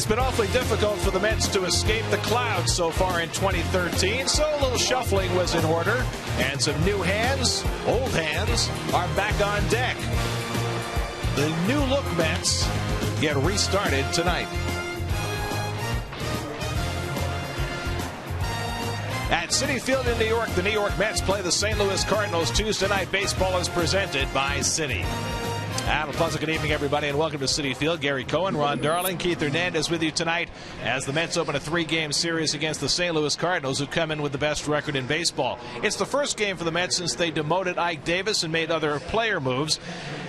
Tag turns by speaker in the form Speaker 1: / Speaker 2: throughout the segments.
Speaker 1: It's been awfully difficult for the Mets to escape the clouds so far in 2013, so a little shuffling was in order, and some new hands, old hands, are back on deck. The new look Mets get restarted tonight. At Citi Field in New York, the New York Mets play the St. Louis Cardinals. Tuesday night baseball is presented by Citi. And a pleasant good evening, everybody, and welcome to Citi Field. Gary Cohen, Ron Darling, Keith Hernandez with you tonight as the Mets open a three-game series against the St. Louis Cardinals, who come in with the best record in baseball. It's the first game for the Mets since they demoted Ike Davis and made other player moves.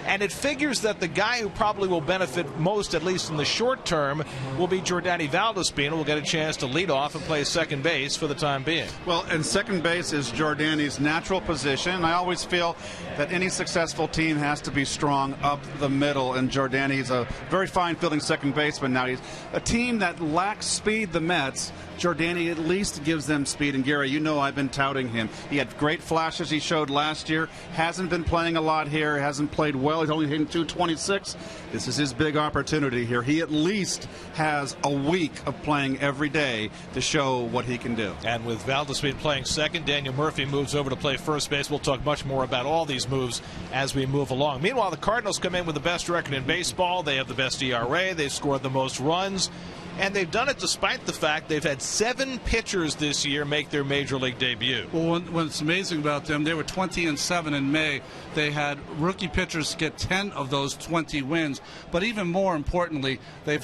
Speaker 1: And it figures that the guy who probably will benefit most, at least in the short term, will be Jordany Valdespino, who will get a chance to lead off and play second base for the time being.
Speaker 2: Well, and second base is Jordany's natural position. I always feel that any successful team has to be strong up the middle, and Jordany's a very fine fielding second baseman. Now, he's a team that lacks speed, the Mets. Jordany at least gives them speed, and Gary, you know I've been touting him. He had great flashes he showed last year, hasn't been playing a lot here, hasn't played well, he's only hitting .226. This is his big opportunity here. He at least has a week of playing every day to show what he can do.
Speaker 1: And with Valdespino playing second, Daniel Murphy moves over to play first base. We'll talk much more about all these moves as we move along. Meanwhile, the Cardinals come in with the best record in baseball. They have the best ERA. They've scored the most runs. And they've done it despite the fact they've had 7 pitchers this year make their major league debut.
Speaker 3: Well, what's amazing about them, they were 20-7 in May. They had rookie pitchers get 10 of those 20 wins. But even more importantly, they've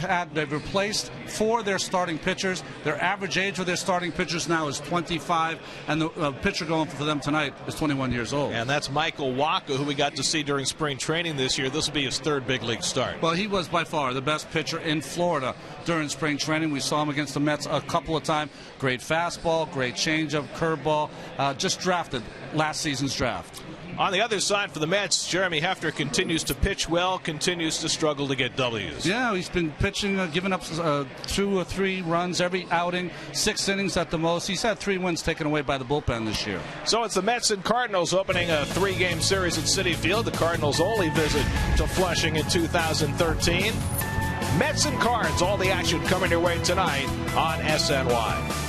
Speaker 3: replaced 4 of their starting pitchers. Their average age of their starting pitchers now is 25, and the pitcher going for them tonight is 21 years old.
Speaker 1: And that's Michael Wacha, who we got to see during spring training this year. This will be his 3rd big league start.
Speaker 3: Well, he was by far the best pitcher in Florida during spring training. We saw him against the Mets a couple of times. Great fastball, great changeup, curveball. Just drafted last season's draft.
Speaker 1: On the other side for the Mets, Jeremy Hefner continues to pitch well, continues to struggle to get W's.
Speaker 3: Yeah, he's been pitching, giving up 2 or 3 runs every outing, 6 innings at the most. He's had 3 wins taken away by the bullpen this year.
Speaker 1: So it's the Mets and Cardinals opening a 3-game series at Citi Field. The Cardinals' only visit to Flushing in 2013. Mets and Cards, all the action coming your way tonight on SNY.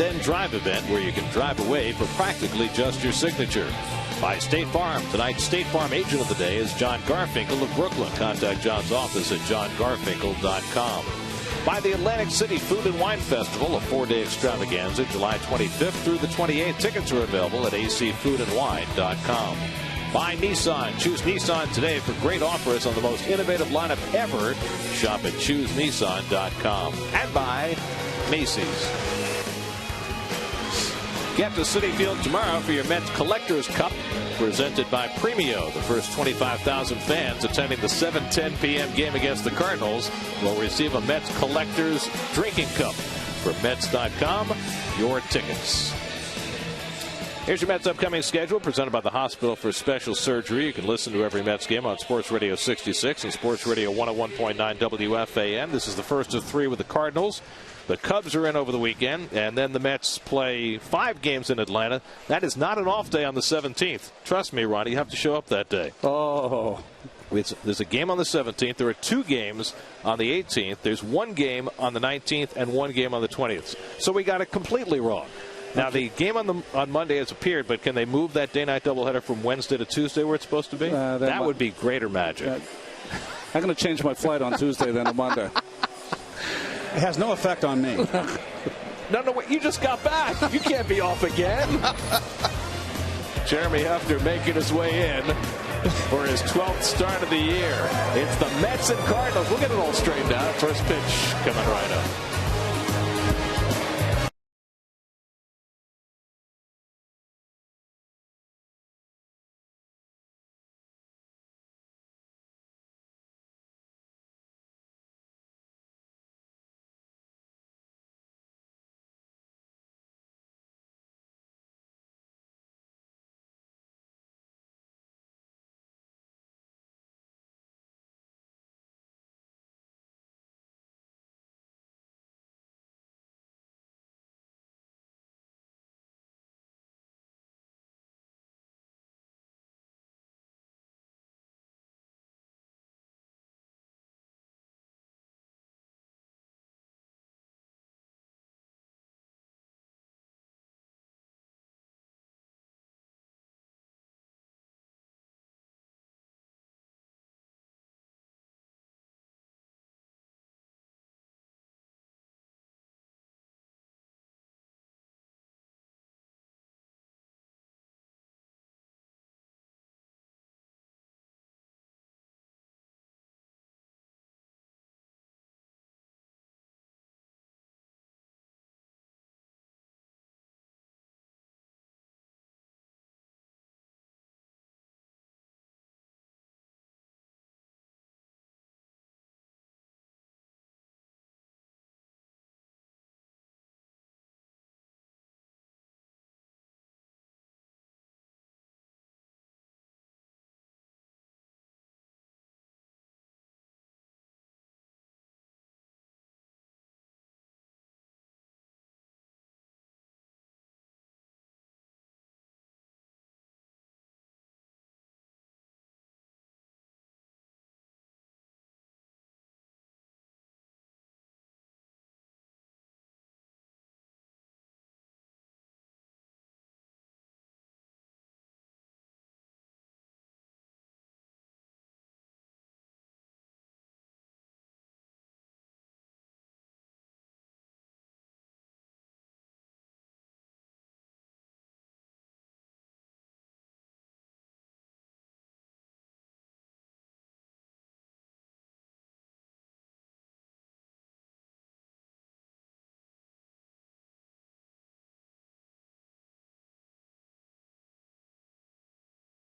Speaker 1: Then Drive event where you can drive away for practically just your signature. By State Farm. Tonight's State Farm agent of the day is John Garfinkel of Brooklyn. Contact John's office at johngarfinkel.com. By the Atlantic City Food and Wine Festival, a 4-day extravaganza, July 25th through the 28th. Tickets are available at acfoodandwine.com. By Nissan. Choose Nissan today for great offers on the most innovative lineup ever. Shop at choosenissan.com. And by Macy's. Get to Citi Field tomorrow for your Mets Collectors Cup, presented by Premio. The first 25,000 fans attending the 7:10 p.m. game against the Cardinals will receive a Mets Collectors Drinking Cup. For Mets.com, your tickets. Here's your Mets upcoming schedule, presented by the Hospital for Special Surgery. You can listen to every Mets game on Sports Radio 66 and Sports Radio 101.9 WFAN. This is the first of 3 with the Cardinals. The Cubs are in over the weekend, and then the Mets play 5 games in Atlanta. That is not an off day on the 17th. Trust me, Ronnie, you have to show up that day.
Speaker 3: Oh.
Speaker 1: There's a game on the 17th. There are 2 games on the 18th. There's 1 game on the 19th and 1 game on the 20th. So we got it completely wrong. Now, the game on Monday has appeared, but can they move that day-night doubleheader from Wednesday to Tuesday where it's supposed to be? That would be greater magic.
Speaker 3: I'm going to change my flight on Tuesday then to Monday.
Speaker 4: It has no effect on me.
Speaker 1: No, wait, you just got back. You can't be off again. Jeremy Hefner making his way in for his 12th start of the year. It's the Mets and Cardinals. We'll get it all straightened out. First pitch coming right up.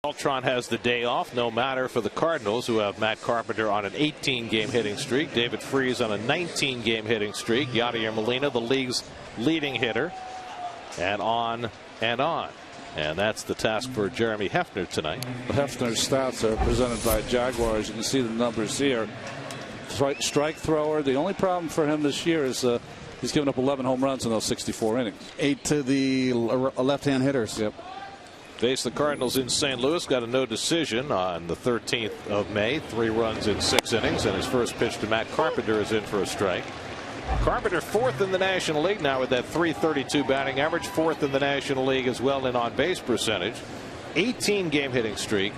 Speaker 1: Beltran has the day off. No matter for the Cardinals, who have Matt Carpenter on an 18-game hitting streak. David Freese on a 19-game hitting streak. Yadier Molina, the league's leading hitter. And on and on. And that's the task for Jeremy Hefner tonight.
Speaker 3: Hefner's stats are presented by Jaguars. You can see the numbers here. Strike thrower. The only problem for him this year is he's given up 11 home runs in those 64 innings.
Speaker 4: 8 to the left-hand hitters.
Speaker 3: Yep.
Speaker 1: Faced the Cardinals in St. Louis. Got a no decision on the 13th of May. 3 runs in 6 innings. And his first pitch to Matt Carpenter is in for a strike. Carpenter fourth in the National League now with that .332 batting average, fourth in the National League as well in on-base percentage. 18-game hitting streak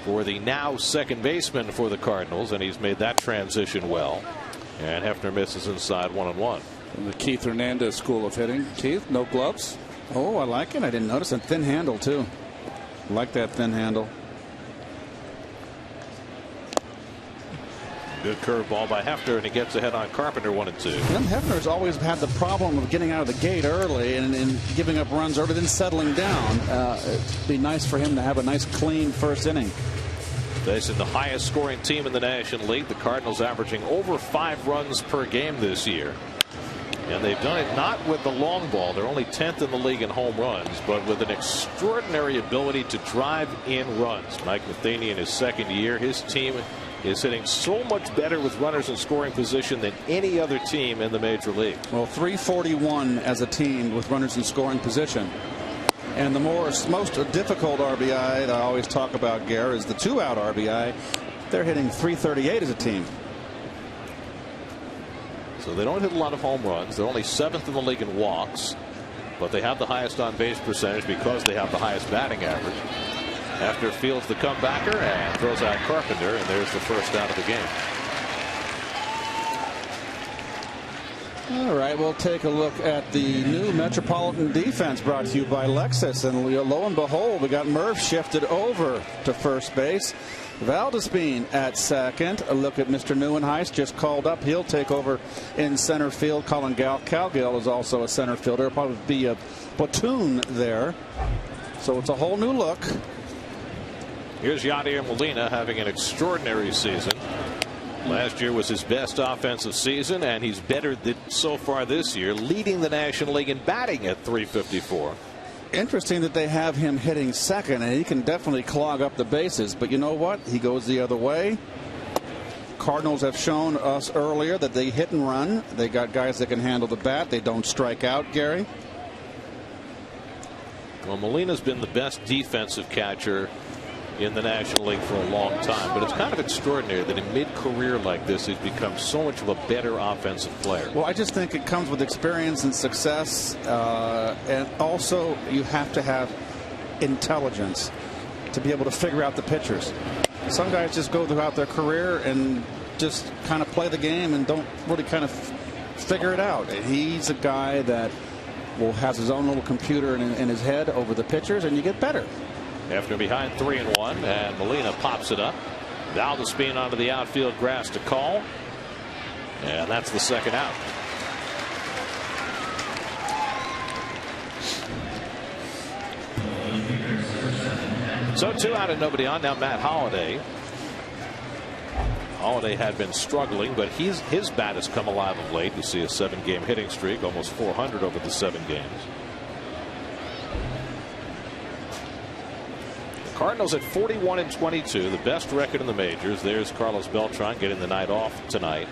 Speaker 1: for the now second baseman for the Cardinals, and he's made that transition well. And Hefner misses inside 1-1.
Speaker 3: From the Keith Hernandez school of hitting. Keith, no gloves.
Speaker 4: Oh, I like it. I didn't notice. A thin handle, too. I like that thin handle.
Speaker 1: Good curveball by Hefner, and he gets ahead on Carpenter, 1-2.
Speaker 4: Hefner's always had the problem of getting out of the gate early and giving up runs early, then settling down. It'd be nice for him to have a nice, clean first inning.
Speaker 1: Facing the highest scoring team in the National League, the Cardinals averaging over 5 runs per game this year. And they've done it not with the long ball. They're only 10th in the league in home runs, but with an extraordinary ability to drive in runs. Mike Matheny in his second year, his team is hitting so much better with runners in scoring position than any other team in the major league.
Speaker 4: Well, 341 as a team with runners in scoring position. And the most difficult RBI that I always talk about, Gare, is the 2-out RBI. They're hitting 338 as a team.
Speaker 1: So they don't hit a lot of home runs. They're only 7th in the league in walks, but they have the highest on base percentage because they have the highest batting average. After fields the comebacker and throws out Carpenter, and there's the first out of the game.
Speaker 4: All right, we'll take a look at the new Metropolitan defense brought to you by Lexus. And lo and behold, we got Murph shifted over to first base. Valdespin at second. A look at Mr. Neuenhuis, just called up. He'll take over in center field. Colin Cowgill is also a center fielder. It'll probably be a platoon there. So it's a whole new look.
Speaker 1: Here's Yadier Molina having an extraordinary season. Last year was his best offensive season, and he's bettered it so far this year, leading the National League in batting at .354.
Speaker 4: Interesting that they have him hitting second, and he can definitely clog up the bases. But you know what? He goes the other way. Cardinals have shown us earlier that they hit and run. They got guys that can handle the bat. They don't strike out, Gary.
Speaker 1: Well, Molina's been the best defensive catcher in the National League for a long time, but it's kind of extraordinary that in mid-career like this he's become so much of a better offensive player.
Speaker 4: Well, I just think it comes with experience and success, and also you have to have intelligence to be able to figure out the pitchers. Some guys just go throughout their career and just kind of play the game and don't really kind of figure it out. He's a guy that has his own little computer in his head over the pitchers, and you get better.
Speaker 1: After behind 3-1, and Molina pops it up. Valdespin onto the outfield grass to call, and that's the second out. So 2 out and nobody on. Now Matt Holliday. Holliday had been struggling, but his bat has come alive of late. You see a 7-game hitting streak, almost 400 over the 7 games. Cardinals at 41-22, the best record in the majors. There's Carlos Beltran getting the night off tonight.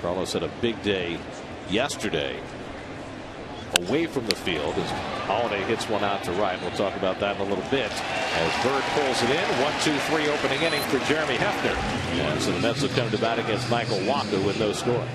Speaker 1: Carlos had a big day yesterday away from the field as Holliday hits one out to right. We'll talk about that in a little bit as Bird pulls it in. 1-2-3 opening inning for Jeremy Hefner. And so the Mets will come to bat against Michael Wacha with no score.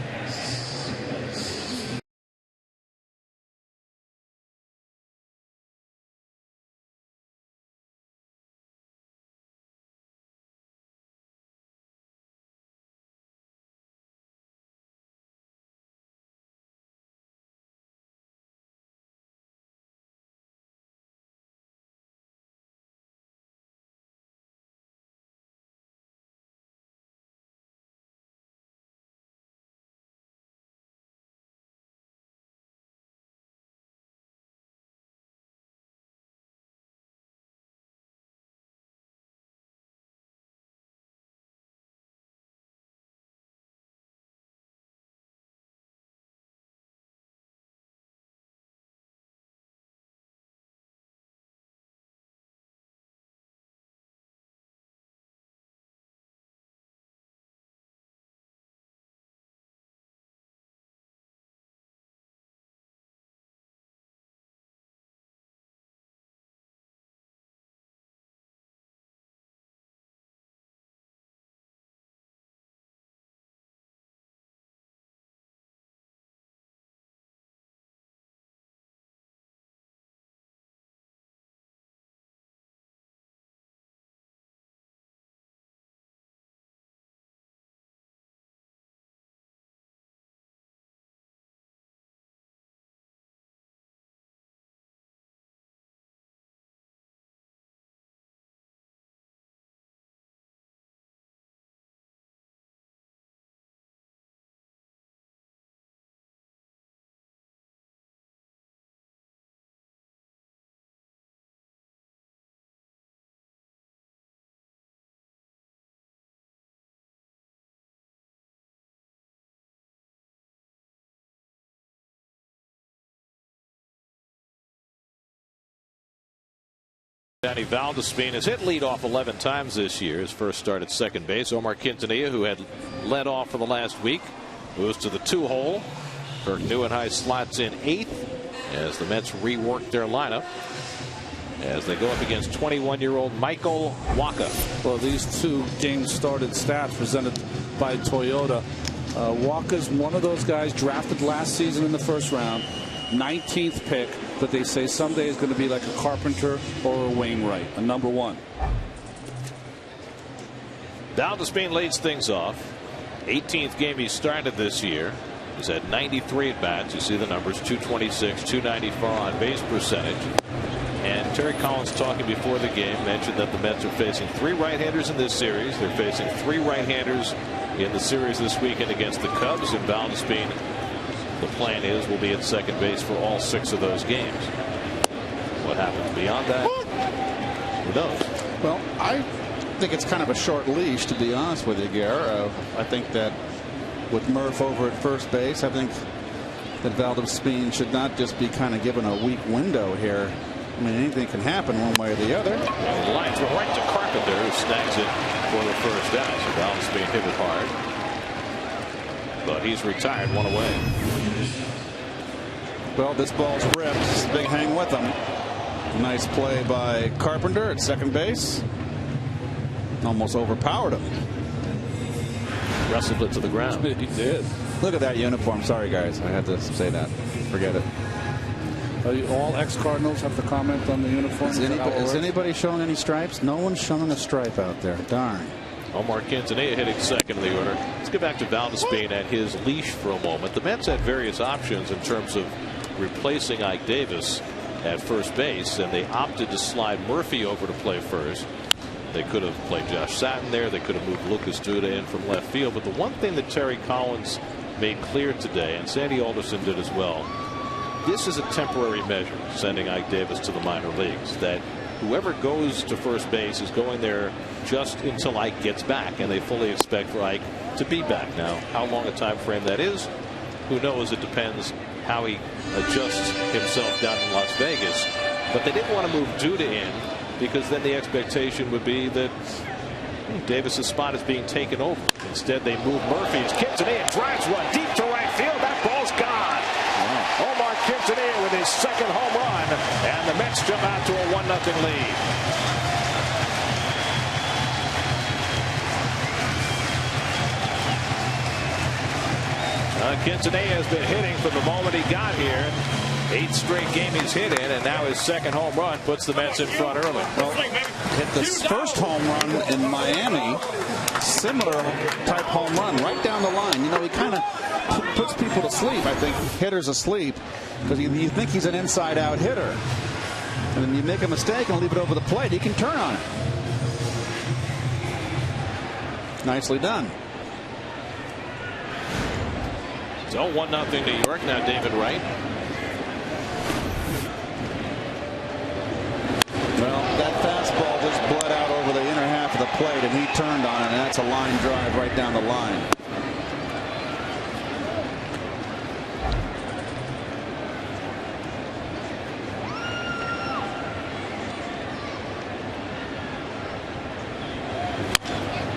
Speaker 1: Danny Valdespin has hit leadoff 11 times this year. His first start at second base. Omar Quintanilla, who had led off for the last week, moves to the 2-hole. Kirk Neuenhuis slots in 8th as the Mets rework their lineup as they go up against 21-year-old Michael Wacha.
Speaker 3: Well, these two games started stats presented by Toyota. Wacha's one of those guys drafted last season in the first round, 19th pick, but they say someday is going to be like a Carpenter or a Wainwright, a number 1.
Speaker 1: Valdespin leads things off. 18th game he started this year. He's had 93 at bats. You see the numbers: 226, 294 on base percentage. And Terry Collins, talking before the game, mentioned that the Mets are facing 3 right-handers in this series. They're facing 3 right-handers in the series this weekend against the Cubs. And Valdespin, the plan is, will be at second base for all 6 of those games. What happens beyond that, who knows?
Speaker 4: Well, I think it's kind of a short leash, to be honest with you, Gare. I think that with Murph over at first base, I think that Valdespin should not just be kind of given a weak window here. I mean, anything can happen one way or the other.
Speaker 1: Well, the line throw right to Carpenter, who snags it for the first out. So Valdespin hit it hard, but he's retired, 1 away.
Speaker 4: Well, this ball's ripped. It's a big hang with him. Nice play by Carpenter at second base. Almost overpowered him.
Speaker 1: Wrestled it to the ground.
Speaker 3: He did.
Speaker 4: Look at that uniform. Sorry, guys. I had to say that. Forget it.
Speaker 3: All ex-Cardinals have to comment on the uniform.
Speaker 4: Is anybody showing any stripes? No one's showing a stripe out there. Darn.
Speaker 1: Omar Quintanilla hitting second in the order. Let's get back to Valdespin at his leash for a moment. The Mets had various options in terms of replacing Ike Davis at first base, and they opted to slide Murphy over to play first. They could have played Josh Satin there. They could have moved Lucas Duda in from left field. But the one thing that Terry Collins made clear today, and Sandy Alderson did as well, this is a temporary measure, sending Ike Davis to the minor leagues, that whoever goes to first base is going there just until Ike gets back, and they fully expect for Ike to be back. Now, how long a time frame that is, who knows? It depends how he adjusts himself down in Las Vegas. But they didn't want to move Duda in, because then the expectation would be that Davis's spot is being taken over. Instead, they move Murphy. It's Quintanilla, drives one deep to right field. That ball's gone. Wow. Omar Quintanilla with his second home run, and the Mets jump out to a 1-0 lead. Quintanilla has been hitting from the moment he got here. 8th straight game he's hit in, and now his second home run puts the Mets in front early.
Speaker 4: Well, hit the first home run in Miami, similar type home run right down the line. You know, he kind of puts people to sleep. I think hitters asleep because you think he's an inside-out hitter, and then you make a mistake and leave it over the plate. He can turn on it. Nicely done.
Speaker 1: So 1-0 New York. Now David Wright.
Speaker 4: Well, that fastball just bled out over the inner half of the plate, and he turned on it, and that's a line drive right down the line.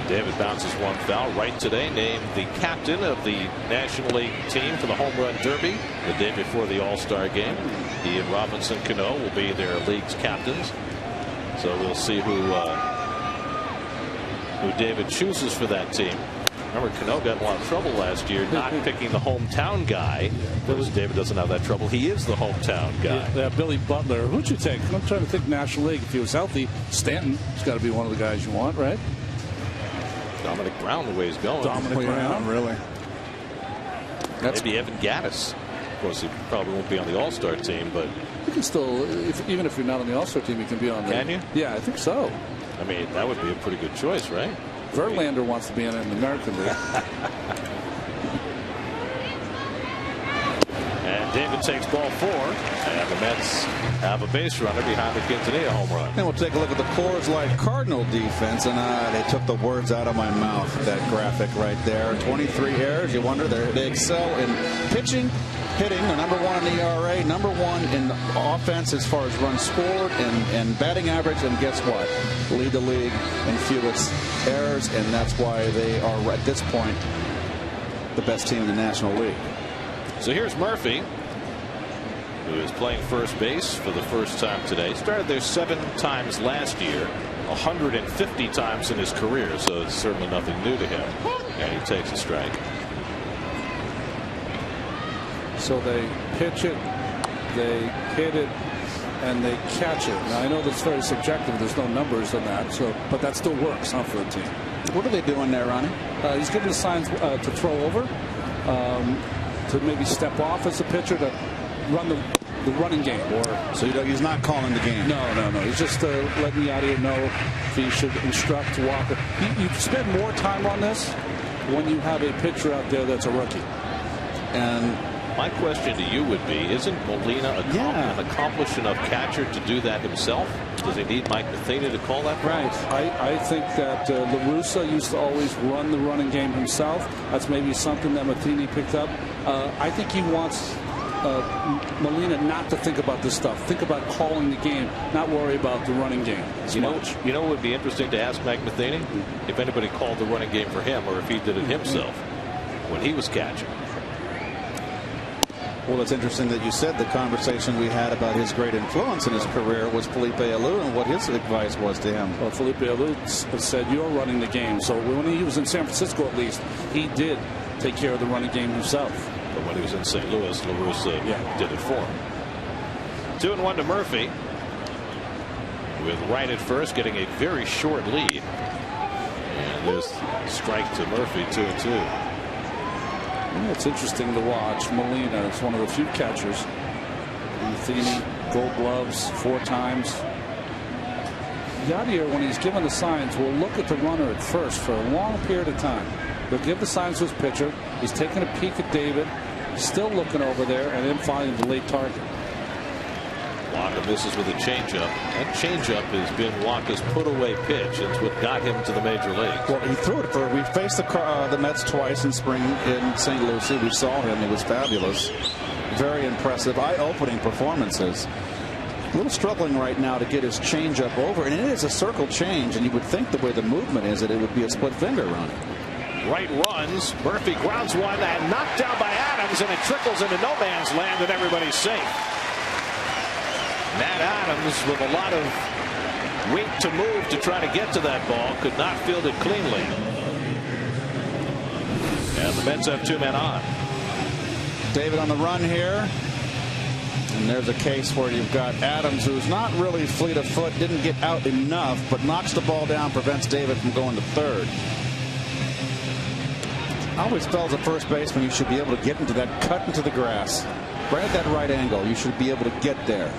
Speaker 1: David bounces one foul. Wright today named the captain of the National League team for the Home Run Derby the day before the All-Star game. He and Robinson Cano will be their league's captains. So we'll see who David chooses for that team. Remember, Cano got in a lot of trouble last year not picking the hometown guy. Because David doesn't have that trouble. He is the hometown guy.
Speaker 3: Yeah, Billy Butler. Who'd you take? I'm trying to think National League. If he was healthy, Stanton has got to be one of the guys you want, right?
Speaker 1: Dominic Brown, the way he's going.
Speaker 3: Dominic Brown,
Speaker 4: really.
Speaker 1: Maybe Evan Gattis. Of course, he probably won't be on the All-Star team, but
Speaker 3: you can still, even if you're not on the All-Star team, you can be on the.
Speaker 1: Can you?
Speaker 3: Yeah, I think so.
Speaker 1: I mean, that would be a pretty good choice, right?
Speaker 3: Verlander wants to be in the American League.
Speaker 1: And David takes ball 4, and the Mets have a base runner behind the Quintanilla home run.
Speaker 4: And we'll take a look at the Coors Light Cardinal defense, and they took the words out of my mouth. That graphic right there. 23 errors. You wonder they excel in pitching, hitting. They're number 1 in ERA, number 1 in offense as far as runs scored and batting average. And guess what? Lead the league in fewest errors, and that's why they are at this point the best team in the National League.
Speaker 1: So here's Murphy, who is playing first base for the first time today. Started there 7 times last year, 150 times in his career, so it's certainly nothing new to him. And he takes a strike.
Speaker 3: So they pitch it, they hit it, and they catch it. Now I know that's very subjective. There's no numbers on that, but that still works, huh, for a team.
Speaker 4: What are they doing there, Ronnie?
Speaker 3: He's giving the signs to throw over, to maybe step off as a pitcher, to run the running game.
Speaker 4: So he's not calling the game.
Speaker 3: No. He's just letting the audio know if he should instruct Walker. You spend more time on this when you have a pitcher out there that's a rookie.
Speaker 1: And my question to you would be, isn't Molina an accomplished enough catcher to do that himself? Does he need Mike Matheny to call that?
Speaker 3: Right. I think that La Russa used to always run the running game himself. That's maybe something that Matheny picked up. I think he wants Molina not to think about this stuff. Think about calling the game, not worry about the running game as much.
Speaker 1: You know what would be interesting to ask Mike Matheny? If anybody called the running game for him, or if he did it himself when he was catching.
Speaker 4: Well, it's interesting that you said the conversation we had about his great influence in his career was Felipe Alou and what his advice was to him.
Speaker 3: Well, Felipe Alou said, you're running the game. So when he was in San Francisco, at least, he did take care of the running game himself.
Speaker 1: But when he was in St. Louis, La Russa did it for him. 2-1 to Murphy, with right at first, getting a very short lead. And there's strike to Murphy, 2-2.
Speaker 3: It's interesting to watch. Molina is one of the few catchers. Matheny, Gold Gloves 4 times. Yadier, when he's given the signs, will look at the runner at first for a long period of time. He'll give the signs to his pitcher. He's taking a peek at David, still looking over there, and then finding the late target.
Speaker 1: Walker misses with a changeup. That changeup has been Walker's put-away pitch. It's what got him to the major leagues.
Speaker 4: Well, he threw it we faced the Mets twice in spring in St. Lucie. We saw him. He was fabulous. Very impressive, eye-opening performances. A little struggling right now to get his changeup over, and it is a circle change, and you would think the way the movement is that it would be a split finger run.
Speaker 1: Right runs. Murphy grounds one and knocked down by Adams, and it trickles into no man's land, and everybody's safe. Matt Adams, with a lot of weight to move to try to get to that ball, could not field it cleanly. And the Mets have 2 men on.
Speaker 4: David on the run here. And there's a case where you've got Adams, who's not really fleet of foot, didn't get out enough, but knocks the ball down, prevents David from going to third. I always felt as a first baseman, you should be able to get into that cut into the grass. Right at that right angle, you should be able to get there.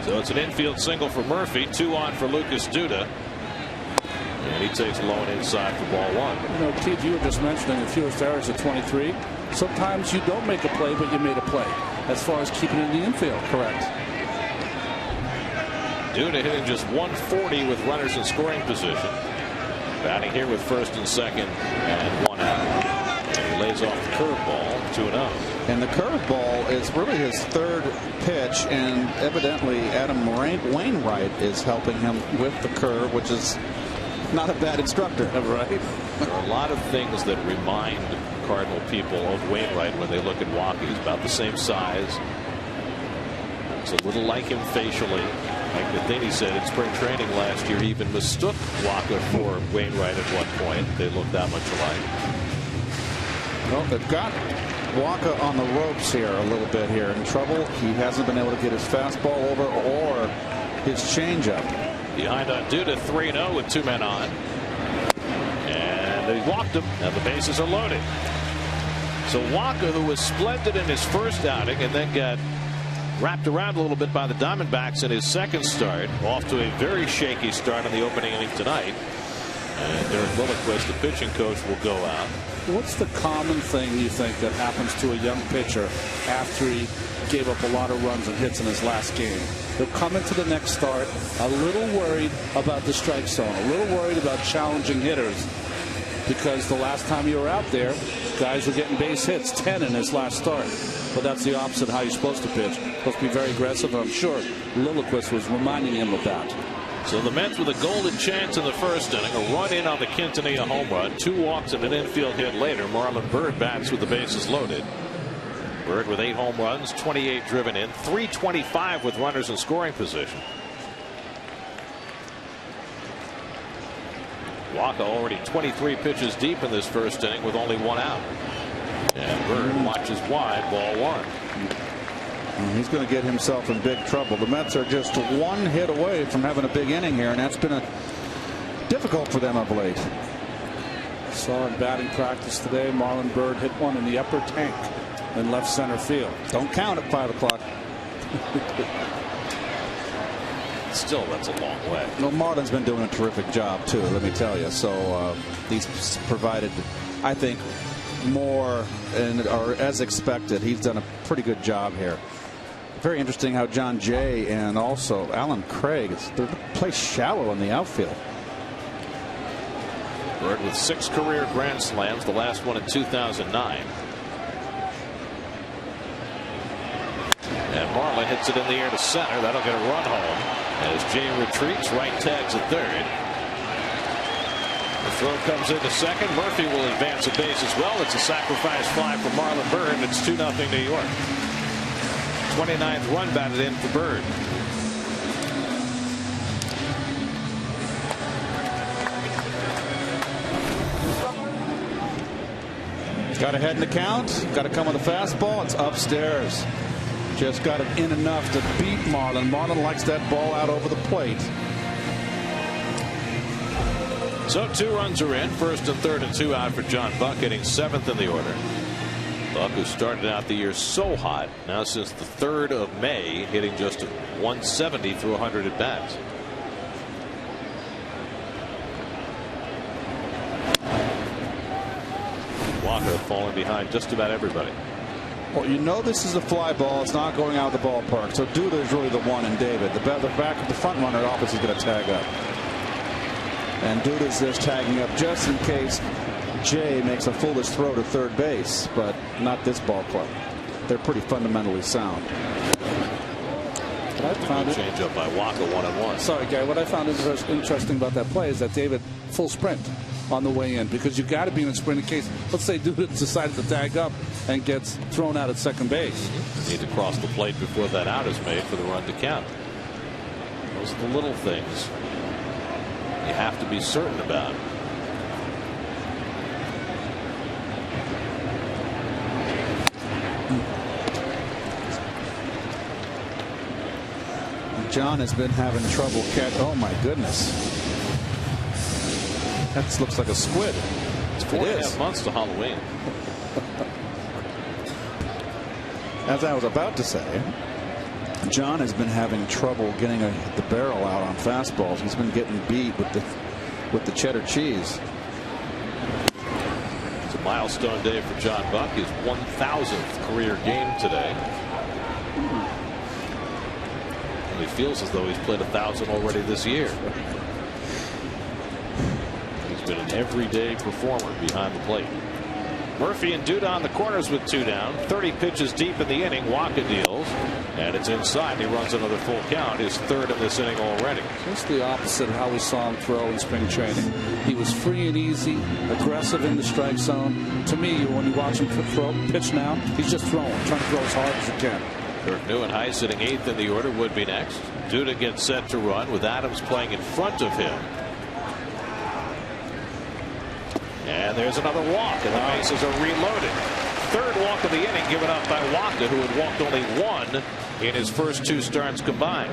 Speaker 1: So it's an infield single for Murphy, 2 on for Lucas Duda. And he takes low and inside for ball 1.
Speaker 3: You know, Keith, you were just mentioning the fewest errors at 23. Sometimes you don't make a play, but you made a play as far as keeping it in the infield. Correct.
Speaker 1: Duda hitting just 140 with runners in scoring position. Batting here with first and second and 1 out. And he lays off the curveball, 2-0.
Speaker 4: And the curveball is really his 3rd pitch, and evidently Adam Wainwright is helping him with the curve, which is not a bad instructor.
Speaker 3: Right.
Speaker 1: There are a lot of things that remind Cardinal people of Wainwright when they look at Walker. He's about the same size. It's a little like him facially. Like Matheny said in spring training last year, he even mistook Walker for Wainwright at one point. They look that much alike.
Speaker 4: Well, they've got Walker on the ropes here a little bit here. In trouble. He hasn't been able to get his fastball over or his changeup.
Speaker 1: Behind on Duda, 3-0 with 2 men on. And they walked him, and the bases are loaded. So Walker, who was splendid in his first outing and then got wrapped around a little bit by the Diamondbacks in his second start, off to a very shaky start in the opening inning tonight. And Derek Lilliquist, the pitching coach, will go out.
Speaker 3: What's the common thing you think that happens to a young pitcher after he gave up a lot of runs and hits in his last game? They'll come into the next start a little worried about the strike zone, a little worried about challenging hitters, because the last time you were out there, guys were getting base hits, 10 in his last start. But that's the opposite of how you're supposed to pitch. Supposed to be very aggressive, and I'm sure Lilliquist was reminding him of that.
Speaker 1: So the Mets with a golden chance in the first inning, a run in on the Quintanilla home run, 2 walks and an infield hit later. Marlon Byrd bats with the bases loaded. Byrd with 8 home runs, 28 driven in, 325 with runners in scoring position. Waka already 23 pitches deep in this first inning with only 1 out. And Byrd watches wide, ball 1.
Speaker 4: He's going to get himself in big trouble. The Mets are just 1 hit away from having a big inning here, and that's been difficult for them of late.
Speaker 3: Saw in batting practice today, Marlon Byrd hit one in the upper tank in left center field.
Speaker 4: Don't count at 5 o'clock.
Speaker 1: Still, that's a long way.
Speaker 4: No, Marlon's been doing a terrific job too, let me tell you. So he's provided, I think, more or as expected. He's done a pretty good job here. Very interesting how John Jay and also Alan Craig play shallow in the outfield.
Speaker 1: Byrd with 6 career grand slams, the last one in 2009. And Marlon hits it in the air to center. That'll get a run home as Jay retreats. Right tags at third. The throw comes into second. Murphy will advance a base as well. It's a sacrifice fly for Marlon Byrd. It's 2-0 New York. 29th run batted in for Byrd.
Speaker 4: Got ahead in the count. Got to come with a fastball. It's upstairs. Just got it in enough to beat Marlon. Marlon likes that ball out over the plate.
Speaker 1: So 2 runs are in. First and third and 2 out for John Buck, hitting 7th in the order. Buck, who started out the year so hot, now since the 3rd of May, hitting just 170 through 100 at bats. Walker falling behind just about everybody.
Speaker 4: Well, you know this is a fly ball. It's not going out of the ballpark. So Duda is really the one, and David. The back of the front runner office is going to tag up. And Duda's just tagging up just in case Jay makes a foolish throw to third base, but not this ball club. They're pretty fundamentally sound.
Speaker 1: But I found change up by Waka 1-1.
Speaker 3: Sorry, Gary. What I found interesting about that play is that David full sprint on the way in, because you got to be in a sprint in case, let's say, Duda decided to tag up and gets thrown out at second base.
Speaker 1: You need to cross the plate before that out is made for the run to count. Those are the little things you have to be certain about.
Speaker 4: John has been having trouble oh my goodness. That looks like a squid.
Speaker 1: It's 4.5 months to Halloween.
Speaker 4: As I was about to say, John has been having trouble getting the barrel out on fastballs. He's been getting beat with the cheddar cheese.
Speaker 1: It's a milestone day for John Buck. His 1,000th career game today. And he feels as though he's played 1,000 already this year. He's been an everyday performer behind the plate. Murphy and Duda on the corners with 2 down. 30 pitches deep in the inning. Waka deals, and it's inside. He runs another full count. His 3rd in this inning already.
Speaker 3: Just the opposite of how we saw him throw in spring training. He was free and easy, aggressive in the strike zone. To me, when you watch him pitch now, he's just throwing, trying to throw as hard as he can.
Speaker 1: Kirk Neuenhuis sitting 8th in the order would be next. Duda gets set to run with Adams playing in front of him. And there's another walk, and the bases are reloaded. 3rd walk of the inning given up by Waka, who had walked only 1 in his first 2 starts combined.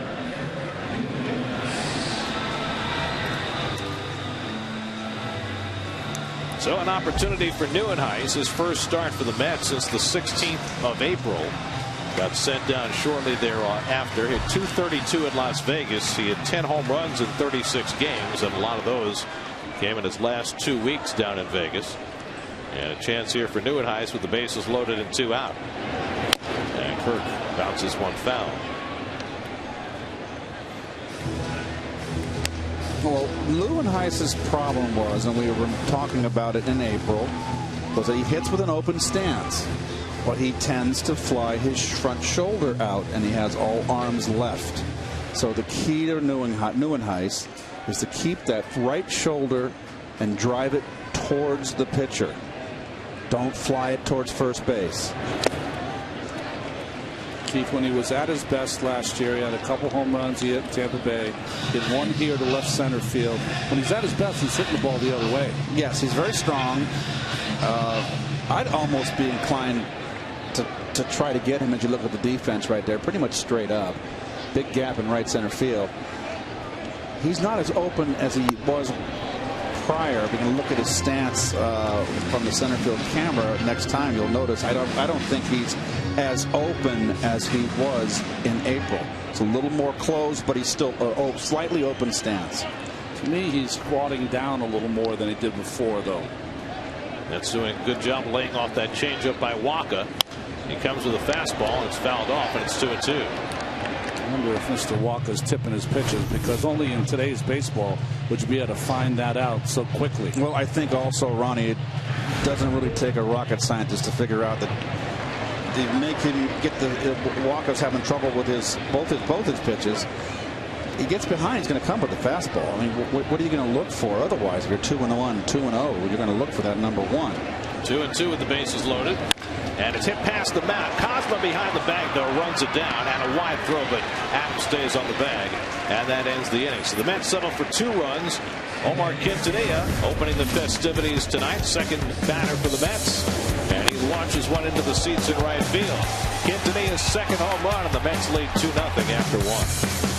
Speaker 1: So an opportunity for Neuenhuis, his first start for the Mets since the 16th of April. Got sent down shortly thereafter. Hit .232 in Las Vegas. He had 10 home runs in 36 games, and a lot of those came in his last 2 weeks down in Vegas. And a chance here for Nieuwenhuis with the bases loaded and 2 out. And Kirk bounces one foul.
Speaker 4: Well, Nieuwenhuis's problem was, and we were talking about it in April, was that he hits with an open stance, but he tends to fly his front shoulder out, and he has all arms left. So the key to Nieuwenhuis is to keep that right shoulder and drive it towards the pitcher. Don't fly it towards first base.
Speaker 3: Keith, when he was at his best last year, he had a couple home runs. He hit Tampa Bay. He had one here to left center field. When he's at his best, he's hitting the ball the other way.
Speaker 4: Yes, he's very strong. I'd almost be inclined to try to get him as you look at the defense right there. Pretty much straight up. Big gap in right center field. He's not as open as he was prior. If you can look at his stance from the center field camera next time, you'll notice I don't think he's as open as he was in April. It's a little more closed, but he's still slightly open stance.
Speaker 3: To me, he's squatting down a little more than he did before, though.
Speaker 1: That's doing a good job laying off that changeup by Waka. He comes with a fastball, and it's fouled off, and it's 2-2.
Speaker 3: I wonder if Mr. Walker's tipping his pitches, because only in today's baseball would you be able to find that out so quickly.
Speaker 4: Well, I think also, Ronnie, it doesn't really take a rocket scientist to figure out that they make him get Walker's having trouble with both his pitches. He gets behind, he's going to come with the fastball. I mean, what are you going to look for otherwise? If you're 2-1, 2-0, you're going to look for that number 1.
Speaker 1: 2-2 with the bases loaded. And it's hit past the mound. Cosma behind the bag, though, runs it down. And a wide throw, but Adams stays on the bag. And that ends the inning. So the Mets settle for 2 runs. Omar Quintanilla opening the festivities tonight. Second batter for the Mets. And he launches one into the seats in right field. Quintanilla's second home run, and the Mets lead 2-0 after 1.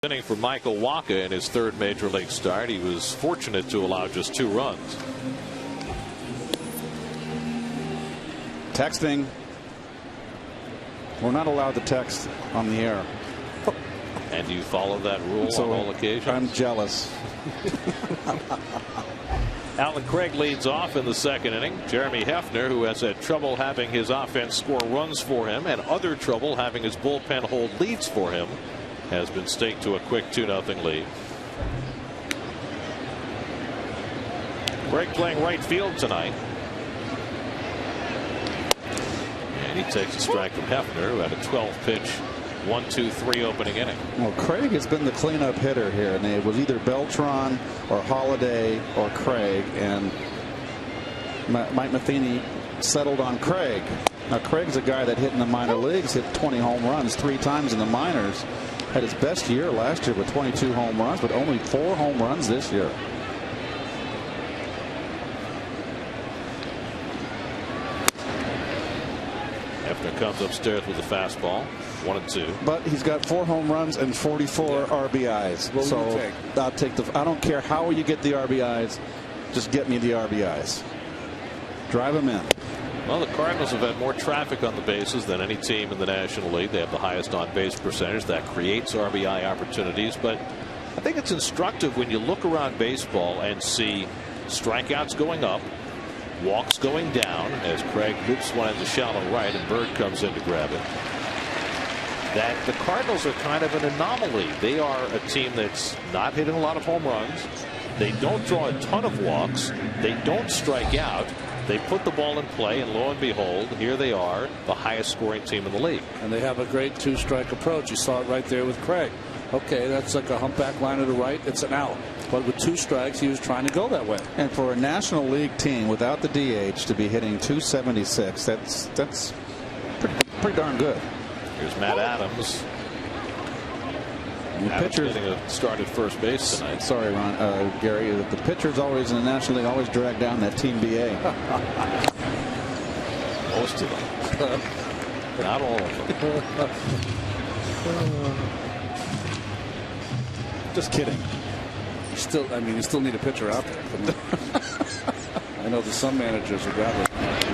Speaker 1: Inning for Michael Waka in his 3rd major league start. He was fortunate to allow just 2 runs.
Speaker 4: Texting. We're not allowed to text on the air.
Speaker 1: And you follow that rule on all occasions?
Speaker 4: I'm jealous.
Speaker 1: Alan Craig leads off in the 2nd inning. Jeremy Hefner, who has had trouble having his offense score runs for him and other trouble having his bullpen hold leads for him, has been staked to a quick 2-0 lead. Craig playing right field tonight. And he takes a strike from Hefner, who had a 12-pitch 1-2-3 opening inning.
Speaker 4: Well, Craig has been the cleanup hitter here, and it was either Beltran or Holiday or Craig, and Mike Matheny settled on Craig. Now, Craig's a guy that hit in the minor leagues, hit 20 home runs 3 times in the minors. Had his best year last year with 22 home runs, but only 4 home runs this year.
Speaker 1: Hefner comes upstairs with a fastball, 1-2.
Speaker 4: But he's got 4 home runs and 44 RBIs.
Speaker 3: What
Speaker 4: so
Speaker 3: will you take?
Speaker 4: I'll take the. I don't care how you get the RBIs, just get me the RBIs. Drive them in.
Speaker 1: Well, the Cardinals have had more traffic on the bases than any team in the National League. They have the highest on-base percentage. That creates RBI opportunities. But I think it's instructive when you look around baseball and see strikeouts going up, walks going down, as Craig loops one into shallow right and Bird comes in to grab it. That the Cardinals are kind of an anomaly. They are a team that's not hitting a lot of home runs. They don't draw a ton of walks. They don't strike out. They put the ball in play, and lo and behold, here they are, the highest scoring team in the league.
Speaker 3: And they have a great 2-strike approach. You saw it right there with Craig. Okay, that's like a humpback line to the right. It's an out. But with 2 strikes, he was trying to go that way.
Speaker 4: And for a National League team without the DH to be hitting 276, that's pretty darn good.
Speaker 1: Here's Matt Adams.
Speaker 4: And the pitchers
Speaker 1: getting a start at first base tonight.
Speaker 4: Sorry, Ron, Gary. The pitchers always in the National League always drag down that Team BA.
Speaker 1: Most of them. Not all of them.
Speaker 4: Just kidding.
Speaker 3: You still need a pitcher out there. I know that some managers would rather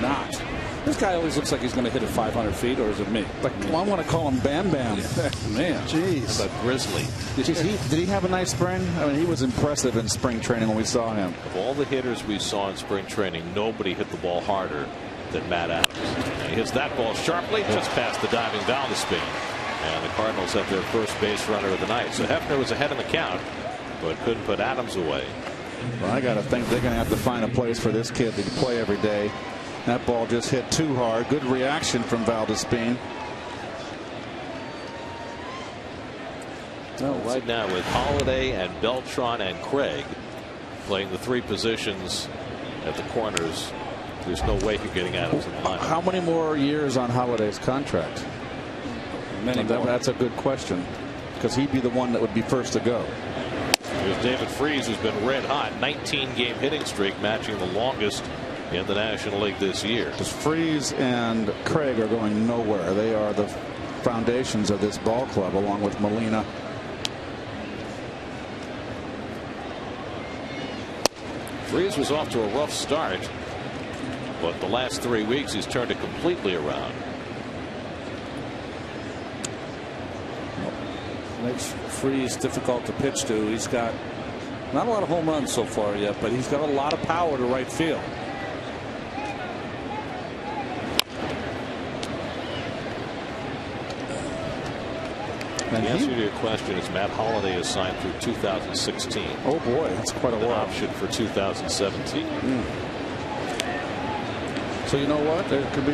Speaker 3: not. This guy always looks like he's going to hit it 500 feet, or is it me?
Speaker 4: Like, I want to call him Bam Bam.
Speaker 3: Man,
Speaker 4: jeez.
Speaker 1: A grizzly.
Speaker 4: Did he have a nice spring? I mean, he was impressive in spring training when we saw him.
Speaker 1: Of all the hitters we saw in spring training, nobody hit the ball harder than Matt Adams. And he hits that ball sharply just past the diving Valdespin. And the Cardinals have their first base runner of the night. So Hefner was ahead in the count, but couldn't put Adams away.
Speaker 4: Well, I got to think they're going to have to find a place for this kid to play every day. That ball just hit too hard. Good reaction from Valdespin.
Speaker 1: Well, right now with Holiday and Beltran and Craig playing the 3 positions at the corners, there's no way you're getting Adams in the lineup.
Speaker 4: How many more years on Holiday's contract?
Speaker 3: Many more.
Speaker 4: That's a good question, because he'd be the one that would be first to go.
Speaker 1: Here's David Freese, who's been red hot. 19-game hitting streak, matching the longest in the National League this year.
Speaker 4: Because Freese and Craig are going nowhere. They are the foundations of this ball club, along with Molina.
Speaker 1: Freese was off to a rough start, but the last 3 weeks he's turned it completely around.
Speaker 3: Makes Freese difficult to pitch to. He's got not a lot of home runs so far yet, but he's got a lot of power to right field.
Speaker 1: The answer to your question is Matt Holiday is signed through 2016.
Speaker 4: Oh boy, that's quite a
Speaker 1: An
Speaker 4: while.
Speaker 1: option for 2017.
Speaker 4: So you know what? There could be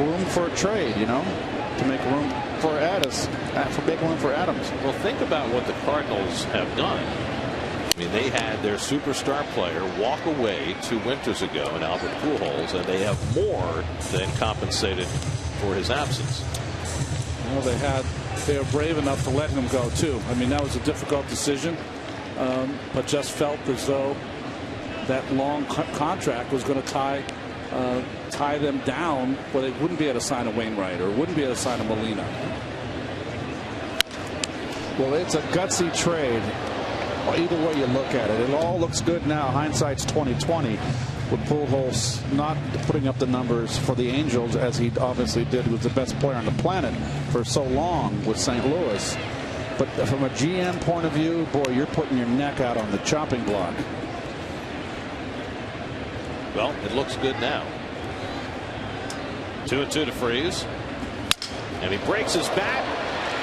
Speaker 4: room for a trade, to make room for Adams.
Speaker 1: Well, think about what the Cardinals have done. I mean, they had their superstar player walk away 2 winters ago in Albert Pujols, and they have more than compensated for his absence.
Speaker 3: Well, they were brave enough to let him go too. I mean, that was a difficult decision, but just felt as though that long contract was going to tie them down where they wouldn't be able to sign a Wainwright or wouldn't be able to sign a Molina.
Speaker 4: Well, it's a gutsy trade. Either way you look at it, it all looks good now. Hindsight's 20/20. With Pujols not putting up the numbers for the Angels as he obviously did, was the best player on the planet for so long with St. Louis. But from a GM point of view, boy, you're putting your neck out on the chopping block.
Speaker 1: Well, it looks good now. 2-2 to Freese. And he breaks his bat,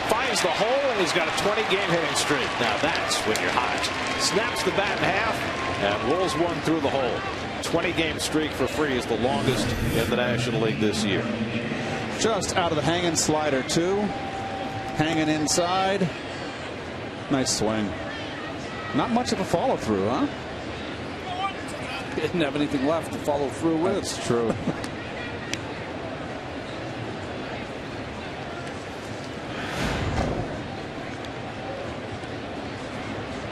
Speaker 1: finds the hole, and he's got a 20-game hitting streak. Now that's when you're hot. Snaps the bat in half and rolls one through the hole. 20-game streak for Freese, the longest in the National League this year.
Speaker 4: Just out of the hanging slider, too. Hanging inside. Nice swing. Not much of a follow through, huh?
Speaker 3: He didn't have anything left to follow through with.
Speaker 4: That's true.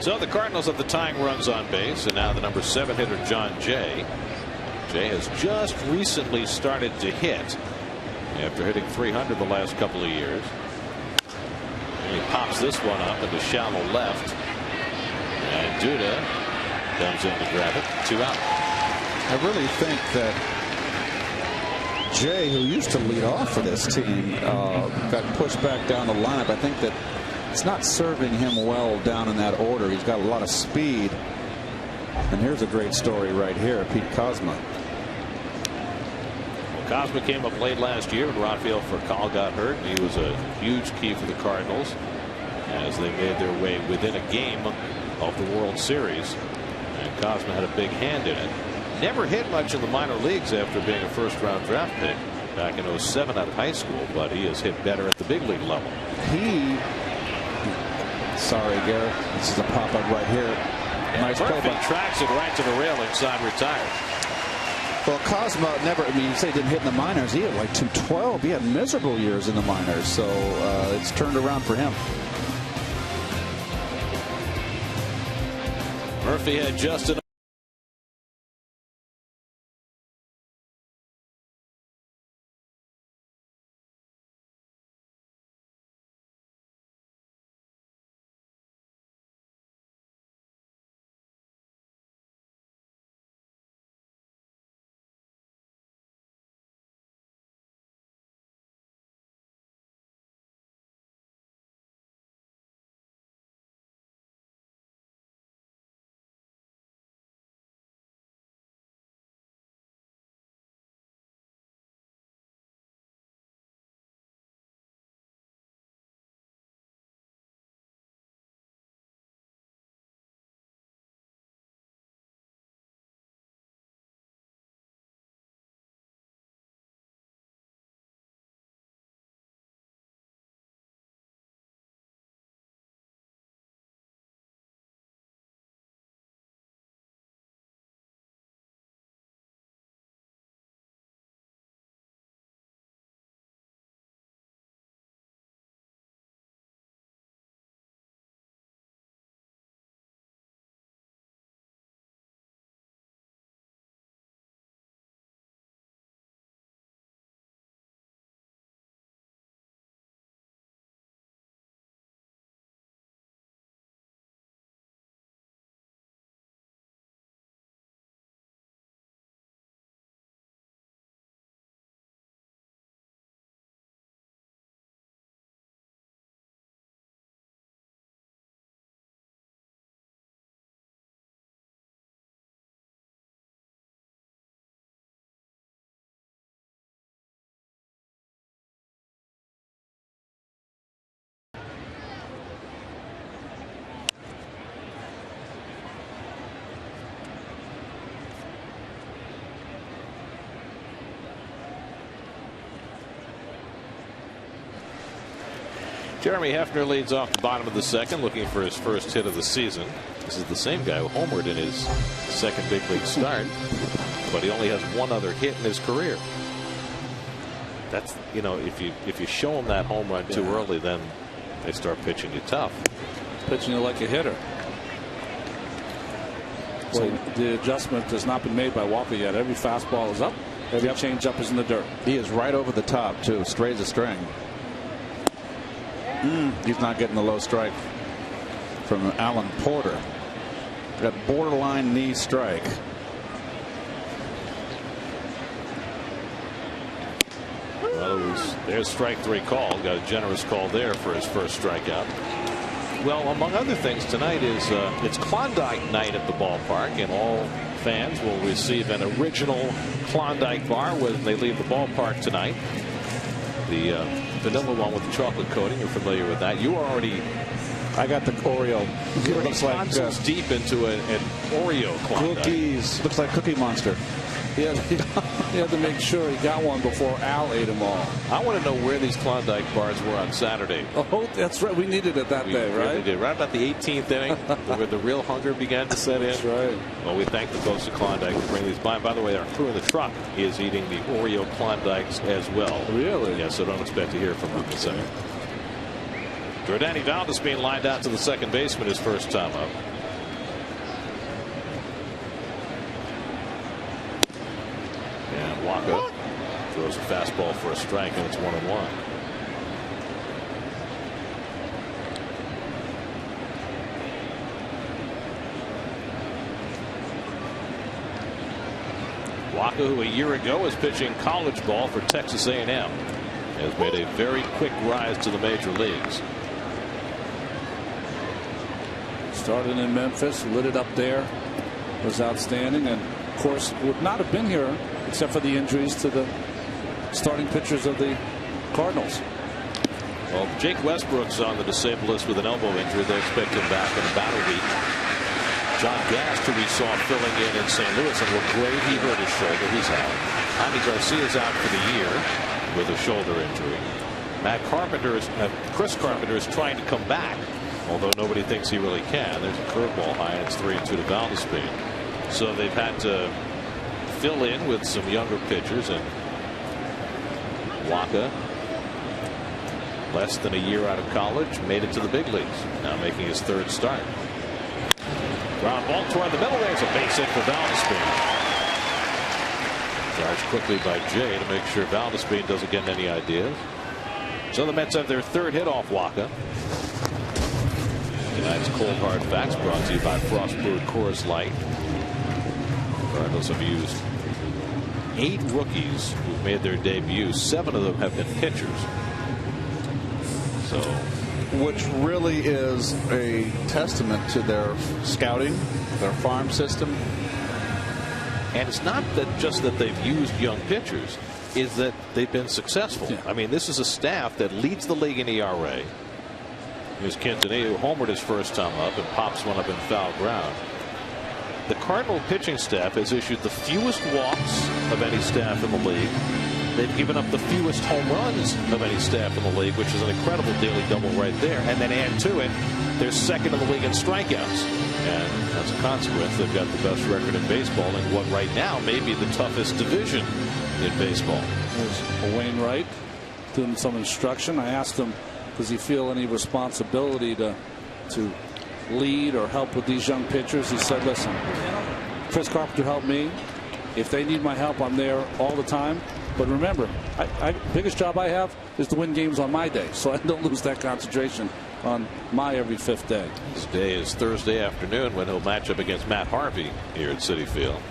Speaker 1: So the Cardinals have the tying runs on base, and now the number 7 hitter John Jay. Jay has just recently started to hit after hitting .300 the last couple of years. And he pops this one up into shallow left, and Duda comes in to grab it. 2 out.
Speaker 4: I really think that Jay, who used to lead off for this team, got pushed back down the lineup. I think that it's not serving him well down in that order. He's got a lot of speed. And here's a great story right here. Pete Kozma.
Speaker 1: Well, Kozma came up late last year when Rafael Furcal got hurt. And he was a huge key for the Cardinals as they made their way within a game of the World Series. And Kozma had a big hand in it. Never hit much in the minor leagues after being a first-round draft pick back in '07 out of high school, but he has hit better at the big league level.
Speaker 4: Sorry, Garrett. This is a pop-up right here. Nice play.
Speaker 1: Murphy tracks it right to the rail inside, retired.
Speaker 4: Well, Kozma never, I mean, you say he didn't hit in the minors. He had like 212. He had miserable years in the minors, so it's turned around for him.
Speaker 1: Murphy had just enough. Jeremy Hefner leads off the bottom of the second, looking for his first hit of the season. This is the same guy who homered in his second big league start, but he only has one other hit in his career. That's, you know, if you show him that home run too early, then they start pitching you tough.
Speaker 3: Pitching you like a hitter. So the adjustment has not been made by Walker yet. Every fastball is up. Every changeup is in the dirt.
Speaker 4: He is right over the top, too. Straight as a string. He's not getting the low strike from Alan Porter. Got borderline knee strike.
Speaker 1: Well, there's strike 3 call. Got a generous call there for his first strikeout. Well, among other things, tonight is it's Klondike night at the ballpark, and all fans will receive an original Klondike bar when they leave the ballpark tonight. The vanilla one with the chocolate coating. You're familiar with that. You already.
Speaker 4: I got the Oreo.
Speaker 1: It looks like deep into an Oreo Klondike.
Speaker 4: Cookies. Looks like Cookie Monster.
Speaker 3: He had to make sure he got one before Al ate them all.
Speaker 1: I want to know where these Klondike bars were on Saturday.
Speaker 3: Oh, that's right. We needed it that day, right?
Speaker 1: We did. Right about the 18th inning, where the real hunger began to set in.
Speaker 3: That's right.
Speaker 1: Well, we thank the folks at Klondike for bringing these by. By the way, our crew in the truck is eating the Oreo Klondikes as well.
Speaker 3: Really?
Speaker 1: Yeah, so don't expect to hear from them in a second. Jordany Valdez being lined out to the second baseman his first time up. Wacha throws a fastball for a strike, and it's 1-1. Wacha, who a year ago was pitching college ball for Texas A&M, has made a very quick rise to the major leagues.
Speaker 3: Started in Memphis, lit it up there, was outstanding, and of course would not have been here except for the injuries to the starting pitchers of the Cardinals.
Speaker 1: Well, Jake Westbrook's on the disabled list with an elbow injury. They expect him back in about a week. John Gast, who we saw filling in St. Louis, and looked great. He hurt his shoulder. He's out. Jaime Garcia's out for the year with a shoulder injury. Chris Carpenter is trying to come back, although nobody thinks he really can. There's a curveball high, and it's 3-2 to Valdespin. So they've had to fill in with some younger pitchers, and Wacha, less than a year out of college, made it to the big leagues, now making his third start. Ground ball toward the middle. There's a base hit for Valdespin. Charged quickly by Jay to make sure Valdespin doesn't get any ideas. So the Mets have their third hit off Wacha. Tonight's Cold Hard Facts brought to you by Frostbrewed Coors Light. Cardinals have used 8 rookies who've made their debut. 7 of them have been pitchers. So,
Speaker 4: which really is a testament to their scouting, their farm system.
Speaker 1: And it's not that just that they've used young pitchers, is that they've been successful.
Speaker 3: Yeah.
Speaker 1: I mean, this is a staff that leads the league in ERA. Here's Quintanilla, who homered his first time up and pops one up in foul ground. The Cardinal pitching staff has issued the fewest walks of any staff in the league. They've given up the fewest home runs of any staff in the league, which is an incredible daily double right there. And then add to it, they're second in the league in strikeouts. And as a consequence, they've got the best record in baseball in what right now may be the toughest division in baseball.
Speaker 3: There's Wainwright doing some instruction. I asked him, does he feel any responsibility to lead or help with these young pitchers? He said, listen, Chris Carpenter helped me. If they need my help, I'm there all the time. But remember, biggest job I have is to win games on my day, so I don't lose that concentration on my every 5th day.
Speaker 1: This day is Thursday afternoon when he'll match up against Matt Harvey here at Citi Field.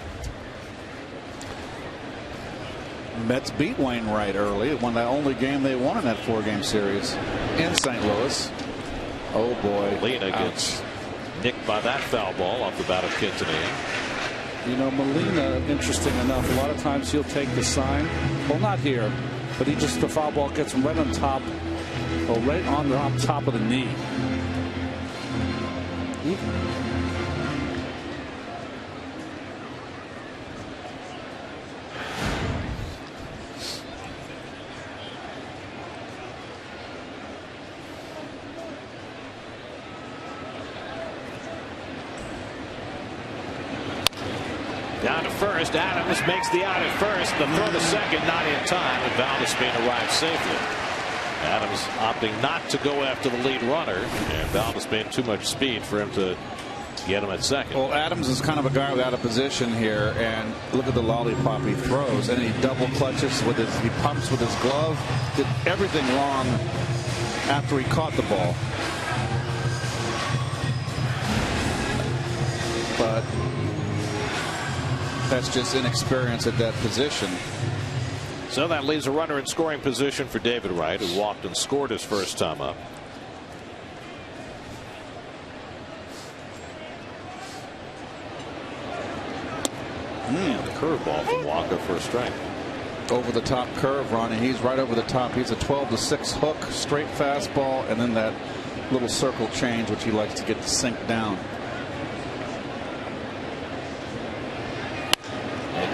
Speaker 4: Mets beat Wainwright early. It won the only game they won in that 4-game series in St. Louis. Oh boy.
Speaker 1: Molina gets nicked by that foul ball off the bat of Quintanilla.
Speaker 3: You know, Molina, interesting enough, a lot of times he'll take the sign. Well, not here, but the foul ball gets him right on top, or right on top of the knee.
Speaker 1: Down to first. Adams makes the out at first. The throw to second, not in time, and Valdespin arrives safely. Adams opting not to go after the lead runner, and Valdespin too much speed for him to get him at second.
Speaker 4: Well, Adams is kind of a guy without a position here, and look at the lollipop he throws, and he double clutches with he pumps with his glove. Did everything wrong after he caught the ball. But that's just inexperience at that position.
Speaker 1: So that leaves a runner in scoring position for David Wright, who walked and scored his first time up. And the curveball from Wacha for a strike.
Speaker 4: Over the top curve, Ronnie. He's right over the top. He's a 12-6 hook, straight fastball, and then that little circle change, which he likes to get to sink down.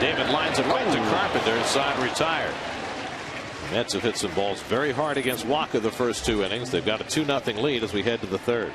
Speaker 1: David lines it right to Carpenter, side retired. The Mets have hit some balls very hard against Wacha the first 2 innings. They've got a 2-0 lead as we head to the third.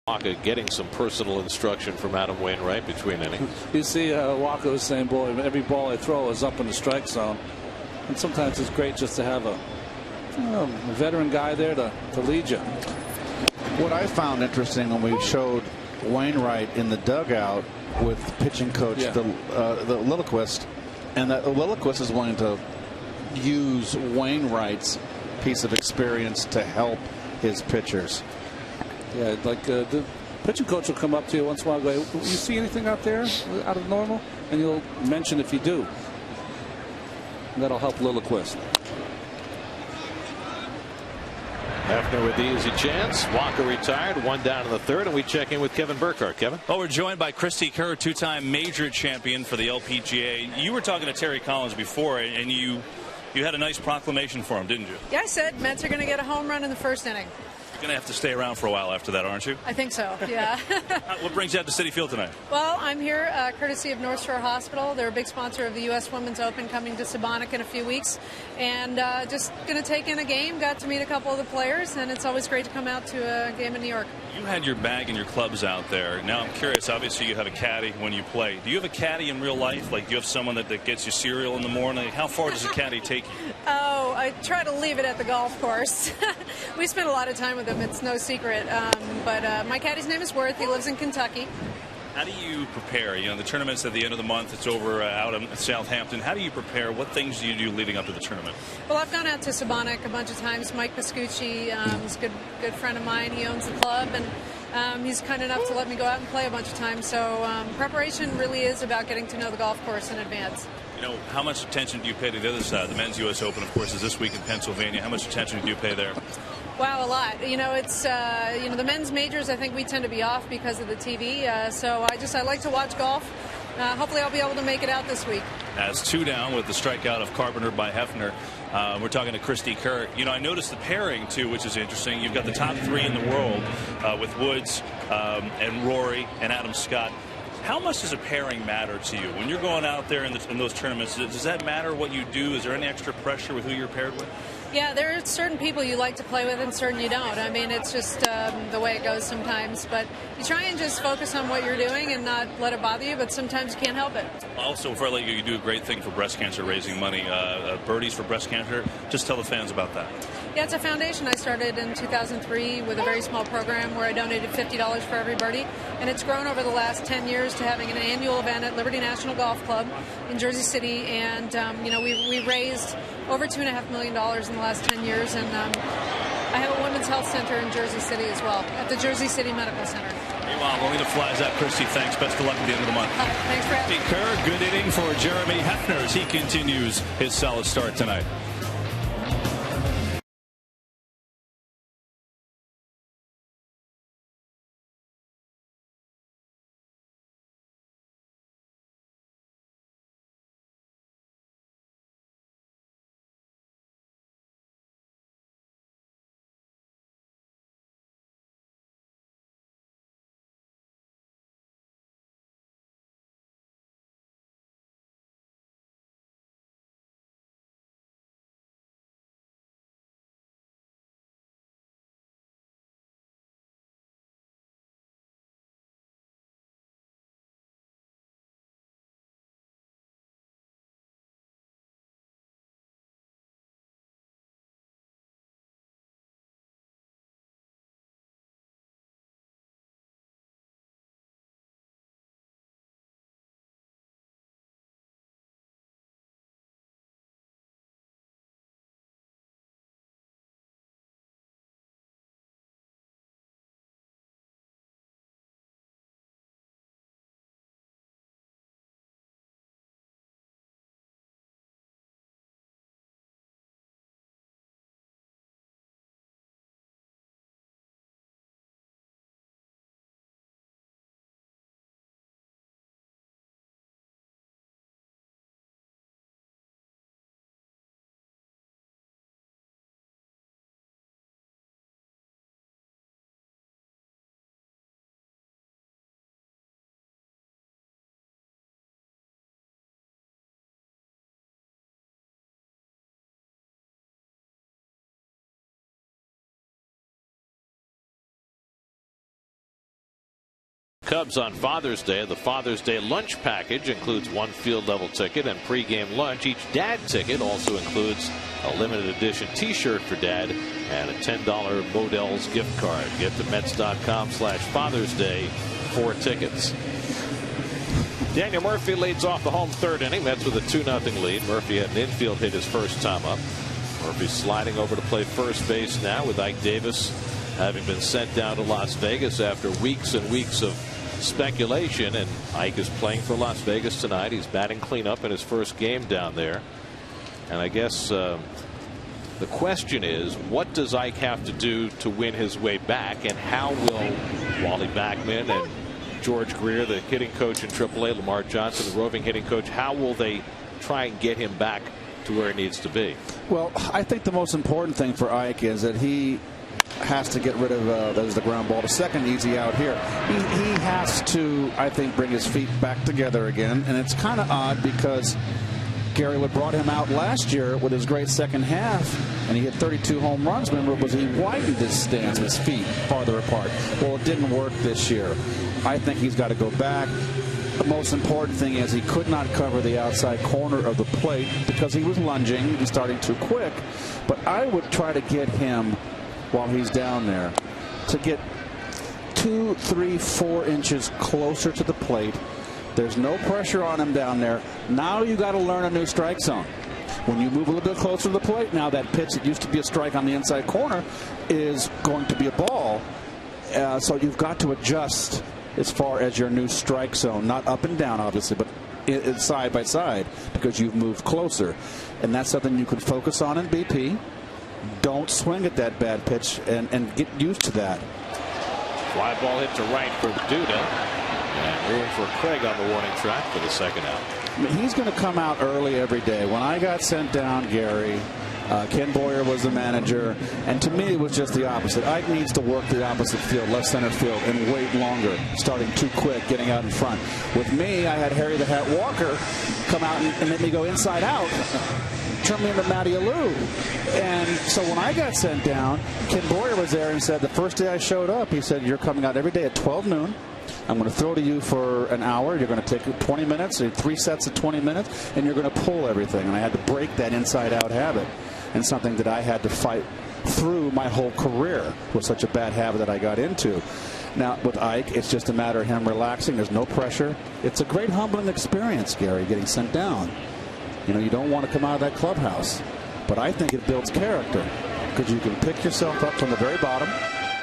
Speaker 1: Waka getting some personal instruction from Adam Wainwright between innings.
Speaker 4: You see Waka was saying, boy, every ball I throw is up in the strike zone. And sometimes it's great just to have a veteran guy there to lead you. What I found interesting when we showed Wainwright in the dugout with pitching coach the Lilliquist, and that Lilliquist is wanting to use Wainwright's piece of experience to help his pitchers. Yeah, like the pitching coach will come up to you once in a while and go, you see anything out there out of normal? And you'll mention if you do. And that'll help Lilliquist.
Speaker 1: Hefner with the easy chance. Walker retired, 1 down in the 3rd, and we check in with Kevin Burkhardt. Kevin?
Speaker 5: Well, we're joined by Christy Kerr, 2-time major champion for the LPGA. You were talking to Terry Collins before, and you had a nice proclamation for him, didn't you?
Speaker 6: Yeah, I said Mets are going to get a home run in the 1st inning.
Speaker 5: You're going to have to stay around for a while after that, aren't you?
Speaker 6: I think so, yeah.
Speaker 5: What brings you out to Citi Field tonight?
Speaker 6: Well, I'm here courtesy of North Shore Hospital. They're a big sponsor of the U.S. Women's Open coming to Sabonic in a few weeks. And just going to take in a game, got to meet a couple of the players, and it's always great to come out to a game in New York.
Speaker 5: You had your bag and your clubs out there. Now I'm curious, obviously you have a caddy when you play. Do you have a caddy in real life? Like, do you have someone that gets you cereal in the morning? How far does a caddy take you?
Speaker 6: Oh, I try to leave it at the golf course. We spend a lot of time with him. It's no secret. But my caddy's name is Worth. He lives in Kentucky.
Speaker 5: How do you prepare? You know, the tournament's at the end of the month. It's over out in Southampton. How do you prepare? What things do you do leading up to the tournament?
Speaker 6: Well, I've gone out to Sabonic a bunch of times. Mike Pascucci is a good friend of mine. He owns the club, and he's kind enough to let me go out and play a bunch of times. So preparation really is about getting to know the golf course in advance.
Speaker 5: You know, how much attention do you pay to the other side? The men's U.S. Open, of course, is this week in Pennsylvania. How much attention do you pay there?
Speaker 6: Wow, a lot. You know, it's the men's majors. I think we tend to be off because of the TV. So I like to watch golf. Hopefully, I'll be able to make it out this week.
Speaker 5: As 2 down with the strikeout of Carpenter by Hefner. We're talking to Christy Kerr. You know, I noticed the pairing too, which is interesting. You've got the top 3 in the world with Woods and Rory and Adam Scott. How much does a pairing matter to you when you're going out there in those tournaments? Does that matter what you do? Is there any extra pressure with who you're paired with?
Speaker 6: Yeah, there are certain people you like to play with and certain you don't. I mean, it's just the way it goes sometimes. But you try and just focus on what you're doing and not let it bother you, but sometimes you can't help it.
Speaker 5: Also, before I let you do a great thing for breast cancer, raising money, Birdies for Breast Cancer. Just tell the fans about that.
Speaker 6: Yeah, it's a foundation I started in 2003 with a very small program where I donated $50 for every birdie. And it's grown over the last 10 years to having an annual event at Liberty National Golf Club in Jersey City. And, we raised over $2.5 million in the last 10 years. And I have a women's health center in Jersey City as well, at the Jersey City Medical Center.
Speaker 5: Meanwhile, Lorena flies out. Christy, thanks. Best of luck at the end of the month.
Speaker 6: Thanks for having me.
Speaker 5: Kerr, good inning for Jeremy Hefner as he continues his solid start tonight.
Speaker 1: Cubs on Father's Day. The Father's Day lunch package includes one field level ticket and pregame lunch. Each dad ticket also includes a limited edition t-shirt for dad and a $10 Modell's gift card. Get to Mets.com/Father's Day for tickets. Daniel Murphy leads off the home third inning. Mets with a 2-0 lead. Murphy had an infield hit his first time up. Murphy's sliding over to play first base now with Ike Davis having been sent down to Las Vegas after weeks and weeks of speculation. And Ike is playing for Las Vegas tonight. He's batting cleanup in his first game down there. And I guess the question is, what does Ike have to do to win his way back, and how will Wally Backman and George Greer, the hitting coach in AAA, Lamar Johnson, the roving hitting coach, how will they try and get him back to where he needs to be?
Speaker 4: Well, I think the most important thing for Ike is that he has to get rid of that is the ground ball to second, easy out here. He has to, I think, bring his feet back together again. And it's kind of odd because Gary would brought him out last year with his great second half, and he hit 32 home runs. Remember, was he widened his stance, his feet farther apart. Well, it didn't work this year. I think he's got to go back. The most important thing is he could not cover the outside corner of the plate because he was lunging and starting too quick. But I would try to get him, while he's down there, to get 2, 3, 4 inches closer to the plate. There's no pressure on him down there. Now you got to learn a new strike zone. When you move a little bit closer to the plate, now that pitch that used to be a strike on the inside corner is going to be a ball. So you've got to adjust as far as your new strike zone, not up and down, obviously, but it's side by side because you've moved closer. And that's something you can focus on in BP. Don't swing at that bad pitch and get used to that.
Speaker 1: Fly ball hit to right for Duda. And room for Craig on the warning track for the second out.
Speaker 4: I mean, he's going to come out early every day. When I got sent down, Gary, Ken Boyer was the manager, and to me it was just the opposite. Ike needs to work the opposite field, left center field, and wait longer, starting too quick, getting out in front. With me, I had Harry the Hat Walker come out and make me go inside out, turn me into Matty Alou. And so when I got sent down, Ken Boyer was there and said the first day I showed up, he said, "You're coming out every day at 12 noon. I'm going to throw to you for an hour. You're going to take 20 minutes, 3 sets of 20 minutes, and you're going to pull everything." And I had to break that inside-out habit, and something that I had to fight through my whole career was such a bad habit that I got into. Now, with Ike, it's just a matter of him relaxing. There's no pressure. It's a great humbling experience, Gary, getting sent down. You know, you don't want to come out of that clubhouse. But I think it builds character because you can pick yourself up from the very bottom.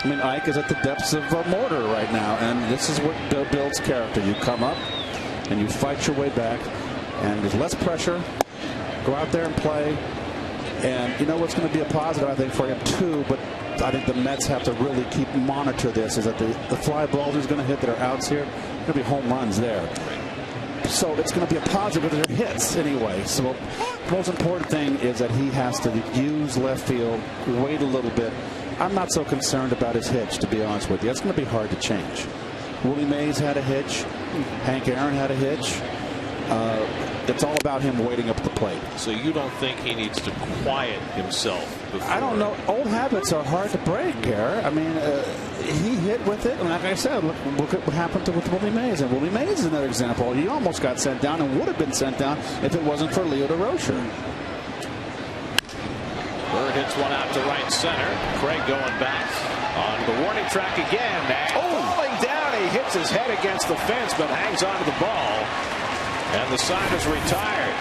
Speaker 4: I mean, Ike is at the depths of a mortar right now, and this is what builds character. You come up and you fight your way back, and there's less pressure. Go out there and play. And you know what's going to be a positive, I think, for him too, but I think the Mets have to really monitor this, is that the fly balls he's going to hit that are outs here, going to be home runs there. So it's going to be a positive with their hits anyway. So the most important thing is that he has to use left field, wait a little bit. I'm not so concerned about his hitch, to be honest with you. That's going to be hard to change. Willie Mays had a hitch. Hank Aaron had a hitch. It's all about him waiting up at the plate.
Speaker 1: So you don't think he needs to quiet himself before?
Speaker 4: I don't know. Old habits are hard to break, Gary. I mean, he hit with it. And like I said, look at what happened with Willie Mays. And Willie Mays is another example. He almost got sent down and would have been sent down if it wasn't for Leo DeRocher.
Speaker 1: Bird hits one out to right center. Craig going back on the warning track again. And falling down, he hits his head against the fence, but hangs onto the ball. And the sign is retired.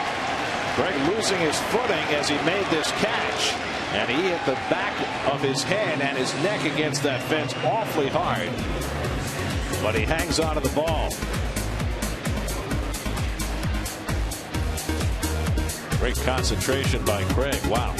Speaker 1: Craig losing his footing as he made this catch. And he hit the back of his head and his neck against that fence awfully hard. But he hangs onto the ball. Great concentration by Craig. Wow.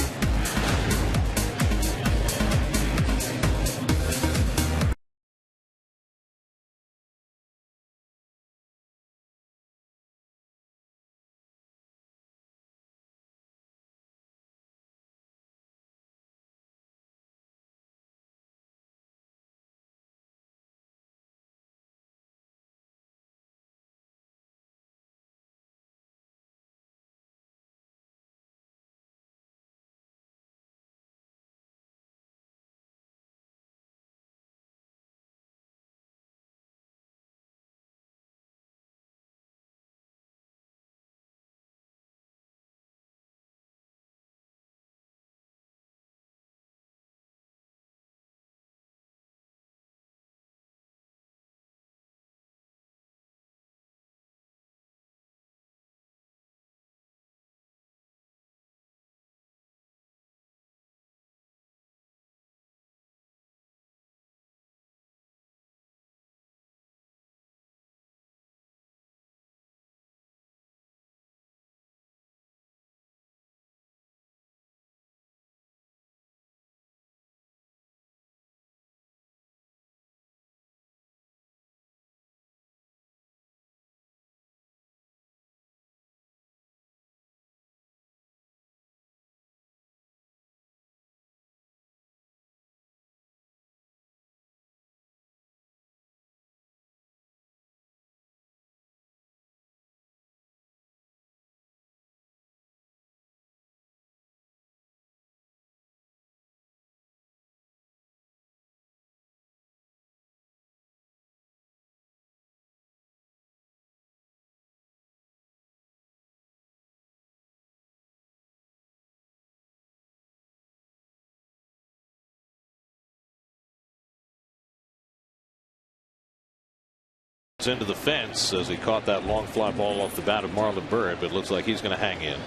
Speaker 1: gets into the fence as he caught that long fly ball off the bat of Marlon Byrd, but it looks like he's going to hang in.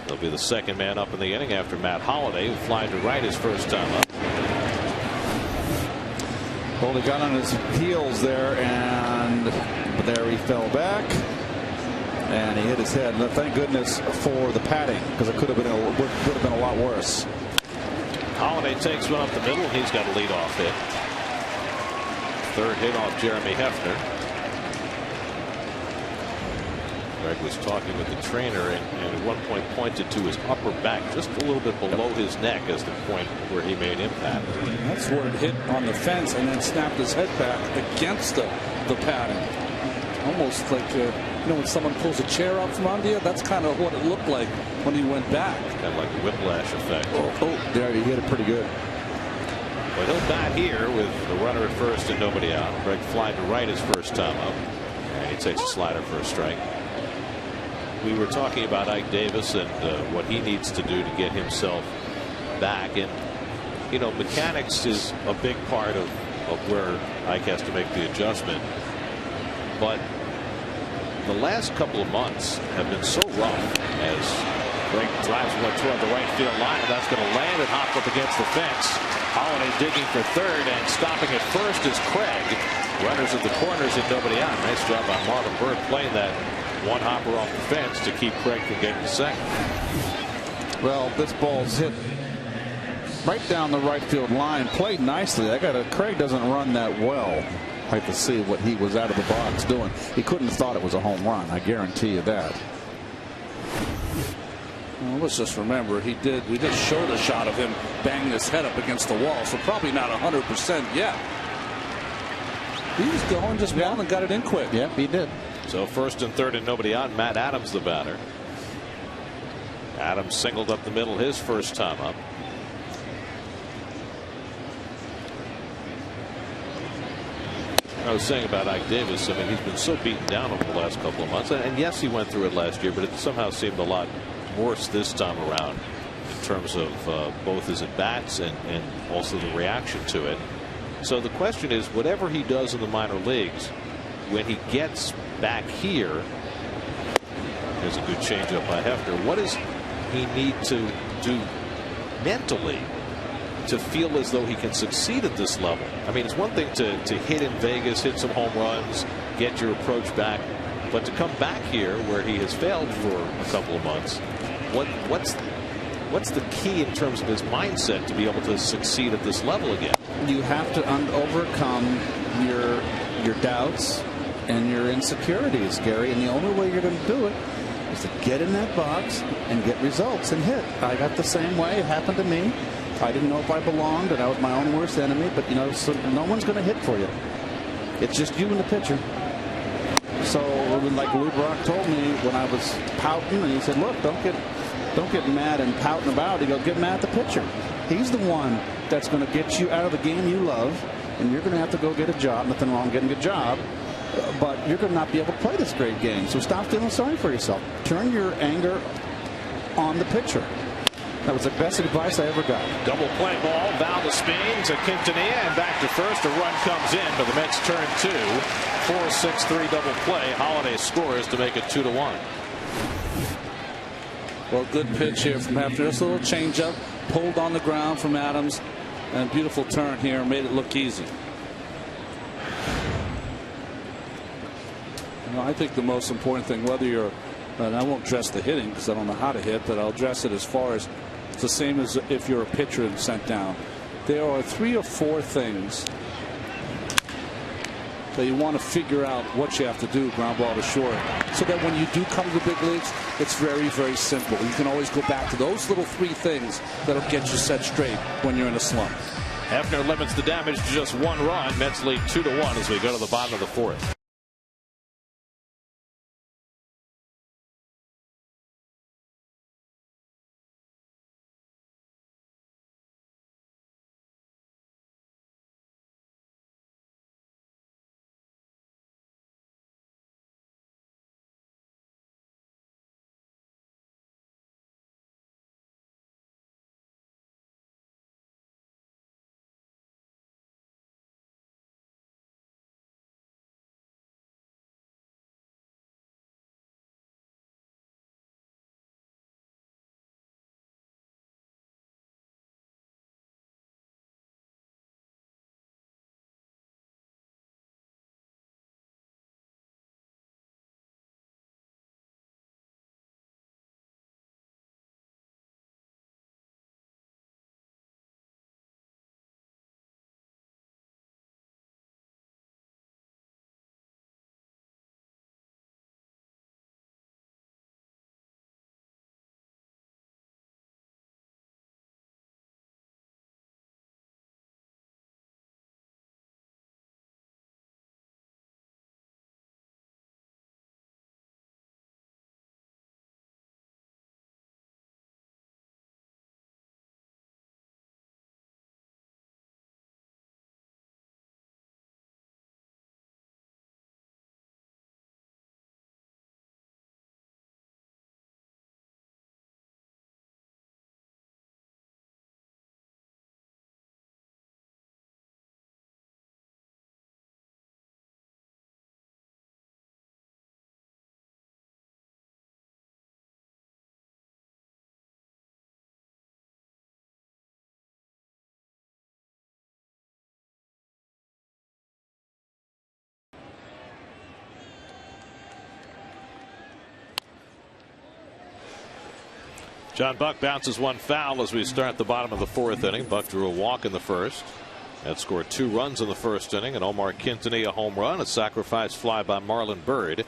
Speaker 1: He'll be the second man up in the inning after Matt Holliday, who flied to right his first time up.
Speaker 4: Well, he got on his heels there, and there he fell back, and he hit his head. And thank goodness for the padding, because it would have been a lot worse.
Speaker 1: Holliday takes one up the middle. He's got a leadoff hit. Third hit off Jeremy Hefner. Greg was talking with the trainer and at one point pointed to his upper back, just a little bit below his neck as the point where he made impact.
Speaker 3: That's where it hit on the fence and then snapped his head back against the padding. Almost like when someone pulls a chair out from under you, that's kind of what it looked like when he went back.
Speaker 1: Kind of like a whiplash effect.
Speaker 4: Oh, there he hit it pretty good.
Speaker 1: But he'll bat here with the runner at first and nobody out. Greg flied to right his first time up, and he takes a slider for a strike. We were talking about Ike Davis and what he needs to do to get himself back, and mechanics is a big part of where Ike has to make the adjustment. But the last couple of months have been so rough as Greg drives one toward the right field line, and that's going to land and hop up against the fence. Holliday digging for third, and stopping at first is Craig. Runners at the corners and nobody out. Nice job by Marlon Byrd playing that one hopper off the fence to keep Craig from getting to second.
Speaker 4: Well, this ball's hit right down the right field line. Played nicely. Craig doesn't run that well. I have to see what he was out of the box doing. He couldn't have thought it was a home run. I guarantee you that.
Speaker 3: Well, let's just remember, we just showed a shot of him banging his head up against the wall, so probably not 100% yet. He was going just well and got it in quick.
Speaker 4: Yep, he did.
Speaker 1: So first and third and nobody out. Matt Adams the batter. Adams singled up the middle his first time up. I was saying about Ike Davis, I mean, he's been so beaten down over the last couple of months, and yes, he went through it last year, but it somehow seemed a lot worse this time around in terms of both his at-bats and also the reaction to it. So the question is, whatever he does in the minor leagues, when he gets back here, there's a good changeup by Hefner. What does he need to do mentally to feel as though he can succeed at this level? I mean, it's one thing to hit in Vegas, hit some home runs, get your approach back, but to come back here where he has failed for a couple of months, what's the key in terms of his mindset to be able to succeed at this level again?
Speaker 4: You have to overcome your doubts and your insecurities, Gary, and the only way you're going to do it is to get in that box and get results and hit. I got the same way. It happened to me. I didn't know if I belonged, and I was my own worst enemy, but so no one's going to hit for you. It's just you and the pitcher. So like Lou Brock told me when I was pouting, and he said, look, don't get mad and pouting about it. He goes, get mad at the pitcher. He's the one that's going to get you out of the game you love, and you're going to have to go get a job. Nothing wrong getting a job, but you're going to not be able to play this great game. So stop feeling sorry for yourself. Turn your anger on the pitcher. That was the best advice I ever got.
Speaker 1: Double play ball, Val spin to Quintanilla, and back to first. A run comes in, but the Mets turn two. 4-6-3 double play. Holliday scores to make it 2-1.
Speaker 3: Well, good pitch here from Hefner. Just a little changeup, pulled on the ground from Adams, and beautiful turn here, made it look easy. I think the most important thing, whether you're, and I won't address the hitting because I don't know how to hit, but I'll address it as far as it's the same as if you're a pitcher and sent down. There are 3 or 4 things that you want to figure out what you have to do, ground ball to short, so that when you do come to the big leagues, it's very, very simple. You can always go back to those little 3 things that'll get you set straight when you're in a slump.
Speaker 1: Hefner limits the damage to just 1 run. Mets lead 2-1 as we go to the bottom of the 4th. John Buck bounces one foul as we start the bottom of the 4th inning. Buck drew a walk in the first. That scored 2 runs in the first inning, and Omar Quintanilla a home run, a sacrifice fly by Marlon Byrd,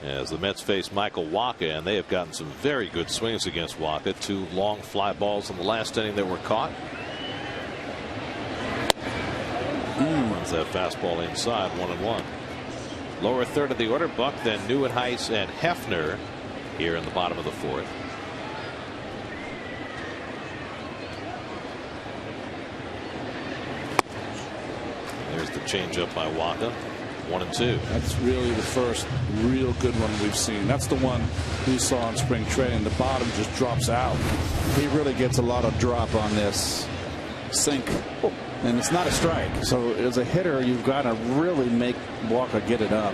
Speaker 1: as the Mets face Michael Wacha, and they have gotten some very good swings against Wacha. 2 long fly balls in the last inning that were caught. Runs that fastball inside, 1-1. Lower third of the order, Buck, then Neuenhuis and Hefner here in the bottom of the 4th. There's the changeup by Wacha. 1-2.
Speaker 3: That's really the first real good one we've seen. That's the one we saw in spring training. The bottom just drops out.
Speaker 4: He really gets a lot of drop on this sink. And it's not a strike. So as a hitter, you've got to really make Wacha get it up.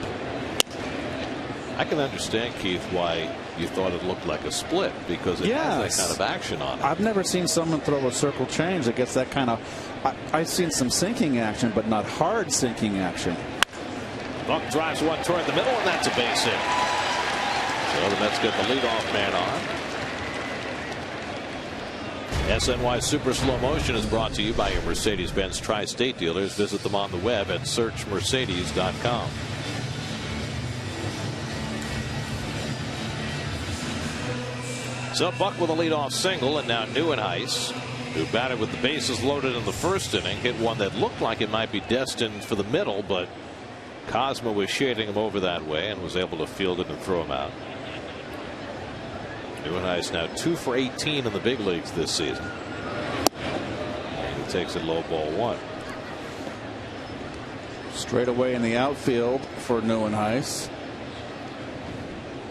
Speaker 1: I can understand, Keith, why you thought it looked like a split, because it has that kind of action on it.
Speaker 4: I've never seen someone throw a circle change that gets that kind of. I've seen some sinking action, but not hard sinking action.
Speaker 1: Buck drives one toward the middle, and that's a base hit. So the Mets get the leadoff man on. SNY Super Slow Motion is brought to you by your Mercedes-Benz Tri-State dealers. Visit them on the web at searchmercedes.com. So Buck with a leadoff single, and now Neuenhuis, who batted with the bases loaded in the first inning, hit one that looked like it might be destined for the middle, but Cosma was shading him over that way and was able to field it and throw him out. Neuenhuis now 2 for 18 in the big leagues this season. And he takes it low, ball 1.
Speaker 4: Straight away in the outfield for Neuenhuis.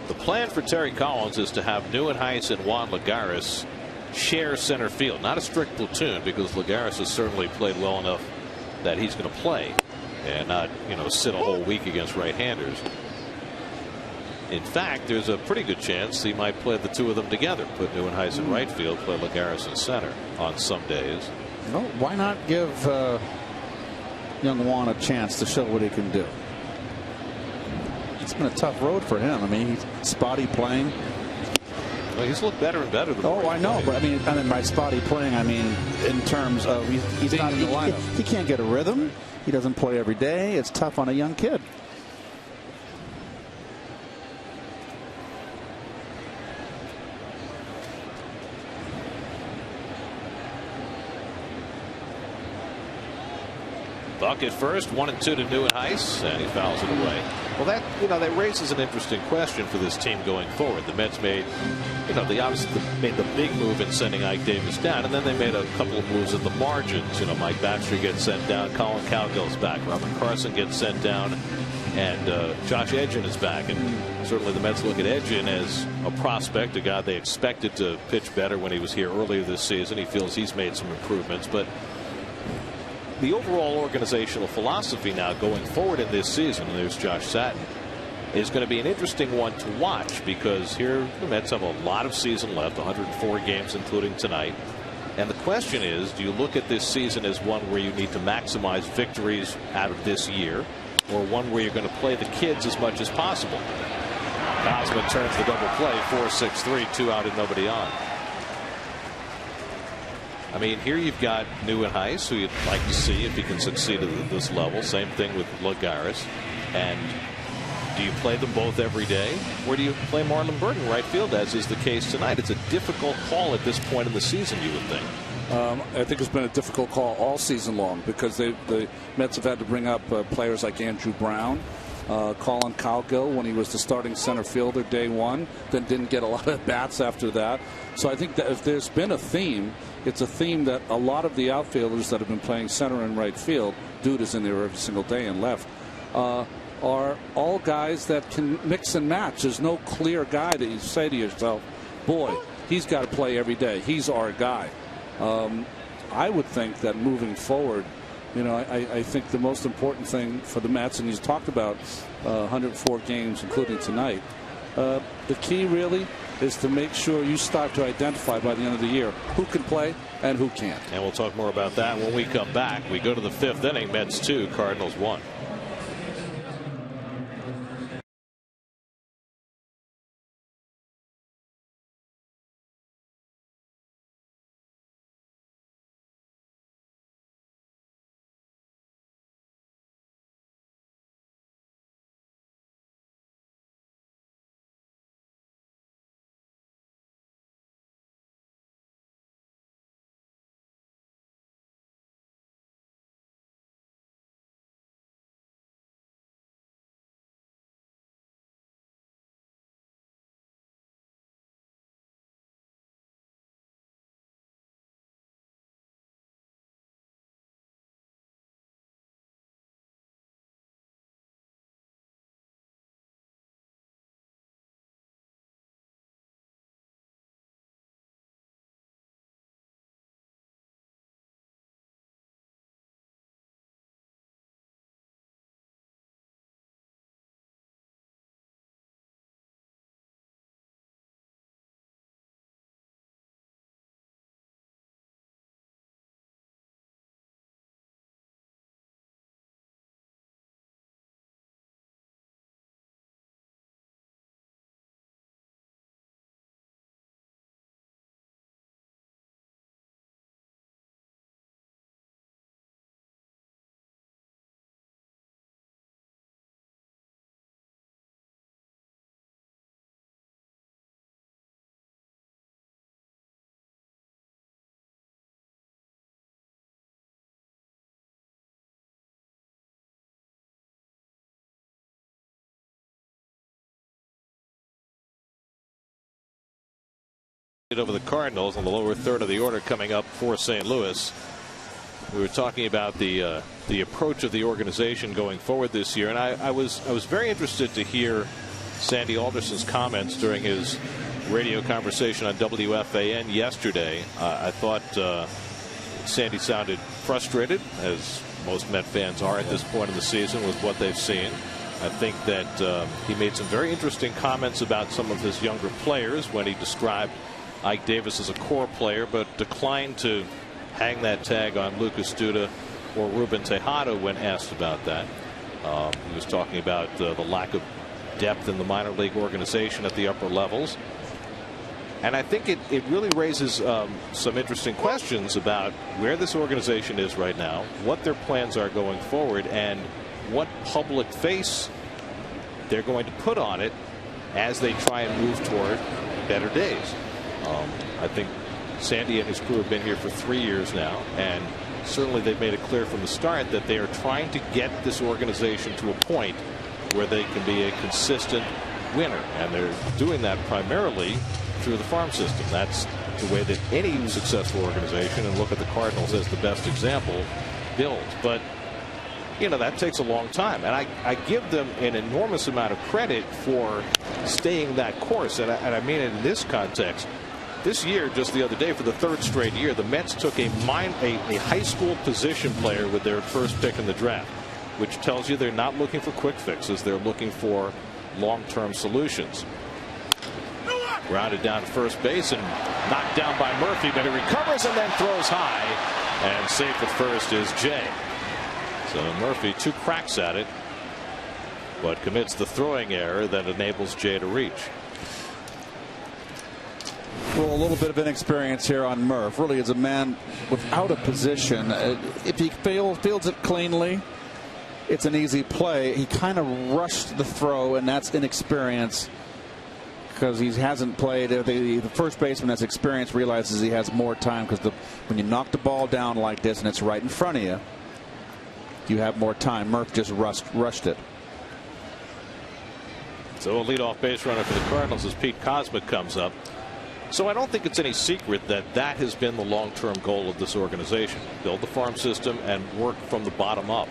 Speaker 1: The plan for Terry Collins is to have Neuenhuis and Juan Lagares share center field. Not a strict platoon, because Lagares has certainly played well enough that he's going to play and not, sit a whole week against right-handers. In fact, there's a pretty good chance he might play the two of them together. Put Neuenhuis in right field, play Lagares in center on some days.
Speaker 4: Well, why not give young Juan a chance to show what he can do? It's been a tough road for him. I mean, he's spotty playing.
Speaker 1: Well, he's looked better and better.
Speaker 4: I know, but I mean by spotty playing, I mean in terms of he's not in the lineup. He can't get a rhythm. He doesn't play every day. It's tough on a young kid.
Speaker 1: Buck at first, 1-2 to Neuenhuis, and he fouls it away. Well, that raises an interesting question for this team going forward. The Mets made, they obviously made the big move in sending Ike Davis down, and then they made a couple of moves at the margins. Mike Baxter gets sent down, Colin Cowgill's back, Robert Carson gets sent down, and Josh Edgin is back. And certainly the Mets look at Edgin as a prospect, a guy they expected to pitch better when he was here earlier this season. He feels he's made some improvements, but the overall organizational philosophy now going forward in this season, and there's Josh Satin, is going to be an interesting one to watch, because here the Mets have a lot of season left, 104 games including tonight. And the question is, do you look at this season as one where you need to maximize victories out of this year, or one where you're going to play the kids as much as possible? Cosma turns the double play, 4-6-3, 2 out and nobody on. I mean, here you've got Neuenhuis, who you'd like to see if he can succeed at this level. Same thing with Lagares. And do you play them both every day, or do you play Marlon Byrd in right field, as is the case tonight? It's a difficult call at this point in the season, you would think.
Speaker 3: I think it's been a difficult call all season long, because the Mets have had to bring up players like Andrew Brown, Colin Cowgill when he was the starting center fielder day one, then didn't get a lot of bats after that. So I think that if there's been a theme, it's a theme that a lot of the outfielders that have been playing center and right field, dude is in there every single day and left, are all guys that can mix and match. There's no clear guy that you say to yourself, boy, he's got to play every day. He's our guy. I would think that moving forward, I think the most important thing for the Mets, and he's talked about 104 games, including tonight, the key really is to make sure you start to identify by the end of the year who can play and who can't.
Speaker 1: And we'll talk more about that when we come back. We go to the 5th inning. Mets 2, Cardinals 1. Over the Cardinals on the lower third of the order coming up for St. Louis. We were talking about the approach of the organization going forward this year, and I was very interested to hear Sandy Alderson's comments during his radio conversation on WFAN yesterday. I thought Sandy sounded frustrated, as most Met fans are at this point in the season, with what they've seen. I think that he made some very interesting comments about some of his younger players when he described Ike Davis as a core player, but declined to hang that tag on Lucas Duda or Ruben Tejada when asked about that. He was talking about the lack of depth in the minor league organization at the upper levels. And I think it really raises some interesting questions about where this organization is right now, what their plans are going forward, and what public face they're going to put on it as they try and move toward better days. I think Sandy and his crew have been here for 3 years now, and certainly they've made it clear from the start that they are trying to get this organization to a point where they can be a consistent winner, and they're doing that primarily through the farm system. That's the way that any successful organization, and look at the Cardinals as the best example, builds. But you know, that takes a long time, and I give them an enormous amount of credit for staying that course, and I mean it in this context. This year, just the other day, for the third straight year, the Mets took a high school position player with their first pick in the draft, which tells you they're not looking for quick fixes. They're looking for long-term solutions. Grounded down to first base and knocked down by Murphy, but he recovers and then throws high, and safe at first is Jay. So Murphy 2 cracks at it, but commits the throwing error that enables Jay to reach.
Speaker 4: Well, a little bit of inexperience here on Murph. Really is a man without a position. If he fields it cleanly, it's an easy play. He kind of rushed the throw, and that's inexperience because he hasn't played. The first baseman that's experienced realizes he has more time, because when you knock the ball down like this and it's right in front of you, you have more time. Murph just rushed it.
Speaker 1: So a leadoff base runner for the Cardinals as Pete Cosmic comes up. So I don't think it's any secret that that has been the long-term goal of this organization. Build the farm system and work from the bottom up.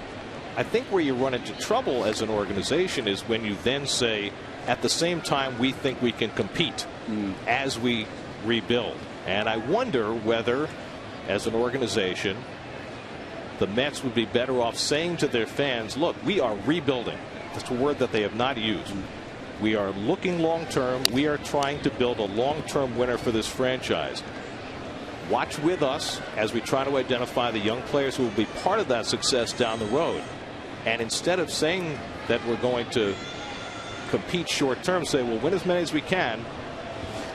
Speaker 1: I think where you run into trouble as an organization is when you then say, at the same time, we think we can compete as we rebuild. And I wonder whether, as an organization, the Mets would be better off saying to their fans, look, we are rebuilding. That's a word that they have not used. We are looking long-term. We are trying to build a long-term winner for this franchise. Watch with us as we try to identify the young players who will be part of that success down the road. And instead of saying that we're going to compete short-term, say we'll win as many as we can,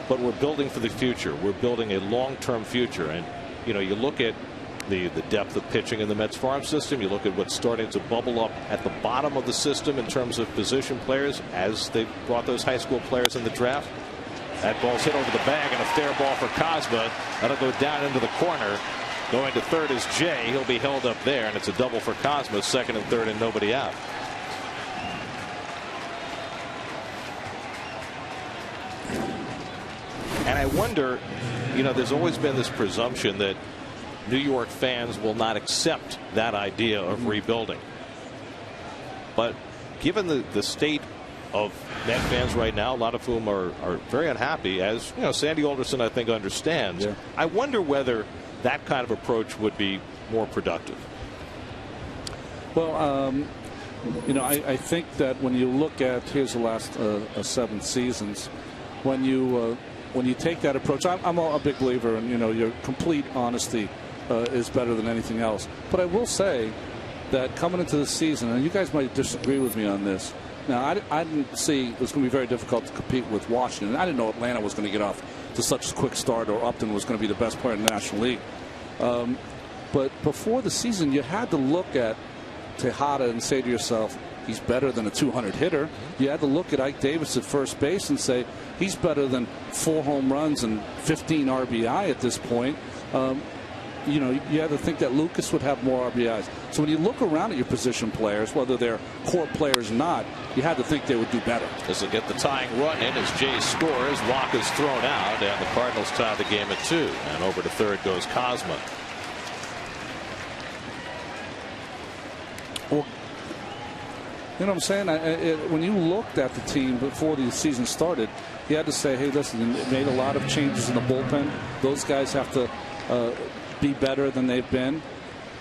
Speaker 1: but we're building for the future. We're building a long-term future. And, you know, you look at the depth of pitching in the Mets farm system. You look at what's starting to bubble up at the bottom of the system in terms of position players as they brought those high school players in the draft. That ball's hit over the bag, and a fair ball for Cosma. That'll go down into the corner. Going to third is Jay. He'll be held up there, and it's a double for Cosma. Second and third and nobody out. And I wonder, you know, there's always been this presumption that New York fans will not accept that idea of rebuilding. But given the state of Met fans right now, a lot of whom are very unhappy, as you know, Sandy Alderson I think understands. Yeah. I wonder whether that kind of approach would be more productive.
Speaker 3: Well, you know, I think that when you look at here's the last 7 seasons, when you take that approach, I'm a big believer in, you know, your complete honesty is better than anything else. But I will say that coming into the season, and you guys might disagree with me on this. Now, I didn't see it was going to be very difficult to compete with Washington. I didn't know Atlanta was going to get off to such a quick start, or Upton was going to be the best player in the National League. But before the season, you had to look at Tejada and say to yourself, he's better than a 200 hitter. You had to look at Ike Davis at first base and say he's better than 4 home runs and 15 RBI at this point. you had to think that Lucas would have more RBIs. So when you look around at your position players, whether they're core players or not, you had to think they would do better.
Speaker 1: This will get the tying run in as Jay scores. Walker's thrown out, and the Cardinals tie the game at 2. And over to third goes Cosma.
Speaker 3: Well, you know what I'm saying? When you looked at the team before the season started, you had to say, hey, listen, it made a lot of changes in the bullpen. Those guys have to be better than they've been.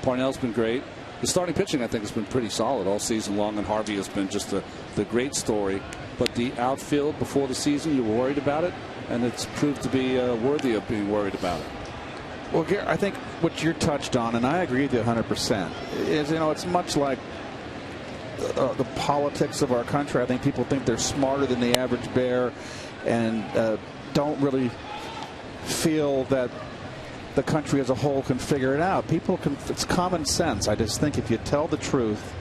Speaker 3: Parnell's been great. The starting pitching, I think, has been pretty solid all season long, and Harvey has been just the great story. But the outfield before the season, you were worried about it, and it's proved to be worthy of being worried about it.
Speaker 4: Well, Gary, I think what you're touched on, and I agree with you 100%, is, it's much like the politics of our country. I think people think they're smarter than the average bear and don't really feel that the country as a whole can figure it out. It's common sense. I just think if you tell the truth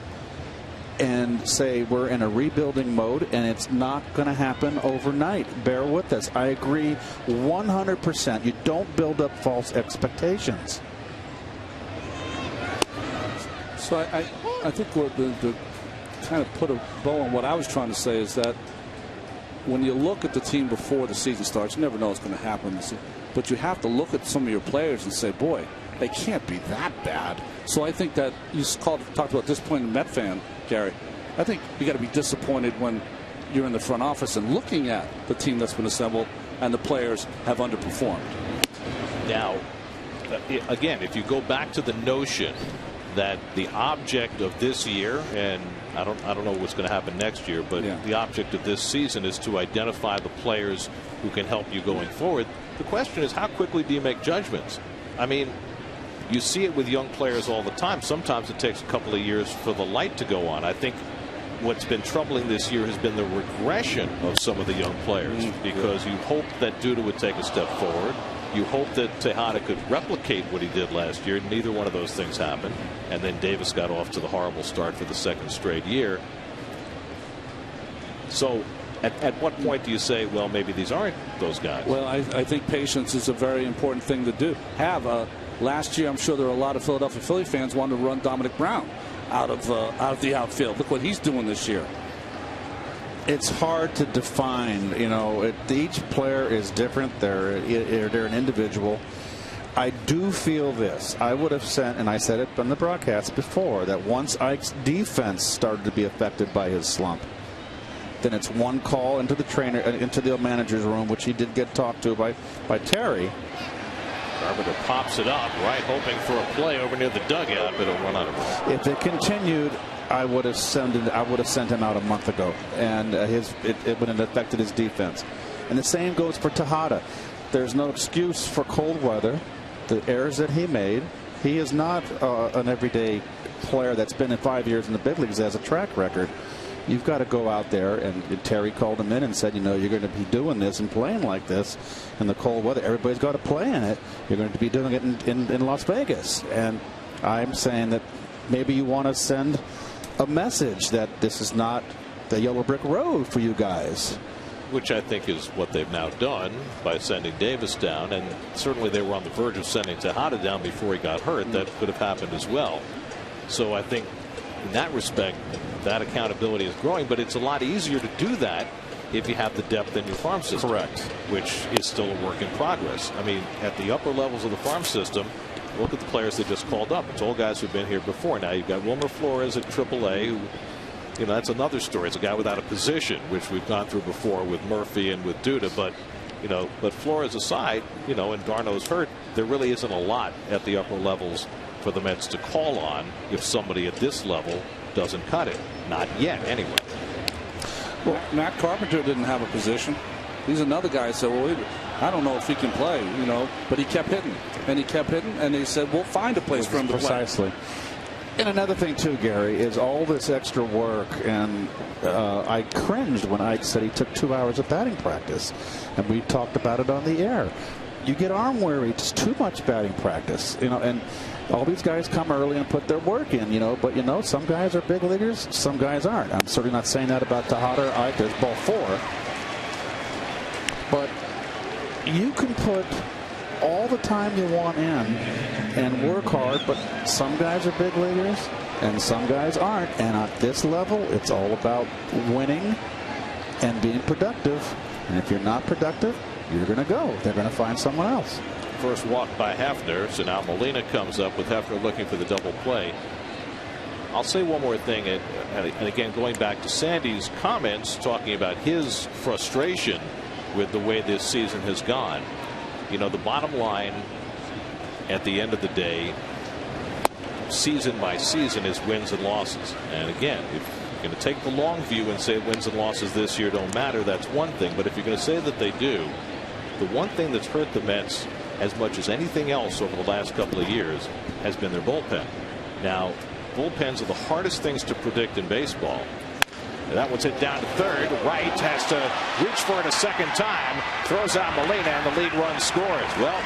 Speaker 4: and say we're in a rebuilding mode and it's not going to happen overnight, bear with us. I agree 100%. You don't build up false expectations.
Speaker 3: So I think what the kind of put a bow on what I was trying to say is that when you look at the team before the season starts, you never know what's going to happen. But you have to look at some of your players and say, boy, they can't be that bad. So I think that you talked about disappointed Met fan, Gary. I think you got to be disappointed when you're in the front office and looking at the team that's been assembled and the players have underperformed.
Speaker 1: Now, again, if you go back to the notion that the object of this year, and I don't know what's going to happen next year, but the object of this season is to identify the players who can help you going forward. The question is, how quickly do you make judgments? I mean, you see it with young players all the time. Sometimes it takes a couple of years for the light to go on. I think what's been troubling this year has been the regression of some of the young players, because you hope that Duda would take a step forward. You hope that Tejada could replicate what he did last year. Neither one of those things happened. And then Davis got off to the horrible start for the second straight year. So at what point do you say, well, maybe these aren't those guys?
Speaker 3: Well, I think patience is a very important thing to do. Last year, I'm sure there were a lot of Philadelphia Philly fans wanting to run Dominic Brown out of the outfield. Look what he's doing this year.
Speaker 4: It's hard to define. Each player is different. They're an individual. I do feel this. I would have sent, and I said it on the broadcast before, that once Ike's defense started to be affected by his slump, then it's one call into the manager's room, which he did get talked to by Terry.
Speaker 1: Carpenter pops it up, right, hoping for a play over near the dugout, but it'll run out of room.
Speaker 4: If it continued, I would have sent him out a month ago, and it would have affected his defense. And the same goes for Tejada. There's no excuse for cold weather. The errors that he made, he is not an everyday player that's been in 5 years in the big leagues, has a track record. You've got to go out there, and Terry called him in and said, you're going to be doing this and playing like this in the cold weather. Everybody's got to play in it. You're going to be doing it in Las Vegas. And I'm saying that maybe you want to send a message that this is not the yellow brick road for you guys.
Speaker 1: Which I think is what they've now done by sending Davis down, and certainly they were on the verge of sending Tejada down before he got hurt. That could have happened as well. So I think in that respect, that accountability is growing, but it's a lot easier to do that if you have the depth in your farm system.
Speaker 4: Correct.
Speaker 1: Which is still a work in progress. I mean, at the upper levels of the farm system, look at the players they just called up. It's all guys who've been here before. Now you've got Wilmer Flores at AAA, who, that's another story. It's a guy without a position, which we've gone through before with Murphy and with Duda. But Flores aside, and Darno's hurt, there really isn't a lot at the upper levels for the Mets to call on if somebody at this level doesn't cut it. Not yet, anyway.
Speaker 3: Well, Matt Carpenter didn't have a position. He's another guy who said, well, I don't know if he can play, but he kept hitting. And he kept hitting, and they said, we'll find a place for him to play.
Speaker 4: Precisely. And another thing, too, Gary, is all this extra work. And I cringed when Ike said he took 2 hours of batting practice. And we talked about it on the air. You get arm weary. It's too much batting practice. And all these guys come early and put their work in, But, some guys are big leaguers. Some guys aren't. I'm certainly not saying that about Tejada or Ike. There's ball four. But you can put all the time you want in and work hard, but some guys are big leaguers and some guys aren't. And at this level, it's all about winning and being productive. And if you're not productive, you're going to go. They're going to find someone else.
Speaker 1: First walk by Hefner, so now Molina comes up with Hefner looking for the double play. I'll say one more thing, and again, going back to Sandy's comments, talking about his frustration with the way this season has gone. You know, the bottom line at the end of the day, season by season, is wins and losses. And again, if you're going to take the long view and say wins and losses this year don't matter, that's one thing. But if you're going to say that they do, the one thing that's hurt the Mets as much as anything else over the last couple of years has been their bullpen. Now, bullpens are the hardest things to predict in baseball. That one's hit down to third. Wright has to reach for it a second time. Throws out Molina, and the lead run scores. Well,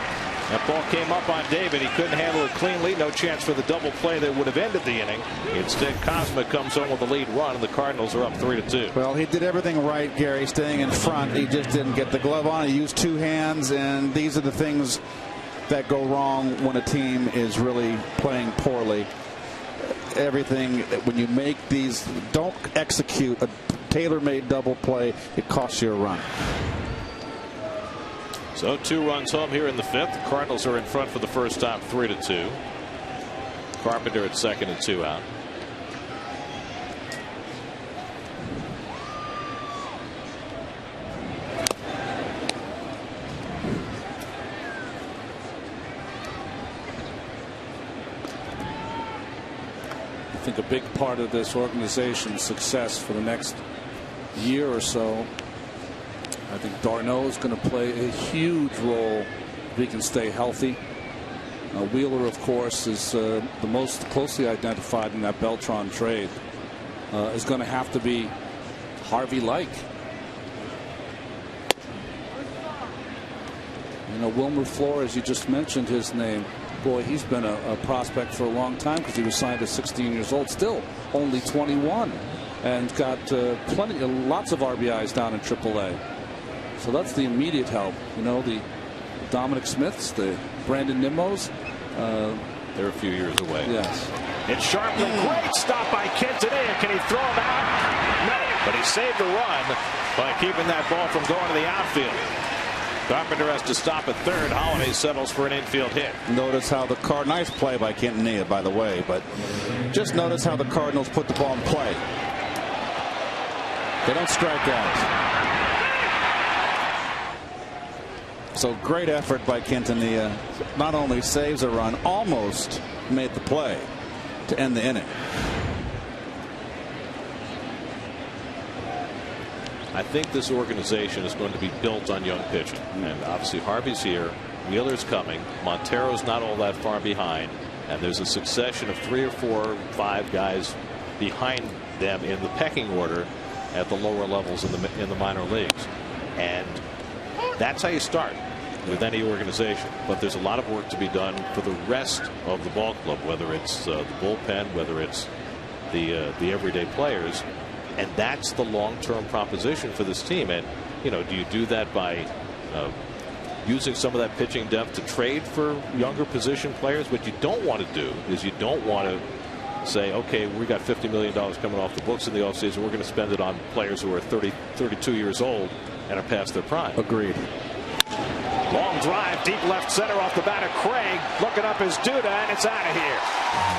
Speaker 1: that ball came up on David. He couldn't handle it cleanly. No chance for the double play that would have ended the inning. Instead, Cosma comes home with the lead run, and the Cardinals are up 3-2.
Speaker 4: Well, he did everything right, Gary, staying in front. He just didn't get the glove on. He used two hands, and these are the things that go wrong when a team is really playing poorly. Everything, when you make these, don't execute a tailor-made double play, it costs you a run.
Speaker 1: So 2 runs home here in the 5th. The Cardinals are in front for the first time, 3-2. Carpenter at second and 2 out.
Speaker 3: I think a big part of this organization's success for the next year or so, I think d'Arnaud is going to play a huge role if he can stay healthy. Wheeler, of course, is the most closely identified in that Beltran trade. Is going to have to be Harvey-like. You know, Wilmer Flores, you just mentioned his name. Boy, he's been a prospect for a long time because he was signed at 16 years old, still only 21, and got lots of RBIs down in AAA. So that's the immediate help. You know, the Dominic Smiths, the Brandon Nimmos.
Speaker 1: They're a few years away.
Speaker 3: Yes.
Speaker 1: It's sharp and great stop by Quintanilla. Can he throw him out? No, but he saved the run by keeping that ball from going to the outfield. Carpenter has to stop at third. Holiday settles for an infield hit.
Speaker 4: Notice how the nice play by Quintanilla, by the way, but just notice how the Cardinals put the ball in play. They don't strike out. So great effort by Quintanilla. Not only saves a run, almost made the play to end the inning.
Speaker 1: I think this organization is going to be built on young pitching. And obviously Harvey's here. Wheeler's coming. Montero's not all that far behind. And there's a succession of 3 or 4 or 5 guys behind them in the pecking order at the lower levels in the minor leagues. And that's how you start with any organization. But there's a lot of work to be done for the rest of the ball club, whether it's the bullpen, whether it's the everyday players. And that's the long-term proposition for this team. And, you know, do you do that by using some of that pitching depth to trade for younger position players? What you don't want to do is you don't want to say, okay, we got $50 million coming off the books in the offseason. We're going to spend it on players who are 30, 32 years old and are past their prime.
Speaker 4: Agreed.
Speaker 1: Long drive, deep left center off the bat of Craig. Looking up his Duda, and it's out of here.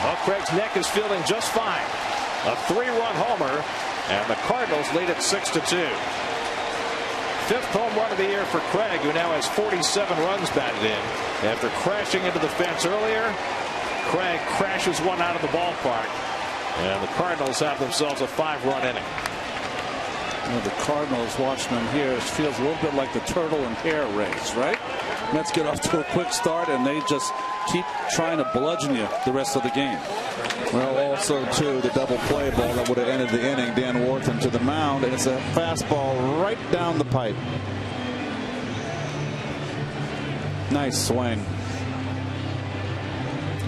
Speaker 1: Well, Craig's neck is feeling just fine. A 3-run homer. And the Cardinals lead at 6-2. 5th home run of the year for Craig, who now has 47 runs batted in. After crashing into the fence earlier, Craig crashes one out of the ballpark. And the Cardinals have themselves a 5-run inning.
Speaker 3: You know, the Cardinals, watching them here, it feels a little bit like the turtle and hare race, right? Mets get off to a quick start, and they just keep trying to bludgeon you the rest of the game.
Speaker 4: Well, also, too, the double play ball that would have ended the inning. Dan Wortham to the mound, and it's a fastball right down the pipe. Nice swing.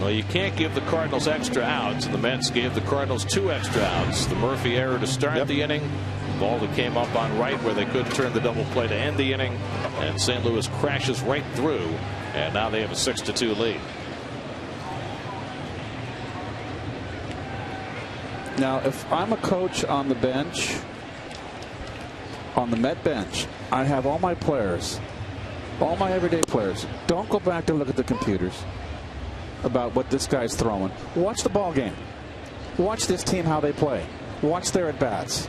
Speaker 1: Well, you can't give the Cardinals extra outs, and the Mets gave the Cardinals 2 extra outs. The Murphy error to start the inning. Ball that came up on right where they couldn't turn the double play to end the inning. And St. Louis crashes right through, and now they have a 6-2 lead.
Speaker 4: Now, if I'm a coach on the bench, on the Met bench, I have all my players, all my everyday players. Don't go back and look at the computers about what this guy's throwing. Watch the ball game. Watch this team, how they play. Watch their at-bats.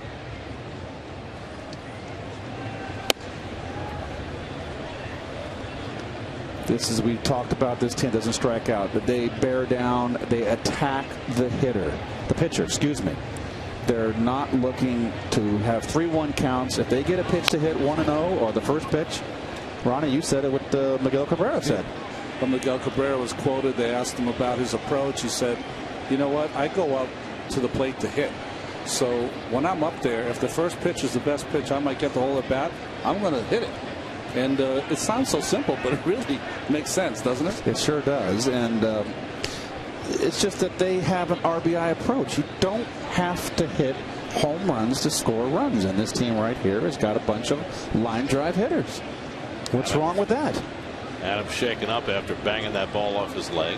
Speaker 4: This is, we talked about, this team doesn't strike out, but they bear down, they attack the hitter, the pitcher, excuse me. They're not looking to have 3-1 counts. If they get a pitch to hit 1-0 or the first pitch, Ronnie, you said it what Miguel Cabrera said.
Speaker 3: Well, Miguel Cabrera was quoted. They asked him about his approach. He said, you know what, I go up to the plate to hit. So when I'm up there, if the first pitch is the best pitch, I might get the whole at bat, I'm going to hit it. And it sounds so simple, but it really makes sense, doesn't it?
Speaker 4: It sure does. And it's just that they have an RBI approach. You don't have to hit home runs to score runs. And this team right here has got a bunch of line drive hitters. What's wrong with that?
Speaker 1: Adams shaken up after banging that ball off his leg.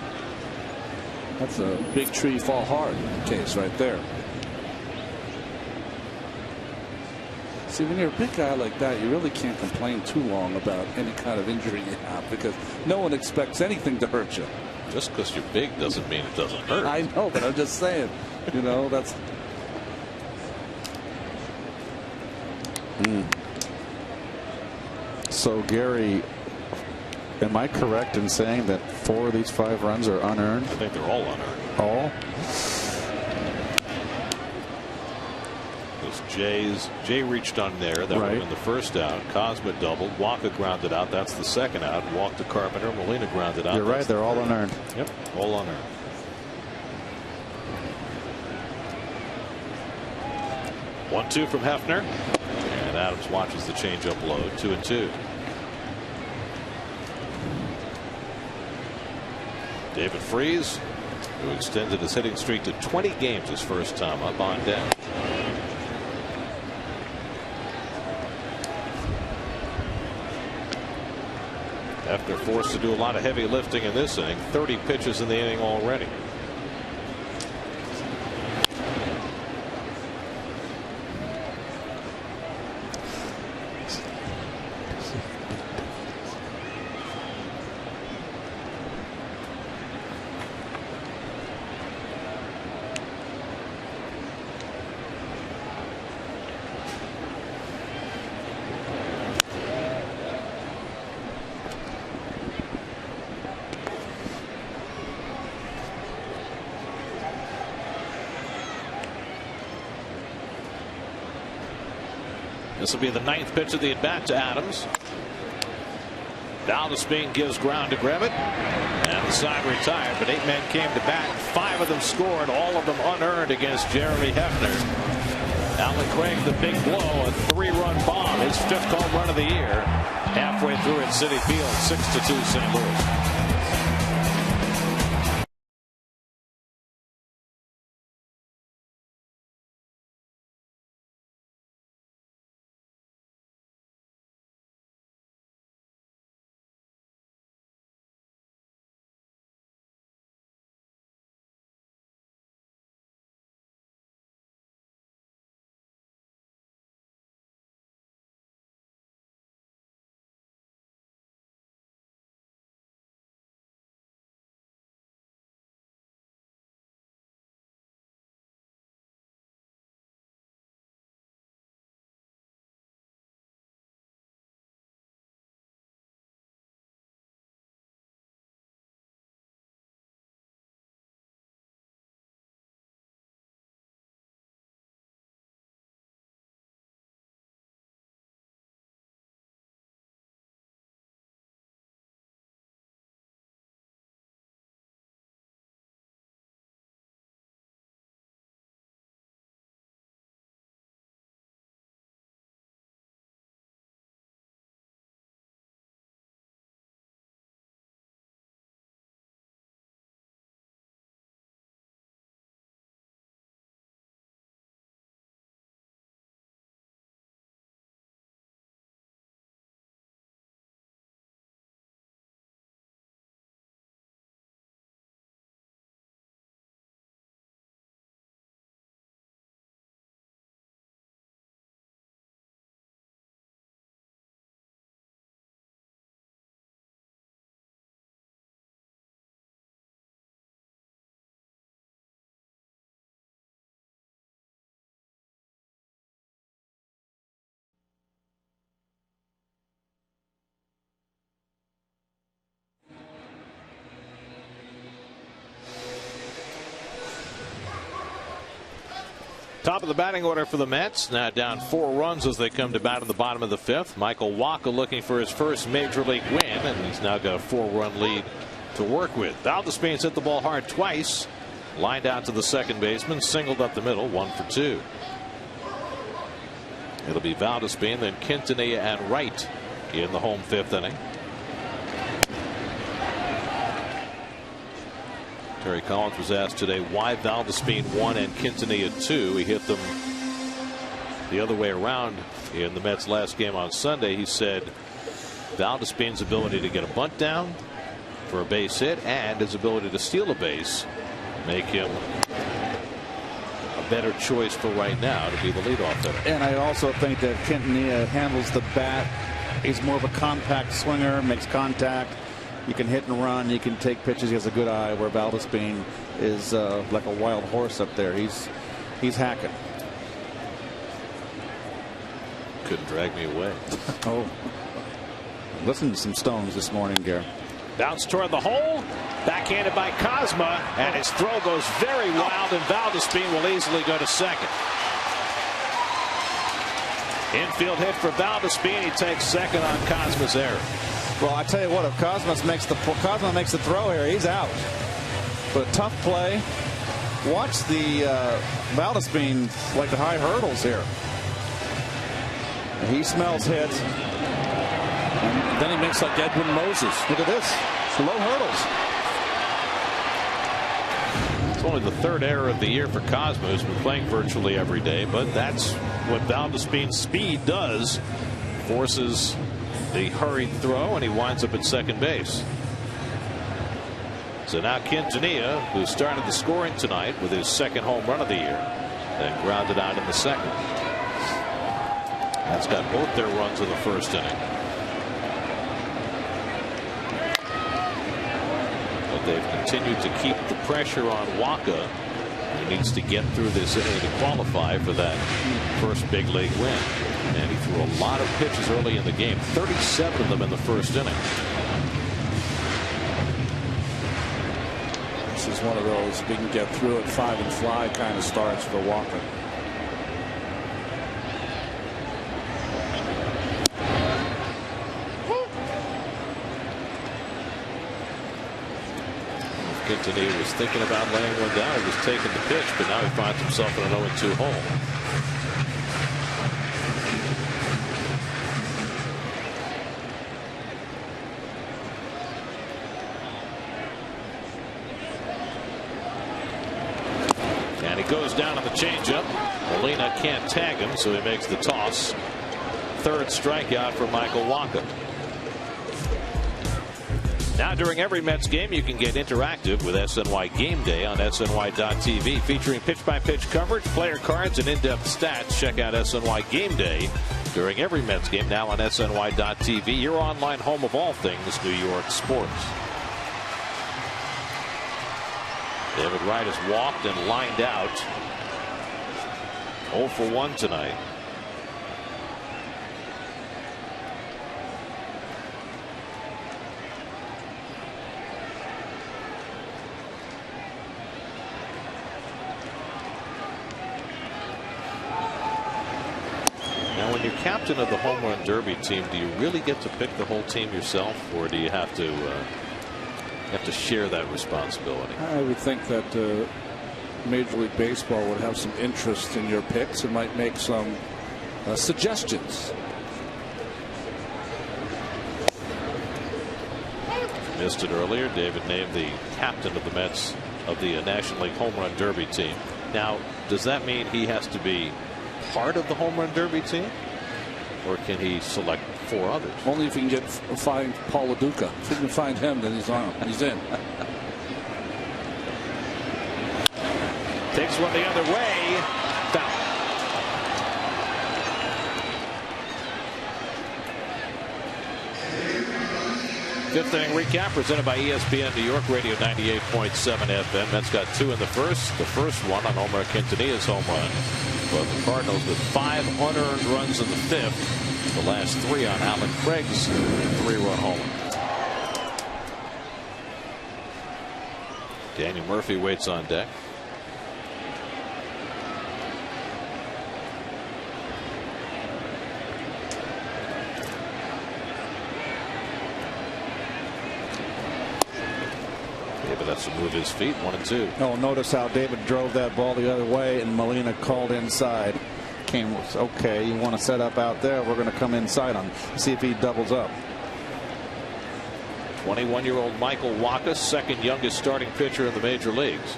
Speaker 3: That's a big tree fall hard case right there. See, when you're a big guy like that, you really can't complain too long about any kind of injury you have, because no one expects anything to hurt you.
Speaker 1: Just because you're big doesn't mean it doesn't hurt.
Speaker 3: I know, but I'm just saying, you know, that's.
Speaker 4: So, Gary, am I correct in saying that 4 of these 5 runs are unearned?
Speaker 1: I think they're all unearned.
Speaker 4: All?
Speaker 1: Jay reached on there. That would have been the first out. Cosma doubled. Walker grounded out. That's the second out. Walked to Carpenter. Molina grounded out.
Speaker 4: You're right. They're all unearned.
Speaker 1: Yep. All unearned. One-two from Hefner. And Adams watches the changeup low. 2-2. David Freese, who extended his hitting streak to 20 games his first time up on deck. After forced to do a lot of heavy lifting in this inning, 30 pitches in the inning already. This will be the 9th pitch of the at-bat to Adams. Down the spin, gives ground to Grevitt. And the side retired, but 8 men came to bat. 5 of them scored, all of them unearned against Jeremy Hefner. Alan Craig, the big blow, a 3-run bomb, his 5th home run of the year. Halfway through at Citi Field, 6-2 St. Louis. Top of the batting order for the Mets. Now down 4 runs as they come to bat in the bottom of the 5th. Michael Wacha looking for his first major league win, and he's now got a 4-run lead to work with. Valdespin's hit the ball hard twice. Lined out to the second baseman, singled up the middle, 1 for 2. It'll be Valdespin, then Quintanilla and Wright in the home 5th inning. Terry Collins was asked today why Valdespin 1 and Quintanilla 2. He hit them the other way around in the Mets' last game on Sunday. He said Valdespin's ability to get a bunt down for a base hit and his ability to steal a base make him a better choice for right now to be the leadoff hitter.
Speaker 4: And I also think that Quintanilla handles the bat. He's more of a compact swinger, makes contact. You can hit and run. You can take pitches. He has a good eye. Where Valdespin is like a wild horse up there. He's hacking.
Speaker 1: Couldn't drag me away.
Speaker 4: Oh, listen to some Stones this morning, Gary.
Speaker 1: Bounce toward the hole. Backhanded by Cosma, and his throw goes very wild, and Valdespin will easily go to second. Infield hit for Valdespin. He takes second on Cosma's error.
Speaker 4: Well, I tell you what, if Cosma makes the throw here, he's out. But a tough play. Watch the Valdespin like the high hurdles here. He smells hits.
Speaker 3: And then he makes like Edwin Moses.
Speaker 4: Look at this. It's low hurdles.
Speaker 1: It's only the 3rd error of the year for Cosma, who's been playing virtually every day, but that's what Valdespin's speed does. Forces the hurried throw, and he winds up at second base. So now Quintanilla, who started the scoring tonight with his 2nd home run of the year, then grounded out in the 2nd. That's got both their runs in the 1st inning. But they've continued to keep the pressure on Wacha. He needs to get through this inning to qualify for that first big league win. And he threw a lot of pitches early in the game, 37 of them in the 1st inning.
Speaker 3: This is one of those we can get through it 5 and fly kind of starts for Wacha.
Speaker 1: Quintanilla was thinking about laying one down. He was taking the pitch, but now he finds himself in an 0-2 hole. And he goes down on the changeup. Molina can't tag him, so he makes the toss. 3rd strikeout for Michael Wacha. Now, during every Mets game, you can get interactive with SNY Game Day on SNY.TV, featuring pitch-by-pitch coverage, player cards, and in-depth stats. Check out SNY Game Day during every Mets game now on SNY.TV, your online home of all things New York sports. David Wright has walked and lined out. 0 for 1 tonight. Now, when you're captain of the home run derby team, do you really get to pick the whole team yourself, or do you have to share that responsibility?
Speaker 3: I would think that Major League Baseball would have some interest in your picks and might make some suggestions.
Speaker 1: Missed it earlier. David named the captain of the Mets of the National League Home Run Derby team. Now, does that mean he has to be part of the Home Run Derby team, or can he select 4 others?
Speaker 3: Only if he can find Paul LaDuca. If he can find him, then he's on. He's in.
Speaker 1: Takes one the other way. Foul. Fifth inning recap presented by ESPN New York Radio 98.7 FM. Mets got 2 in the first. The first one on Omar Quintanilla's home run. But the Cardinals with 5 unearned runs in the 5th. The last 3 on Alan Craig's 3-run homer. Daniel Murphy waits on deck. David has to move his feet. 1-2.
Speaker 4: Oh, notice how David drove that ball the other way, and Molina called inside. Came, okay, you want to set up out there, we're going to come inside on, see if he doubles up.
Speaker 1: 21-year-old Michael Wacha, second youngest starting pitcher in the major leagues.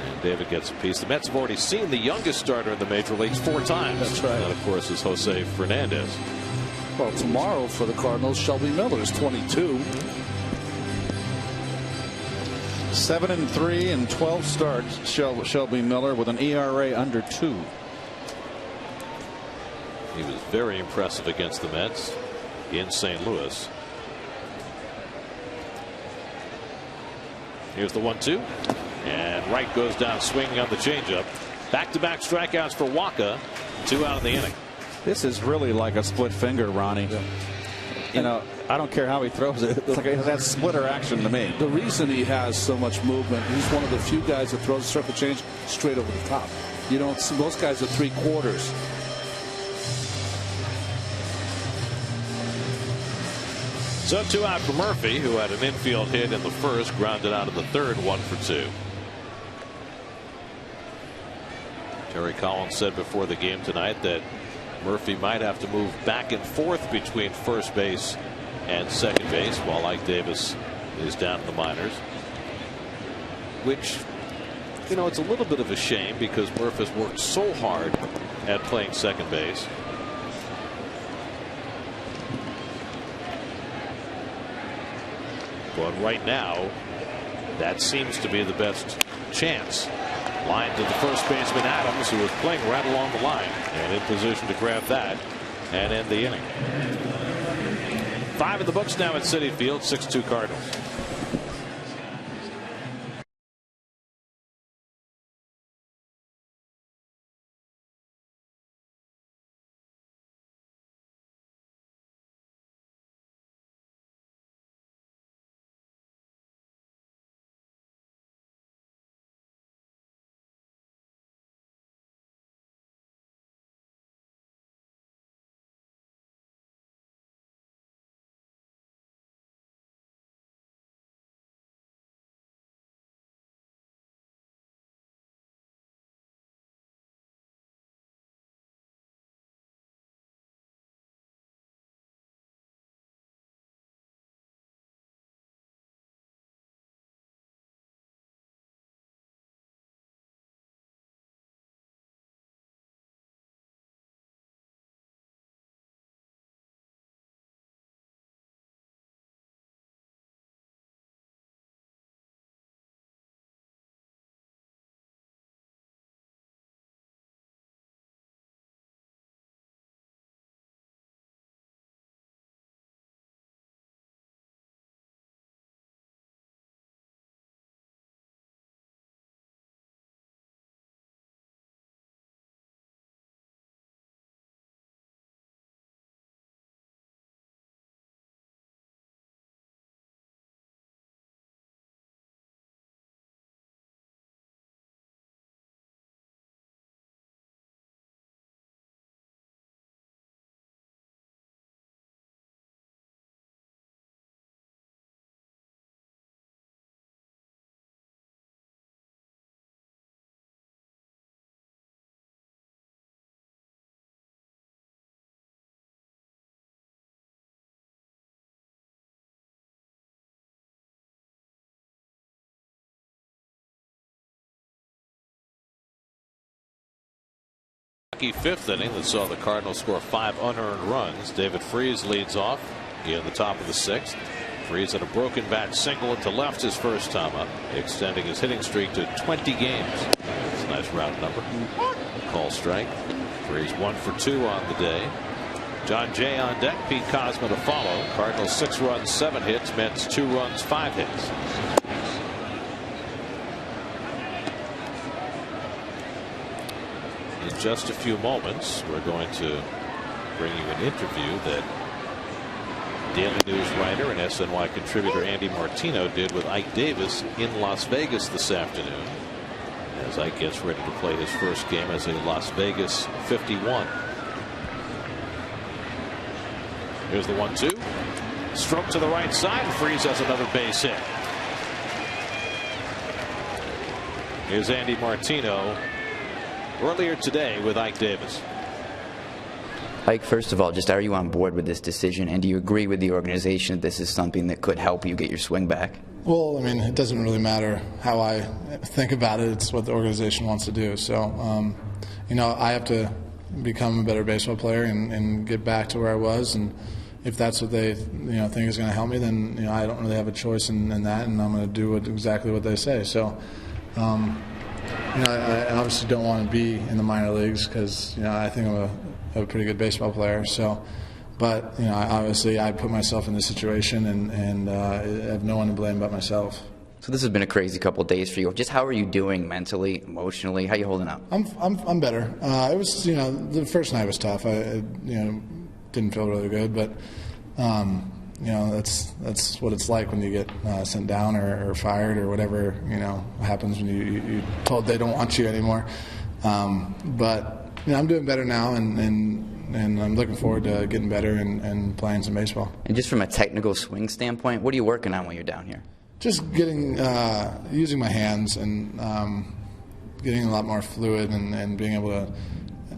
Speaker 1: And David gets a piece. The Mets have already seen the youngest starter in the major leagues 4 times.
Speaker 4: That's right.
Speaker 1: That, of course, is Jose Fernandez.
Speaker 3: Well, tomorrow for the Cardinals, Shelby Miller is 22.
Speaker 4: 7-3 and 12 starts. Shelby Miller with an ERA under 2.
Speaker 1: He was very impressive against the Mets in St. Louis. Here's the 1-2, and Wright goes down swinging on the changeup. Back-to-back strikeouts for Wacha. 2 out in the inning.
Speaker 4: This is really like a split finger, Ronnie. Yeah. You know, I don't care how he throws it. It's like that splitter action to me.
Speaker 3: The reason he has so much movement, he's one of the few guys that throws a circle change straight over the top. You don't see most guys are 3/4.
Speaker 1: So 2 out for Murphy, who had an infield hit in the first, grounded out in the third, 1 for 2. Terry Collins said before the game tonight that Murphy might have to move back and forth between first base and second base while Ike Davis is down in the minors. Which, you know, it's a little bit of a shame because Murph has worked so hard at playing second base. But right now, that seems to be the best chance. Line to the first baseman Adams, who was playing right along the line and in position to grab that and end the inning. 5 in the books now at Citi Field. 6-2 Cardinals. Fifth inning that saw the Cardinals score 5 unearned runs. David Freese leads off in the top of the 6th. Freese had a broken bat single into left his first time up, extending his hitting streak to 20 games. That's a nice round number. Call strike. Freese 1 for 2 on the day. John Jay on deck. Pete Cosma to follow. Cardinals 6 runs, 7 hits. Mets 2 runs, 5 hits. In just a few moments, we're going to bring you an interview that Daily News writer and SNY contributor Andy Martino did with Ike Davis in Las Vegas this afternoon, as Ike gets ready to play his first game as a Las Vegas 51. Here's the 1-2. Stroke to the right side. Freeze has another base hit. Here's Andy Martino earlier today with Ike Davis.
Speaker 7: Ike, first of all, just are you on board with this decision, and do you agree with the organization that this is something that could help you get your swing back?
Speaker 8: Well, I mean, it doesn't really matter how I think about it. It's what the organization wants to do. So, you know, I have to become a better baseball player and get back to where I was. And if that's what they, think is going to help me, then, I don't really have a choice in that, and I'm going to do exactly what they say. So, I obviously don't want to be in the minor leagues because, I think I'm a pretty good baseball player. So, but obviously I put myself in this situation and I have no one to blame but myself.
Speaker 7: So this has been a crazy couple of days for you. Just how are you doing mentally, emotionally? How are you holding up?
Speaker 8: I'm better. It was the first night was tough. I didn't feel really good, but that's what it's like when you get sent down or fired or whatever happens when you told they don't want you anymore. But I'm doing better now, and I'm looking forward to getting better and playing some baseball.
Speaker 7: And just from a technical swing standpoint, what are you working on when you're down here?
Speaker 8: Just getting using my hands and getting a lot more fluid and being able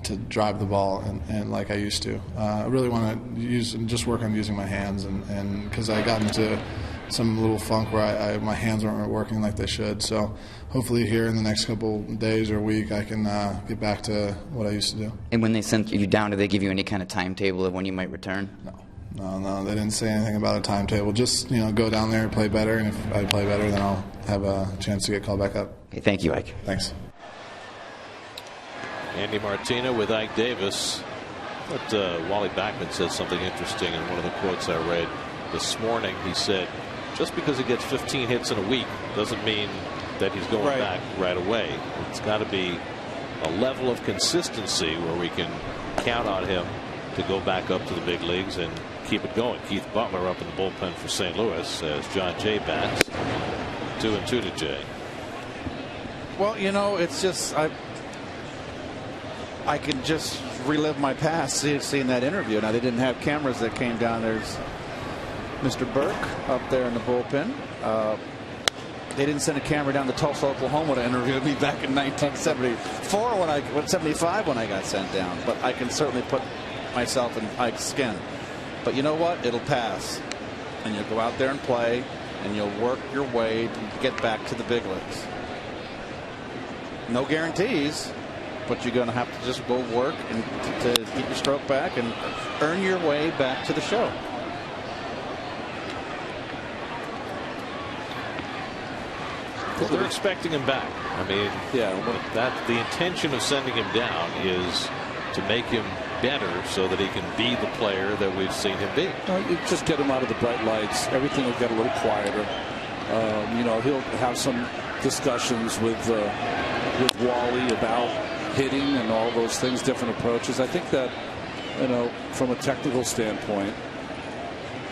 Speaker 8: to drive the ball and like I used to. I really want to just work on using my hands and because I got into some little funk where my hands weren't working like they should. So hopefully here in the next couple days or week I can get back to what I used to do.
Speaker 7: And when they sent you down, did they give you any kind of timetable of when you might return?
Speaker 8: No, they didn't say anything about a timetable. Just go down there and play better, and if I play better, then I'll have a chance to get called back up.
Speaker 7: Okay, thank you, Ike.
Speaker 8: Thanks.
Speaker 1: Andy Martino with Ike Davis. But Wally Backman said something interesting in one of the quotes I read this morning. He said, just because he gets 15 hits in a week doesn't mean that he's going back right away. It's got to be a level of consistency where we can count on him to go back up to the big leagues and keep it going. Keith Butler up in the bullpen for St. Louis as John Jay bats. 2-2 to Jay.
Speaker 4: Well, it's just I can just relive my past seeing that interview. Now, they didn't have cameras that came down. There's Mr. Burke up there in the bullpen. They didn't send a camera down to Tulsa, Oklahoma to interview me back in 1974 75 when I got sent down. But I can certainly put myself in Ike's skin. But you know what? It'll pass. And you'll go out there and play, and you'll work your way to get back to the big leagues. No guarantees, but you're going to have to just go work and to get your stroke back and earn your way back to the show.
Speaker 1: Well, they're expecting him back. I mean, the intention of sending him down is to make him better so that he can be the player that we've seen him be.
Speaker 3: You just get him out of the bright lights. Everything will get a little quieter. He'll have some discussions with Wally about hitting and all those things, different approaches. I think that, from a technical standpoint,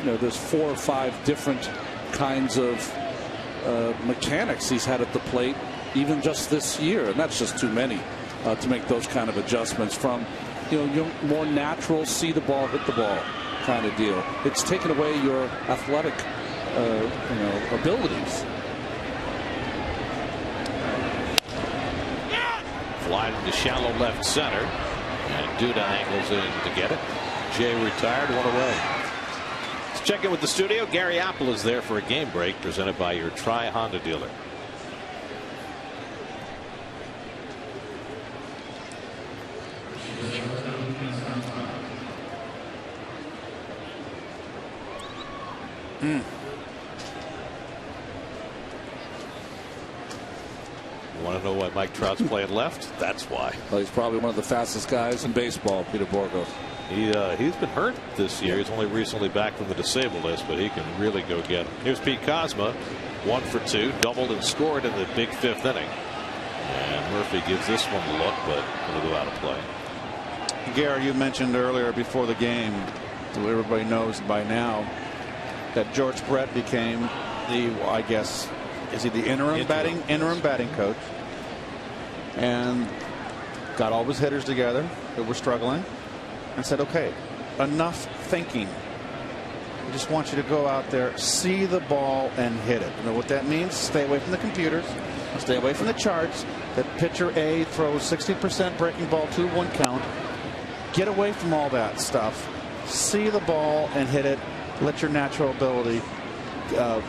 Speaker 3: there's 4 or 5 different kinds of mechanics he's had at the plate, even just this year, and that's just too many to make those kind of adjustments from, your more natural see the ball, hit the ball kind of deal. It's taken away your athletic, abilities.
Speaker 1: Fly to shallow left center, and Duda angles in to get it. Jay retired, 1 away. Let's check in with the studio. Gary Apple is there for a game break presented by your Tri Honda dealer. You want to know why Mike Trout's playing left? That's why.
Speaker 3: Well, he's probably one of the fastest guys in baseball, Peter Borgos.
Speaker 1: He's been hurt this year. He's only recently back from the disabled list, but he can really go get him. Here's Pete Kozma, 1 for 2, doubled and scored in the big 5th inning. And Murphy gives this one a look, but going to go out of play.
Speaker 4: Gary, you mentioned earlier before the game, so everybody knows by now, that George Brett became I guess, is he the interim batting coach, and got all his hitters together that were struggling and said, okay, enough thinking. I just want you to go out there, see the ball, and hit it. You know what that means? Stay away from the computers. Stay away from the charts. That pitcher A throws 60% breaking ball, 2-1 count. Get away from all that stuff. See the ball and hit it. Let your natural ability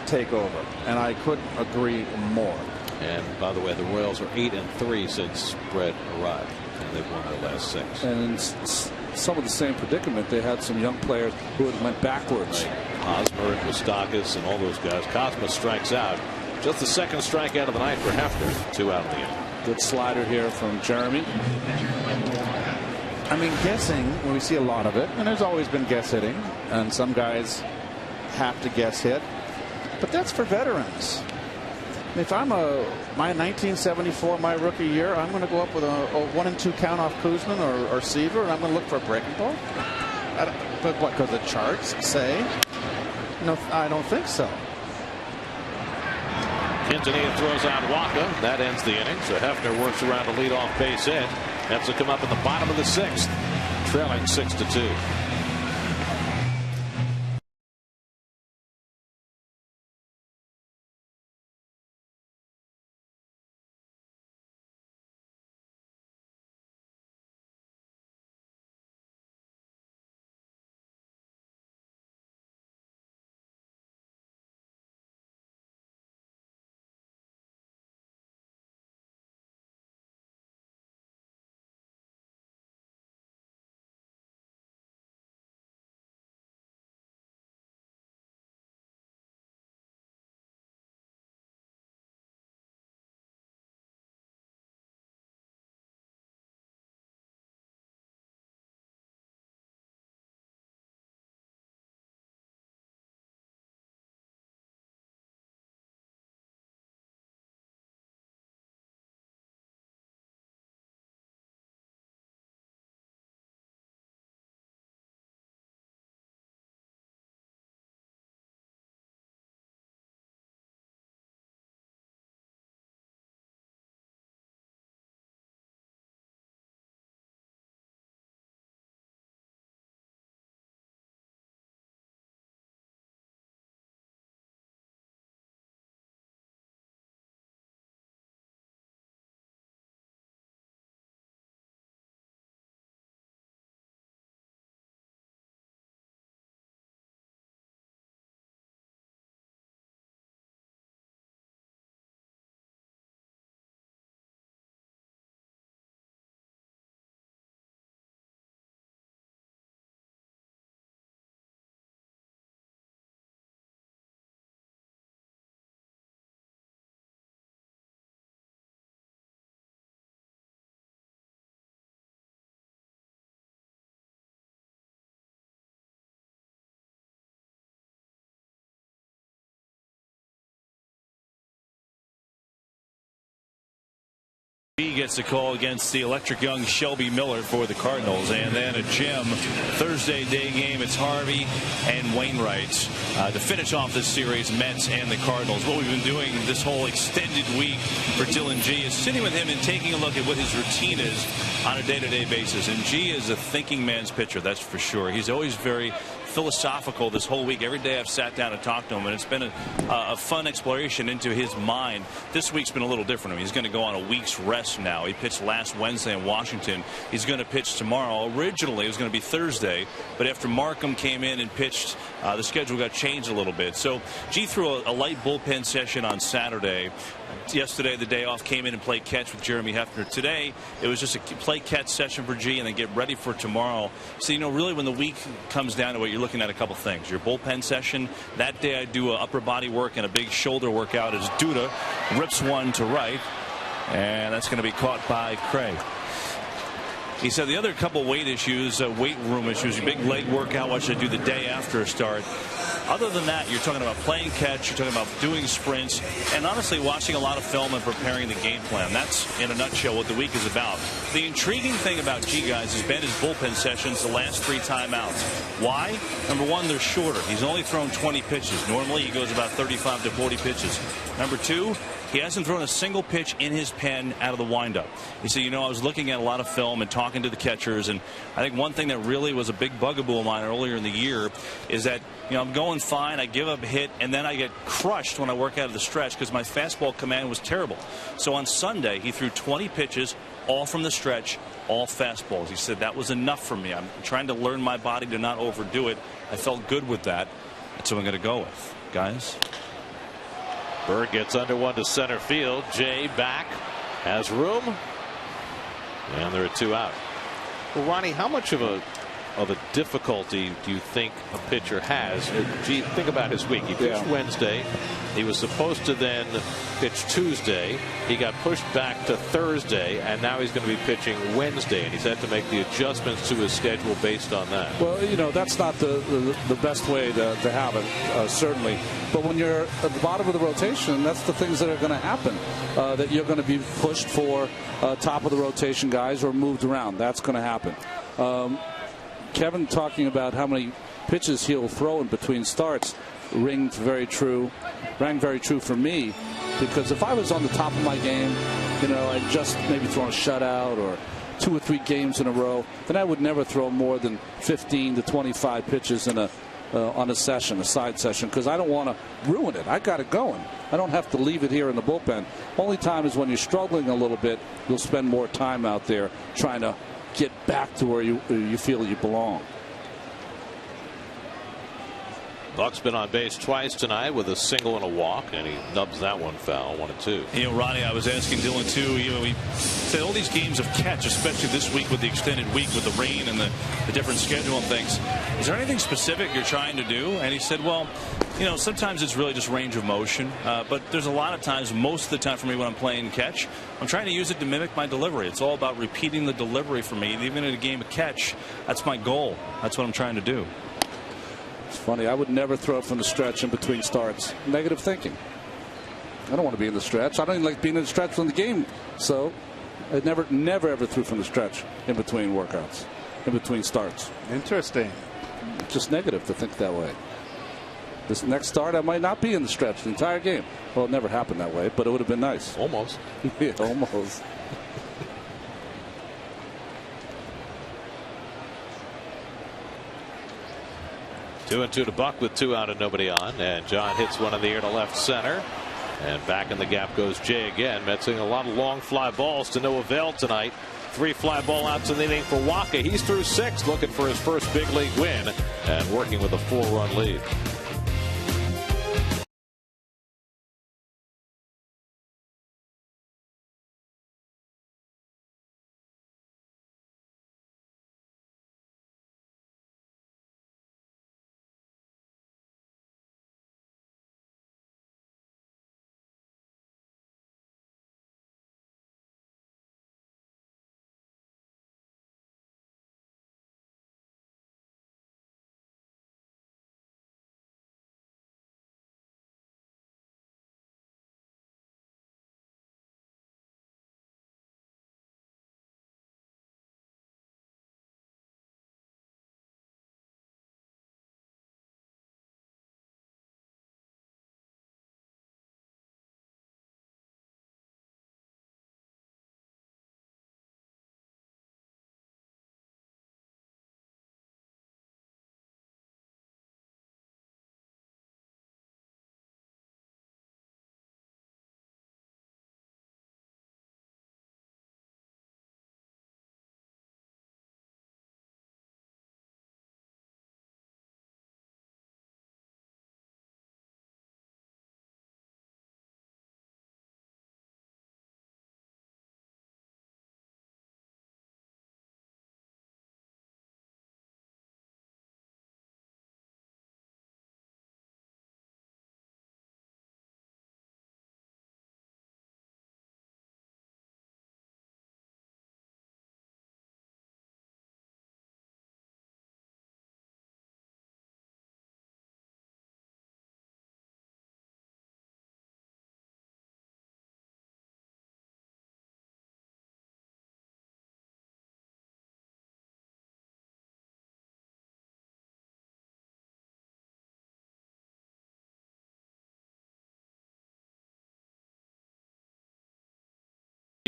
Speaker 4: take over. And I couldn't agree more.
Speaker 9: And by the way, the Royals are 8-3 since Brett arrived, and they've won their last 6.
Speaker 3: And in some of the same predicament, they had some young players who had went backwards.
Speaker 9: Right. Hosmer and Moustakas and all those guys. Cosma strikes out. Just the second strikeout of the night for Hefner. 2 out in the inning.
Speaker 3: Good slider here from Jeremy.
Speaker 4: I mean, guessing, when we see a lot of it, and there's always been guess hitting, and some guys have to guess hit, but that's for veterans. If I'm my 1974, my rookie year, I'm going to go up with a 1-2 count off Kuzman or Seaver, and I'm going to look for a breaking ball. But what? Because the charts say? No, I don't think so.
Speaker 9: Quintanilla throws out Waka. That ends the inning. So Hefner works around a leadoff base hit. Has to come up at the bottom of the 6th, trailing 6-2.
Speaker 5: He gets a call against the electric young Shelby Miller for the Cardinals. And then a gem Thursday day game. It's Harvey and Wainwright to finish off this series, Mets and the Cardinals. What we've been doing this whole extended week for Dylan G is sitting with him and taking a look at what his routine is on a day-to-day basis. And G is a thinking man's pitcher, that's for sure. He's always very philosophical this whole week. Every day I've sat down and talked to him, and it's been a fun exploration into his mind. This week's been a little different. He's going to go on a week's rest now. He pitched last Wednesday in Washington. He's going to pitch tomorrow. Originally it was going to be Thursday, but after Markham came in and pitched, the schedule got changed a little bit. So G threw a light bullpen session on Saturday. Yesterday, the day off, came in and played catch with Jeremy Hefner. Today, it was just a play catch session for G and then get ready for tomorrow. So, you know, really when the week comes down to it, you're looking at a couple things. Your bullpen session, that day I do an upper body work and a big shoulder workout as Duda rips one to right. And that's going to be caught by Craig. He said the other couple weight issues, weight room issues, big leg workout, what should I do the day after a start. Other than that, you're talking about playing catch, you're talking about doing sprints, and honestly watching a lot of film and preparing the game plan. That's, in a nutshell, what the week is about. The intriguing thing about G, guys, has been his bullpen sessions the last 3 timeouts. Why? Number one, they're shorter. He's only thrown 20 pitches. Normally, he goes about 35 to 40 pitches. Number two, he hasn't thrown a single pitch in his pen out of the windup. He said, I was looking at a lot of film and talking to the catchers, and I think one thing that really was a big bugaboo of mine earlier in the year is that, I'm going fine, I give up a hit, and then I get crushed when I work out of the stretch because my fastball command was terrible. So on Sunday, he threw 20 pitches, all from the stretch, all fastballs. He said that was enough for me. I'm trying to learn my body to not overdo it. I felt good with that. That's what I'm going to go with, guys.
Speaker 9: Berg gets under one to center field. Jay back, has room, and there are 2 out. Well, Ronnie, how much of a difficulty do you think a pitcher has? Gee, think about his week. He pitched Wednesday. He was supposed to then pitch Tuesday. He got pushed back to Thursday, and now he's going to be pitching Wednesday, and he's had to make the adjustments to his schedule based on that.
Speaker 3: Well, that's not the best way to have it, certainly. But when you're at the bottom of the rotation, that's the things that are going to happen. That you're going to be pushed for top of the rotation guys or moved around. That's going to happen. Kevin talking about how many pitches he'll throw in between starts rang very true for me, because if I was on the top of my game, I'd just maybe thrown a shutout or 2 or 3 games in a row, then I would never throw more than 15 to 25 pitches in on a side session, because I don't want to ruin it. I got it going. I don't have to leave it here in the bullpen. Only time is when you're struggling a little bit, you'll spend more time out there trying to get back to where you feel you belong.
Speaker 9: Buck's been on base twice tonight with a single and a walk, and he nubs that one foul, 1-2.
Speaker 5: Ronnie, I was asking Dylan too. We said all these games of catch, especially this week with the extended week with the rain and the different schedule and things. Is there anything specific you're trying to do? And he said, well, sometimes it's really just range of motion, but there's a lot of times, most of the time for me when I'm playing catch, I'm trying to use it to mimic my delivery. It's all about repeating the delivery for me. Even in a game of catch, that's my goal. That's what I'm trying to do.
Speaker 3: It's funny. I would never throw from the stretch in between starts. Negative thinking. I don't want to be in the stretch. I don't even like being in the stretch from the game. So I never ever threw from the stretch in between workouts, in between starts.
Speaker 2: Interesting.
Speaker 3: It's just negative to think that way. This next start, I might not be in the stretch the entire game. Well, it never happened that way, but it would have been nice.
Speaker 9: Almost.
Speaker 3: Yeah, almost.
Speaker 9: Two and two to Buck with 2 out and nobody on, and John hits one in the air to left center, and back in the gap goes Jay again. Mets hitting a lot of long fly balls to no avail tonight. 3 fly ball outs in the inning for Waka. He's through 6, looking for his first big league win and working with a 4-run lead.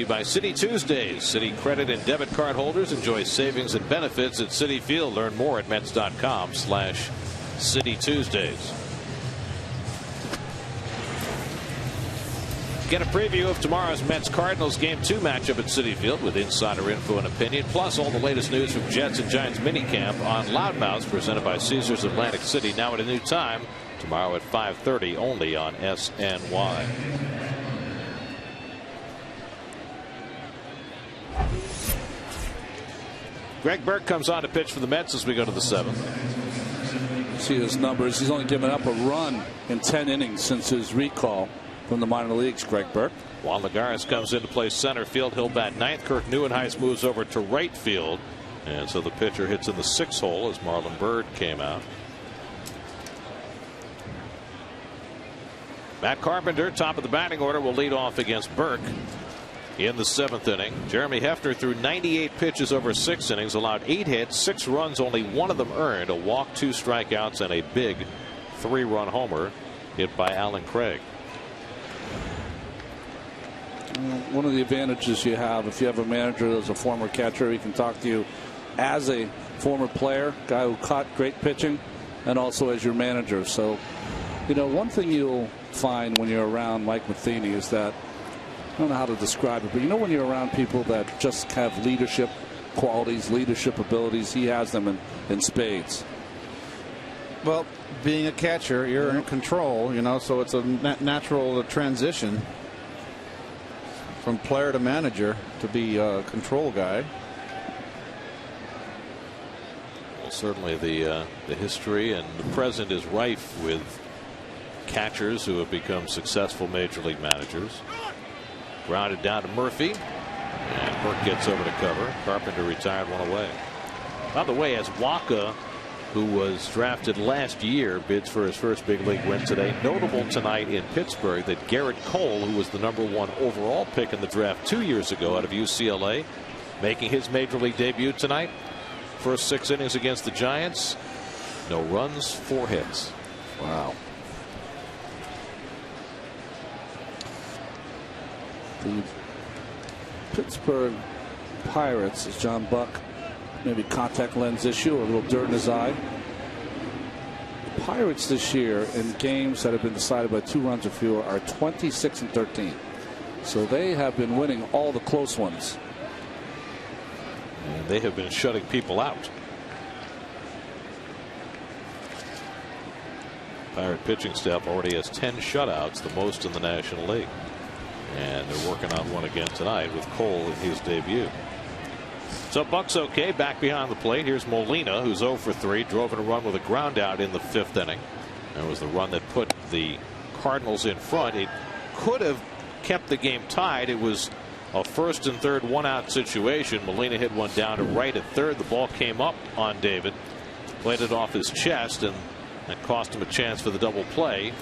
Speaker 9: By City Tuesdays. City credit and debit card holders enjoy savings and benefits at Citi Field. Learn more at Mets.com/City Tuesdays. Get a preview of tomorrow's Mets-Cardinals Game 2 matchup at Citi Field with insider info and opinion, plus all the latest news from Jets and Giants minicamp on Loudmouths, presented by Caesars Atlantic City. Now at a new time, tomorrow at 5:30, only on SNY. Greg Burke comes on to pitch for the Mets as we go to the 7th.
Speaker 3: See his numbers. He's only given up a run in 10 innings since his recall from the minor leagues, Greg Burke.
Speaker 9: Juan Lagares comes in to play center field. He'll bat 9th. Kirk Neuenhuis moves over to right field. And so the pitcher hits in the 6th hole as Marlon Byrd came out. Matt Carpenter, top of the batting order, will lead off against Burke in the 7th inning. Jeremy Hefner threw 98 pitches over 6 innings, allowed 8 hits, 6 runs, only 1 of them earned, a walk, 2 strikeouts, and a big 3-run homer hit by Alan Craig.
Speaker 3: One of the advantages you have if you have a manager that's a former catcher, he can talk to you as a former player, guy who caught great pitching, and also as your manager. So, you know, one thing you'll find when you're around Mike Matheny is that, I don't know how to describe it, but you know when you're around people that just have leadership qualities, leadership abilities, he has them in spades.
Speaker 4: Well, being a catcher, you're in control, you know, so it's a natural transition from player to manager to be a control guy.
Speaker 9: Well, certainly the history and the present is rife with catchers who have become successful major league managers. Grounded down to Murphy, and Burke gets over to cover. Carpenter retired, 1 away. By the way, as Waka, who was drafted last year, bids for his first big league win today. Notable tonight in Pittsburgh that Garrett Cole, who was the #1 overall pick in the draft 2 years ago out of UCLA, making his major league debut tonight. First 6 innings against the Giants, no runs, 4 hits.
Speaker 3: Wow. The Pittsburgh Pirates, as John Buck, maybe contact lens issue or a little dirt in his eye. The Pirates this year in games that have been decided by 2 runs or fewer are 26-13. So they have been winning all the close ones.
Speaker 9: And they have been shutting people out. Pirate pitching staff already has 10 shutouts, the most in the National League. And they're working on one again tonight with Cole in his debut. So Buck's okay back behind the plate. Here's Molina, who's 0 for 3, drove in a run with a ground out in the 5th inning. That was the run that put the Cardinals in front. It could have kept the game tied. It was a 1st and 3rd 1-out situation. Molina hit one down to right at 3rd. The ball came up on David, played it off his chest, and that cost him a chance for the double play.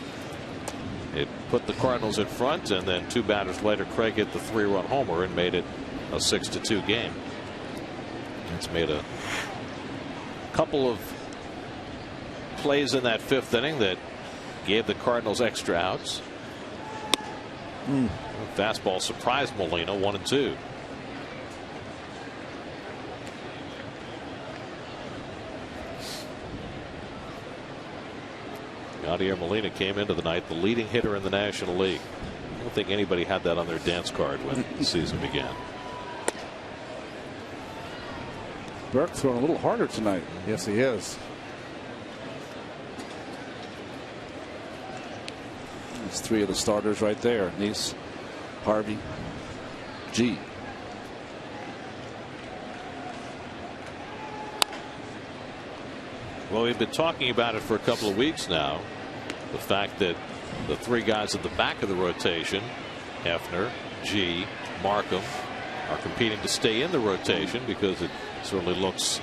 Speaker 9: It put the Cardinals in front, and then 2 batters later, Craig hit the 3-run homer and made it a 6-2 game. It's made a couple of plays in that 5th inning that gave the Cardinals extra outs. Fastball surprised Molina, 1-2. Yadier Molina came into the night the leading hitter in the National League. I don't think anybody had that on their dance card when the season began.
Speaker 3: Burke throwing a little harder tonight.
Speaker 4: Yes, he is.
Speaker 3: There's 3 of the starters right there. Neese, Harvey, G.
Speaker 9: Well, we've been talking about it for a couple of weeks now. The fact that the 3 guys at the back of the rotation, Hefner, G, Markham, are competing to stay in the rotation because it certainly looks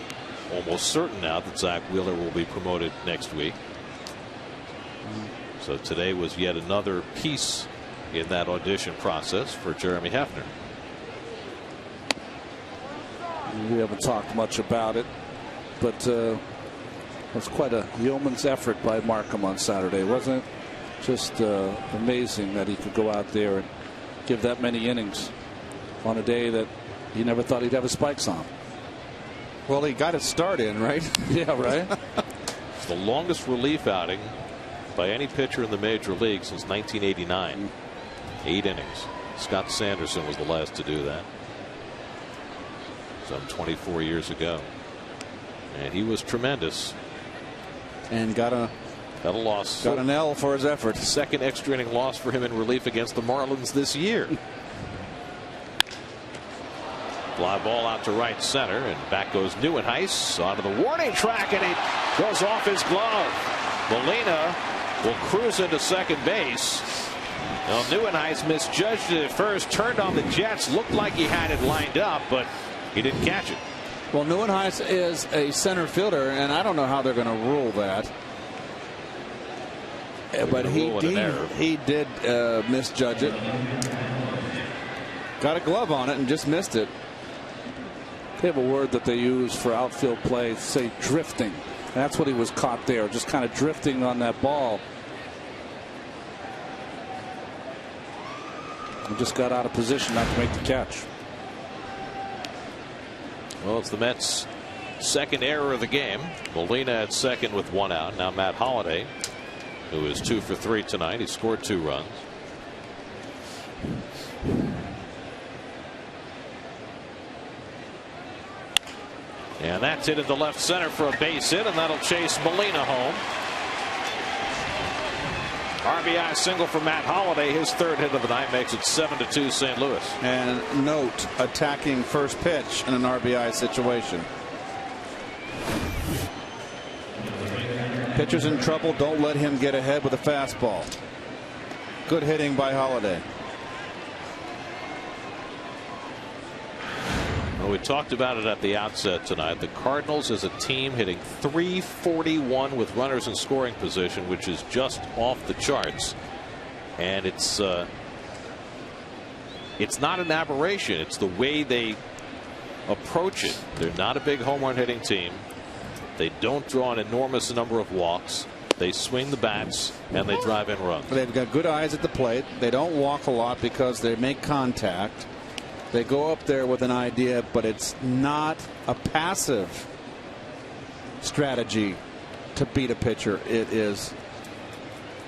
Speaker 9: almost certain now that Zach Wheeler will be promoted next week. So today was yet another piece in that audition process for Jeremy Hefner.
Speaker 3: We haven't talked much about it, but it was quite a yeoman's effort by Markham on Saturday, wasn't it? Just amazing that he could go out there and give that many innings. on a day that he never thought he'd have his spikes on.
Speaker 4: Well, he got his start in, right?
Speaker 3: Yeah, right.
Speaker 9: It's the longest relief outing by any pitcher in the major league since 1989. 8 innings. Scott Sanderson was the last to do that some 24 years ago, and he was tremendous.
Speaker 4: And got a
Speaker 9: loss.
Speaker 4: Got an L for his effort.
Speaker 9: Second extra inning loss for him in relief against the Marlins this year. Fly ball out to right center, and back goes Neuenhuis onto the warning track, and it goes off his glove. Molina will cruise into second base. Well, Neuenhuis misjudged it at first, turned on the Jets, looked like he had it lined up, but he didn't catch it.
Speaker 4: Well, Neuenhuis is a center fielder, and I don't know how they're going to rule that. But he did misjudge it. Got a glove on it and just missed it.
Speaker 3: They have a word that they use for outfield play, say drifting. That's what he was caught there, just kind of drifting on that ball. He just got out of position not to make the catch.
Speaker 9: Well, it's the Mets' second error of the game. Molina at second with 1 out. Now Matt Holliday, who is 2 for 3 tonight. He scored 2 runs. And that's hit into left center for a base hit, and that'll chase Molina home. RBI single for Matt Holliday. His 3rd hit of the night makes it 7-2 St. Louis.
Speaker 4: And note, attacking first pitch in an RBI situation. Pitcher's in trouble. Don't let him get ahead with a fastball. Good hitting by Holliday.
Speaker 9: Well, we talked about it at the outset tonight. The Cardinals as a team hitting .341 with runners in scoring position, which is just off the charts. And it's not an aberration. It's the way they approach it. They're not a big home run hitting team. They don't draw an enormous number of walks. They swing the bats and they drive in runs.
Speaker 4: They've got good eyes at the plate. They don't walk a lot because they make contact. They go up there with an idea, but it's not a passive strategy to beat a pitcher. It is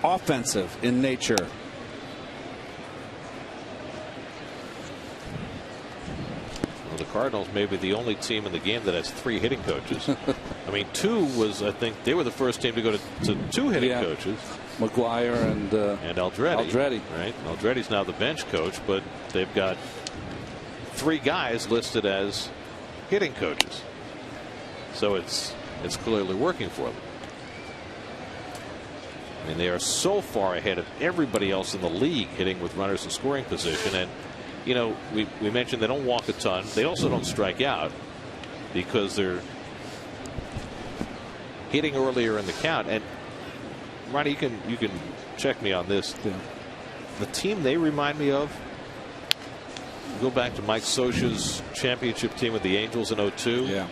Speaker 4: offensive in nature.
Speaker 9: Well, the Cardinals may be the only team in the game that has 3 hitting coaches. I mean, 2 was, I think, they were the first team to go to 2 hitting coaches.
Speaker 3: McGuire and
Speaker 9: Aldretti. Right. Aldretti's now the bench coach, but they've got 3 guys listed as hitting coaches. So it's clearly working for them. I mean, they are so far ahead of everybody else in the league hitting with runners in scoring position. And, you know, we mentioned they don't walk a ton. They also don't strike out because they're hitting earlier in the count. And Ronnie, you can check me on this.
Speaker 3: Yeah.
Speaker 9: The team they remind me of, go back to Mike Scioscia's championship team with the Angels in '02.
Speaker 3: Yeah.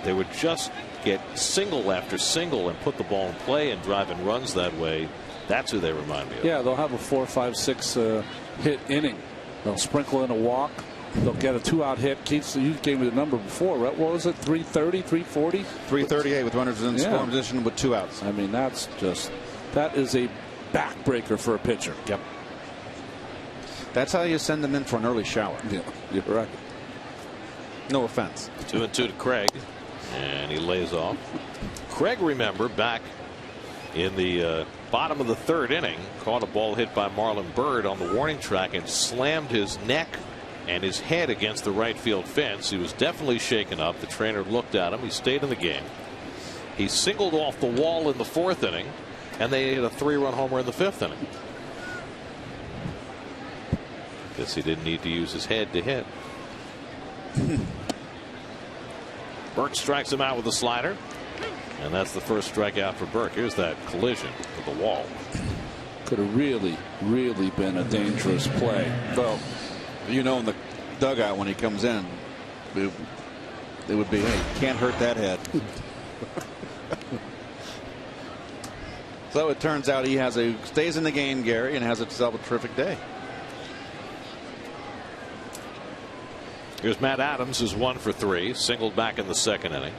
Speaker 9: They would just get single after single and put the ball in play and drive in runs that way. That's who they remind me of.
Speaker 3: Yeah, they'll have a 4, 5, 6 hit inning. They'll sprinkle in a walk. They'll get a 2-out hit. Keith, you gave me the number before, right? What was it? 330, 340?
Speaker 4: 338 with runners in scoring position with 2 outs.
Speaker 3: I mean, that is a backbreaker for a pitcher.
Speaker 4: Yep. That's how you send them in for an early shower.
Speaker 3: Yeah, you're right.
Speaker 4: No offense.
Speaker 9: 2-2 to Craig, and he lays off. Craig, remember, back in the bottom of the 3rd inning, caught a ball hit by Marlon Byrd on the warning track and slammed his neck and his head against the right field fence. He was definitely shaken up. The trainer looked at him. He stayed in the game. He singled off the wall in the 4th inning, and they hit a 3-run homer in the 5th inning. Guess he didn't need to use his head to hit. Burke strikes him out with a slider, and that's the first strikeout for Burke. Here's that collision with the wall.
Speaker 3: Could have really been a dangerous play.
Speaker 4: Well, you know, in the dugout when he comes in, it would be, hey, can't hurt that head. So it turns out he stays in the game, Gary, and has himself a terrific day.
Speaker 9: Here's Matt Adams, who's 1 for 3, singled back in the second inning.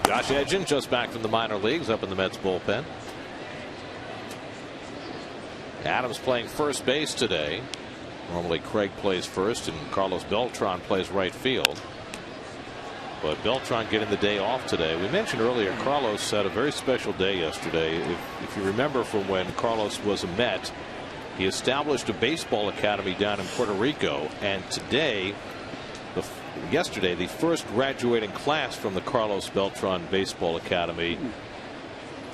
Speaker 9: Josh Edgin, just back from the minor leagues, up in the Mets bullpen. Adams playing first base today. Normally Craig plays first and Carlos Beltran plays right field. But Beltran getting the day off today. We mentioned earlier Carlos had a very special day yesterday. If you remember from when Carlos was a Met, he established a baseball academy down in Puerto Rico. And today, yesterday, the first graduating class from the Carlos Beltran Baseball Academy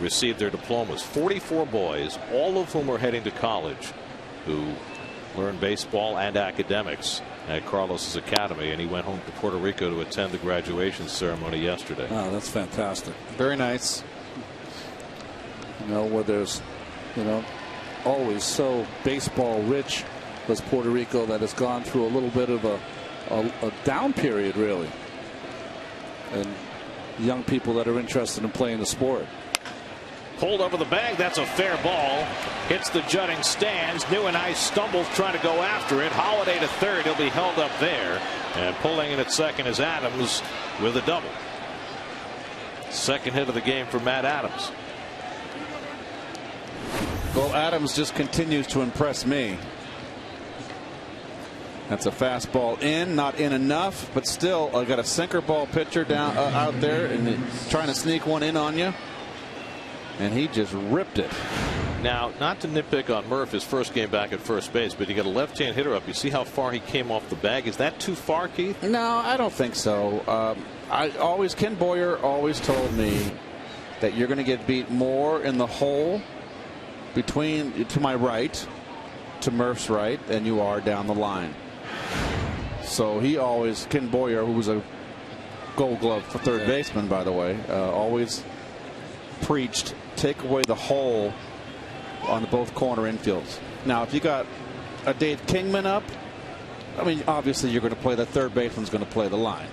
Speaker 9: received their diplomas. 44 boys, all of whom are heading to college, who learn baseball and academics at Carlos's academy, and he went home to Puerto Rico to attend the graduation ceremony yesterday.
Speaker 3: Oh, that's fantastic.
Speaker 4: Very nice.
Speaker 3: You know, where there's, always so baseball rich was Puerto Rico, that has gone through a little bit of a down period, really, and young people that are interested in playing the sport.
Speaker 9: Pulled over the bag. That's a fair ball. Hits the jutting stands. New and Ice stumbles trying to go after it. Holiday to third. He'll be held up there. And pulling in at second is Adams with a double. Second hit of the game for Matt Adams.
Speaker 4: Well, Adams just continues to impress me. That's a fastball in, not in enough, but still, I got a sinker ball pitcher down out there and trying to sneak one in on you, and he just ripped it.
Speaker 9: Now, not to nitpick on Murph, his first game back at first base, but you got a left-hand hitter up. You see how far he came off the bag. Is that too far, Keith?
Speaker 4: No, I don't think so. Ken Boyer always told me that you're going to get beat more in the hole to my right, to Murph's right, than you are down the line. So he always, Ken Boyer, who was a Gold Glove for third baseman, by the way, always preached take away the hole on both corner infields. Now, if you got a Dave Kingman up, I mean, obviously you're going to play the third baseman's going to play the line.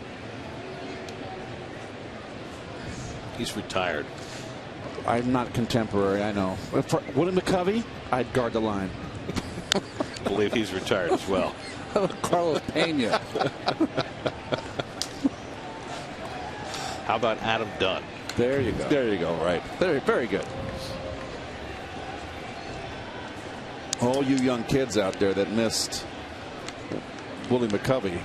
Speaker 9: He's retired.
Speaker 4: I'm not contemporary, I know. For Willie McCovey, I'd guard the line.
Speaker 9: I believe he's retired as well.
Speaker 3: Carlos Pena.
Speaker 9: How about Adam Dunn?
Speaker 4: There you go. There you go. Right. Very, very good. All you young kids out there that missed Willie McCovey,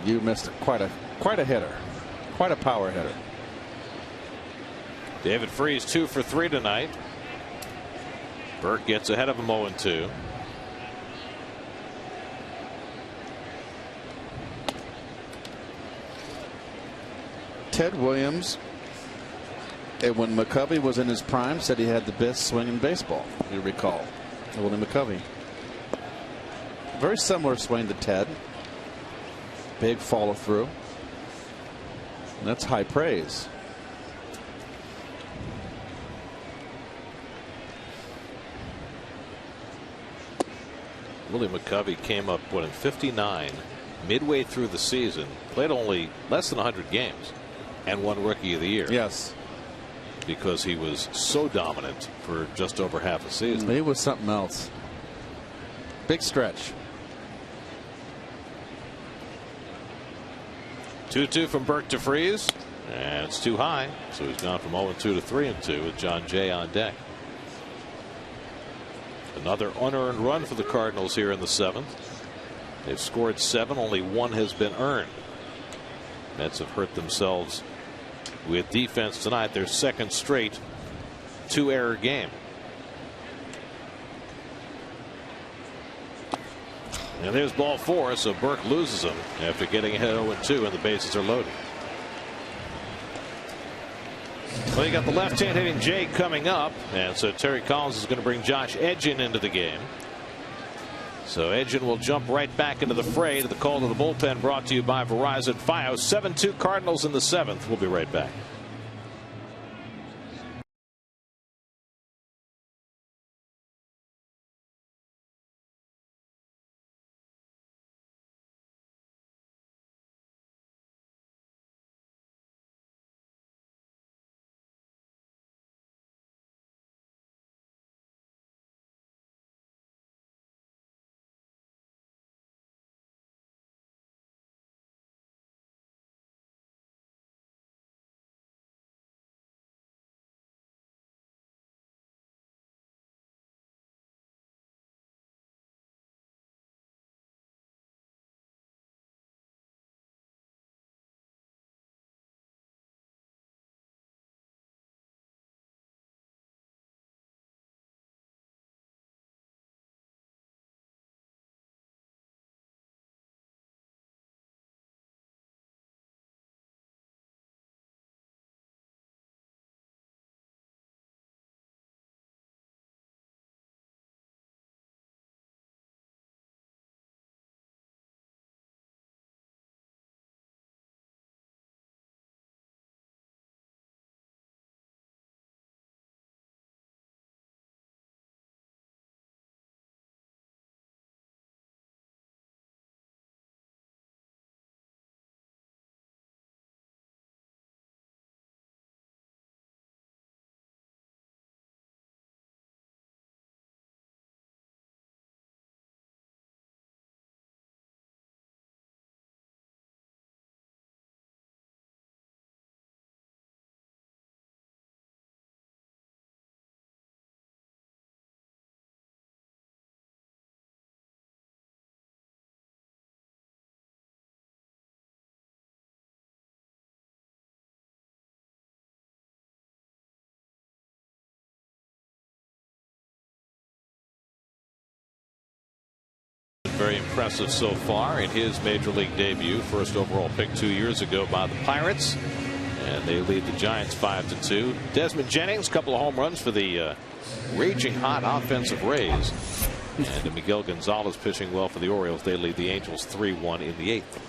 Speaker 4: you missed quite a hitter, quite a power hitter.
Speaker 9: David Freese 2 for 3 tonight. Burke gets ahead of him 0-2.
Speaker 4: Ted Williams, and when McCovey was in his prime, said he had the best swing in baseball. You recall, Willie McCovey. Very similar swing to Ted. Big follow through. And that's high praise.
Speaker 9: Willie McCovey came up in 59 midway through the season, played only less than 100 games, and won Rookie of the Year.
Speaker 4: Yes.
Speaker 9: Because he was so dominant for just over half a season.
Speaker 4: He was something else. Big stretch.
Speaker 9: 2-2 from Burke to Freese, and it's too high, so he's gone from 0-2 to 3-2 with John Jay on deck. Another unearned run for the Cardinals here in the 7th. They've scored 7, only 1 has been earned. Mets have hurt themselves with defense tonight, their second straight 2-error game. And there's ball 4, so Burke loses him after getting ahead 0-2 and the bases are loaded. Well, you got the left-hand hitting Jay coming up, and so Terry Collins is going to bring Josh Edgin into the game. So Edgin will jump right back into the fray. To the call to the bullpen, brought to you by Verizon Fios. 7-2 Cardinals in the 7th. We'll be right back. very impressive so far in his major league debut. First overall pick 2 years ago by the Pirates. And they lead the Giants 5-2. Desmond Jennings, couple of home runs for the raging hot offensive Rays. And Miguel Gonzalez pitching well for the Orioles. They lead the Angels 3-1 in the 8th.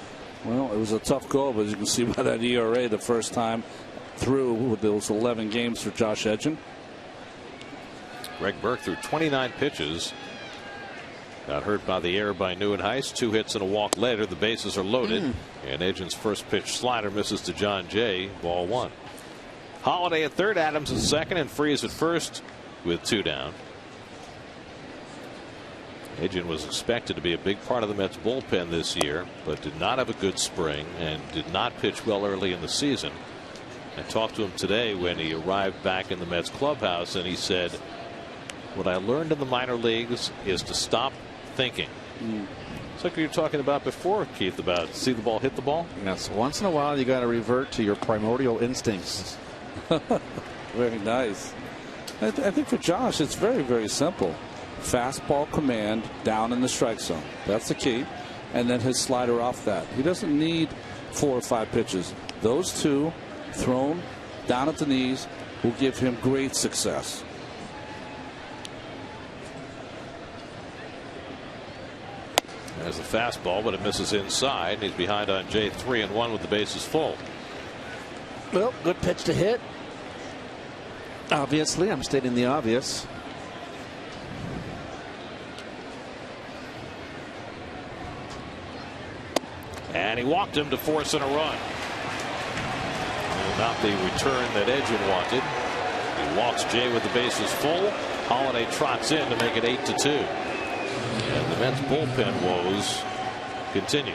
Speaker 3: Well, it was a tough goal, but as you can see by that ERA the first time through with those 11 games for Josh Edgen.
Speaker 9: Greg Burke threw 29 pitches. Got hurt by the error by Newman Heist. 2 hits and a walk later. The bases are loaded. And Edgen's first pitch slider misses to John Jay. Ball 1. Holiday at third. Adams at second. And Freese at first with 2 down. Edgen was expected to be a big part of the Mets bullpen this year, but did not have a good spring and did not pitch well early in the season. I talked to him today when he arrived back in the Mets clubhouse, and he said, what I learned in the minor leagues is to stop thinking. It's like you were talking about before, Keith, about see the ball, hit the ball.
Speaker 4: Yes, once in a while you got to revert to your primordial instincts.
Speaker 3: Very nice. I think for Josh it's very, very simple. Fastball command down in the strike zone. That's the key. And then his slider off that. He doesn't need 4 or 5 pitches. Those 2 thrown down at the knees will give him great success.
Speaker 9: There's the fastball, but it misses inside. And he's behind on Jay 3-1 with the bases full.
Speaker 4: Well, good pitch to hit. Obviously, I'm stating the obvious.
Speaker 9: And he walked him to force in a run. Not the return that Edgen wanted. He walks Jay with the bases full. Holiday trots in to make it 8-2. And the Mets bullpen woes continue.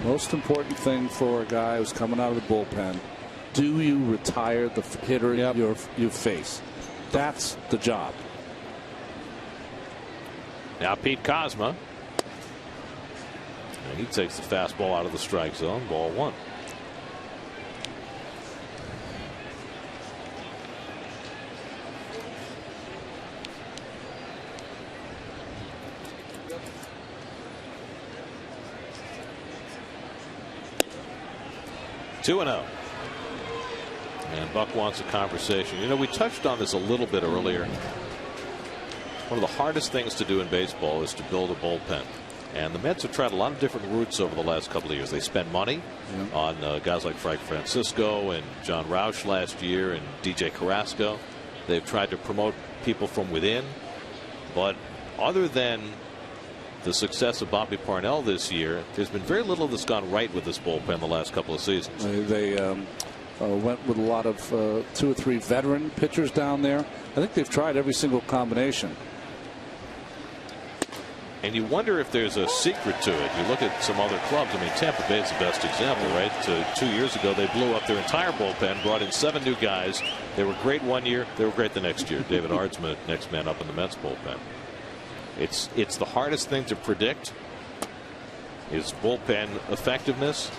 Speaker 3: Most important thing for a guy who's coming out of the bullpen, do you retire the hitter you face? That's the job.
Speaker 9: Now Pete Kozma. And he takes the fastball out of the strike zone. Ball 1. Two and 0. And Buck wants a conversation. You know, we touched on this a little bit earlier. One of the hardest things to do in baseball is to build a bullpen. And the Mets have tried a lot of different routes over the last couple of years. They spend money on guys like Frank Francisco and John Roush last year and DJ Carrasco. They've tried to promote people from within. But other than the success of Bobby Parnell this year, there's been very little that's gone right with this bullpen the last couple of seasons.
Speaker 3: They went with a lot of 2 or 3 veteran pitchers down there. I think they've tried every single combination.
Speaker 9: And you wonder if there's a secret to it. You look at some other clubs. I mean, Tampa Bay is the best example, right? 2 years ago, they blew up their entire bullpen, brought in 7 new guys. They were great one year. They were great the next year. David Hardsman, next man up in the Mets bullpen. It's the hardest thing to predict is bullpen effectiveness.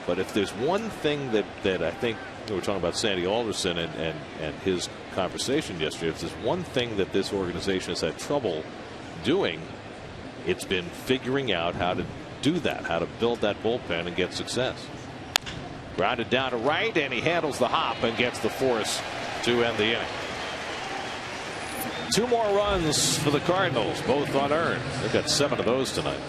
Speaker 9: But if there's one thing that I think, we were talking about Sandy Alderson and his conversation yesterday, if there's one thing that this organization has had trouble doing, it's been figuring out how to do that, how to build that bullpen and get success. Grounded down to right, and he handles the hop and gets the force to end the inning. 2 more runs for the Cardinals, both unearned. They've got 7 of those tonight.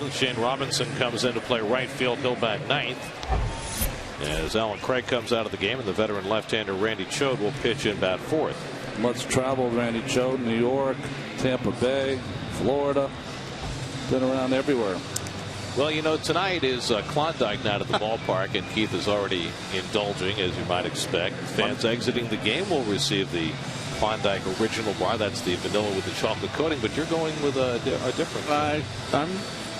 Speaker 9: 7th. Shane Robinson comes in to play right field. He'll bat 9th. As Alan Craig comes out of the game, and the veteran left-hander Randy Choate will pitch in bat 4th.
Speaker 3: Much traveled Randy Choate, New York, Tampa Bay, Florida. Been around everywhere.
Speaker 9: Well, you know, tonight is Klondike night at the ballpark, and Keith is already indulging, as you might expect. Fans exiting the game will receive the Klondike original bar. That's the vanilla with the chocolate coating, but you're going with a different.
Speaker 4: I'm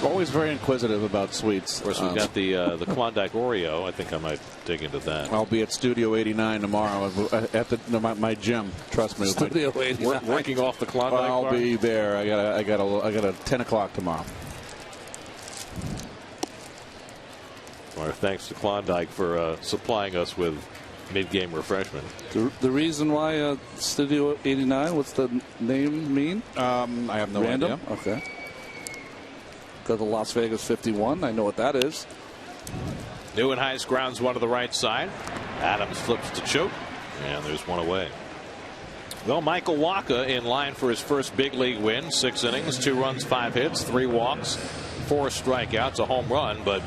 Speaker 4: always very inquisitive about sweets.
Speaker 9: Of course, we've got the Klondike Oreo. I think I might dig into that.
Speaker 4: I'll be at Studio 89 tomorrow at my gym. Trust me.
Speaker 3: Studio 89.
Speaker 9: Working off the Klondike
Speaker 4: I'll
Speaker 9: bar?
Speaker 4: be there. I got a 10 o'clock tomorrow.
Speaker 9: Our thanks to Klondike for supplying us with mid-game refreshment.
Speaker 3: The reason why Studio 89, what's the name mean?
Speaker 4: I have no
Speaker 3: Random?
Speaker 4: idea.
Speaker 3: Okay. Go to Las Vegas 51. I know what that is.
Speaker 9: Neuenhuis grounds one to the right side. Adams flips to Choate, and there's one away. Well, Michael Wacha in line for his first big league win. 6 innings, 2 runs, 5 hits, 3 walks, 4 strikeouts, a home run, but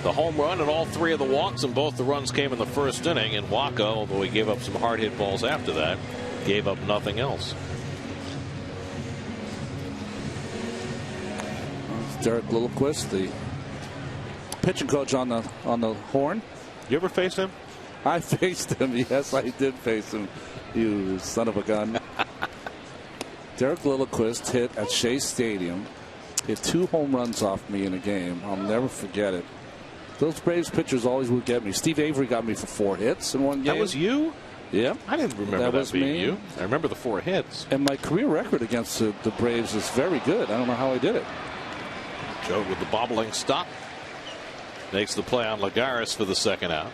Speaker 9: the home run and all 3 of the walks and both the runs came in the first inning. And Wacha, although he gave up some hard hit balls after that, gave up nothing else.
Speaker 3: Derek Littlequist, the pitching coach on the horn.
Speaker 9: You ever faced him?
Speaker 3: I faced him. Yes, I did face him. You son of a gun. Derek Littlequist hit at Shea Stadium. Hit 2 home runs off me in a game. I'll never forget it. Those Braves pitchers always would get me. Steve Avery got me for 4 hits in one game.
Speaker 9: That was you?
Speaker 3: Yeah.
Speaker 9: I didn't remember that being you. I remember the 4 hits.
Speaker 3: And my career record against the Braves is very good. I don't know how I did it.
Speaker 9: Choate with the bobbling stop. Makes the play on Lagares for the second out.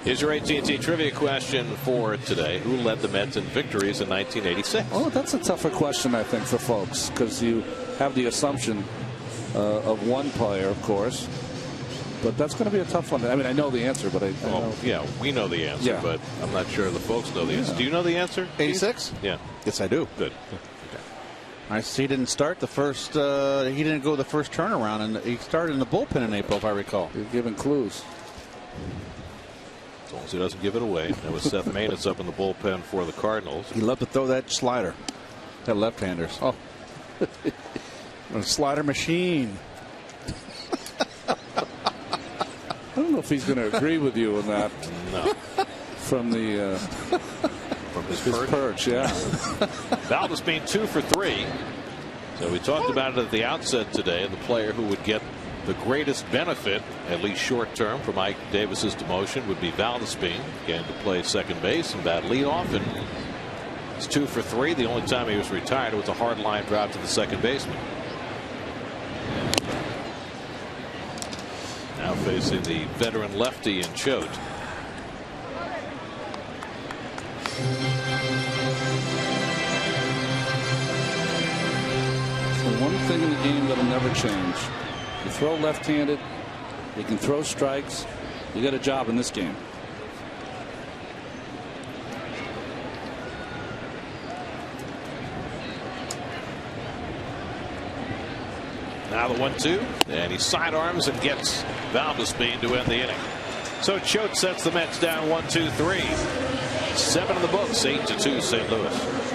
Speaker 9: Here's your AT&T trivia question for today. Who led the Mets in victories in 1986?
Speaker 3: Oh, that's a tougher question, I think, for folks, because you have the assumption of one player, of course. But that's going to be a tough one. I mean, I know the answer, but I know.
Speaker 9: Yeah, we know the answer, but I'm not sure the folks know the answer. Do you know the answer?
Speaker 4: 86?
Speaker 9: Yeah.
Speaker 4: Yes, I do.
Speaker 9: Good.
Speaker 4: He didn't start the first. He didn't go the first turnaround, and he started in the bullpen in April, if I recall.
Speaker 3: You're giving clues.
Speaker 9: As long as he doesn't give it away. That was Seth Maness up in the bullpen for the Cardinals.
Speaker 4: He loved to throw that slider. That left-handers. Oh, a slider machine.
Speaker 3: I don't know if he's going to agree with you on that.
Speaker 9: No.
Speaker 3: From his perch, yeah.
Speaker 9: Valdez being 2 for 3. So we talked about it at the outset today. The player who would get the greatest benefit, at least short term, for Mike Davis's demotion would be Valdez-Bean, again to play second base and bat leadoff. And it's 2 for 3. The only time he was retired was a hard line drop to the second baseman. Now facing the veteran lefty in Choate.
Speaker 3: So one thing in the game that'll never change. You throw left-handed, you can throw strikes. You got a job in this game.
Speaker 9: Now the 1-2, and he sidearms and gets Valdez-Bean to end the inning. So Choate sets the Mets down 1-2-3. 7 in the books, 8-2 St. Louis.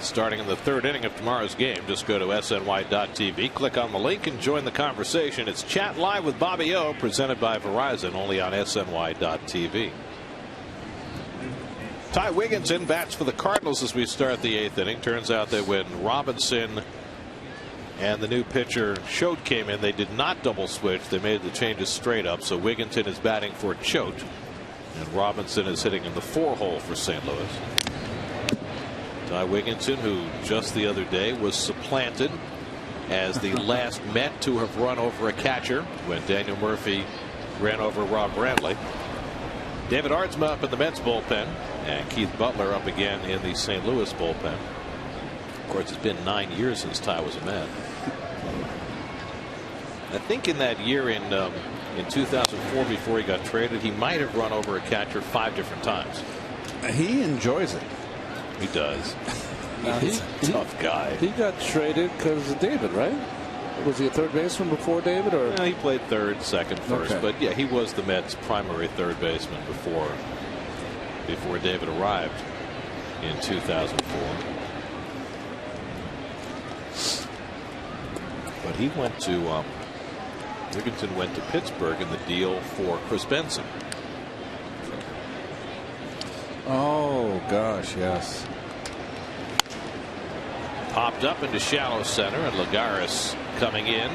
Speaker 9: Starting in the third inning of tomorrow's game. Just go to SNY.TV, click on the link, and join the conversation. It's Chat Live with Bobby O, presented by Verizon, only on SNY.TV. Ty Wigginton bats for the Cardinals as we start the eighth inning. Turns out that when Robinson and the new pitcher Choate came in, they did not double switch. They made the changes straight up. So Wigginton is batting for Choate, and Robinson is hitting in the 4-hole for St. Louis. Ty Wigginton, who just the other day was supplanted as the last Met to have run over a catcher when Daniel Murphy ran over Rob Brantley. David Aardsma up in the Mets bullpen, and Keith Butler up again in the St. Louis bullpen. Of course, it's been 9 years since Ty was a Met. I think in that year in 2004, before he got traded, he might have run over a catcher 5 different times.
Speaker 4: He enjoys it.
Speaker 9: He does. He's a tough guy.
Speaker 3: He got traded because of David, right? Was he a third baseman before David, or
Speaker 9: he played third, second, first?
Speaker 3: Okay.
Speaker 9: But yeah, he was the Mets' primary third baseman before David arrived in 2004. But he went to Wigginton went to Pittsburgh in the deal for Chris Benson.
Speaker 4: Oh gosh, yes.
Speaker 9: Popped up into shallow center, and Lagares coming in,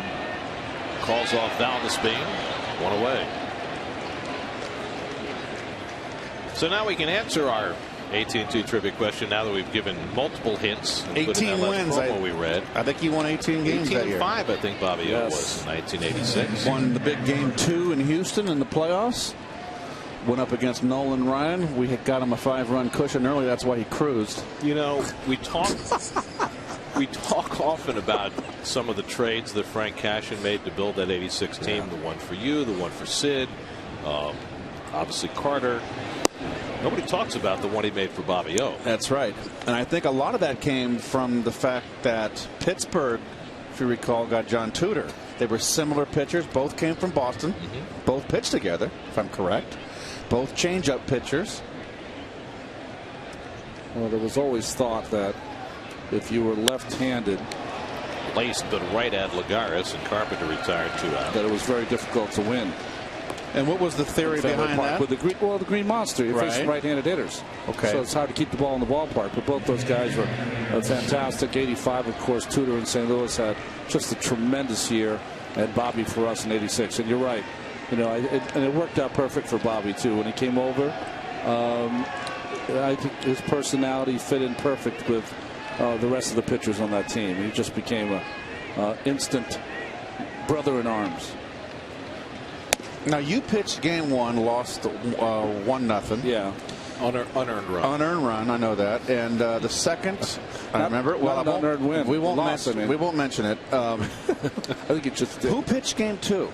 Speaker 9: calls off Valdespin, 1 away. So now we can answer our AT&T trivia question now that we've given multiple hints.
Speaker 4: 18 wins.
Speaker 9: We read.
Speaker 4: I think he won 18 games that year.
Speaker 9: 18-5, I think Bobby O was in 1986.
Speaker 4: Won the big game 2 in Houston in the playoffs. Went up against Nolan Ryan. We had got him a 5-run cushion early. That's why he cruised.
Speaker 9: You know, we talk often about some of the trades that Frank Cashin made to build that 86 team. Yeah. The one for you, the one for Sid, obviously Carter. Nobody talks about the one he made for Bobby O.
Speaker 4: That's right. And I think a lot of that came from the fact that Pittsburgh, if you recall, got John Tudor. They were similar pitchers. Both came from Boston. Mm-hmm. Both pitched together, if I'm correct. Both change-up pitchers.
Speaker 3: Well, there was always thought that if you were left-handed,
Speaker 9: laced but right at Lagares, and Carpenter retired 2 out,
Speaker 3: that it was very difficult to win.
Speaker 4: And what was the theory behind that?
Speaker 3: With the Green Monster, you're facing right-handed hitters.
Speaker 4: Okay.
Speaker 3: So it's hard to keep the ball in the ballpark. But both those guys were fantastic. 85, of course, Tudor in St. Louis had just a tremendous year, and Bobby for us in 86. And you're right. You know, and it worked out perfect for Bobby too when he came over. I think his personality fit in perfect with the rest of the pitchers on that team. He just became a instant brother in arms.
Speaker 4: Now you pitched game 1, lost 1-0.
Speaker 3: Yeah.
Speaker 9: Unearned run.
Speaker 4: Unearned run. I know that. And the second, I remember. Well,
Speaker 3: not an unearned win.
Speaker 4: We won't mention it.
Speaker 3: I think it just did.
Speaker 4: Who pitched game 2?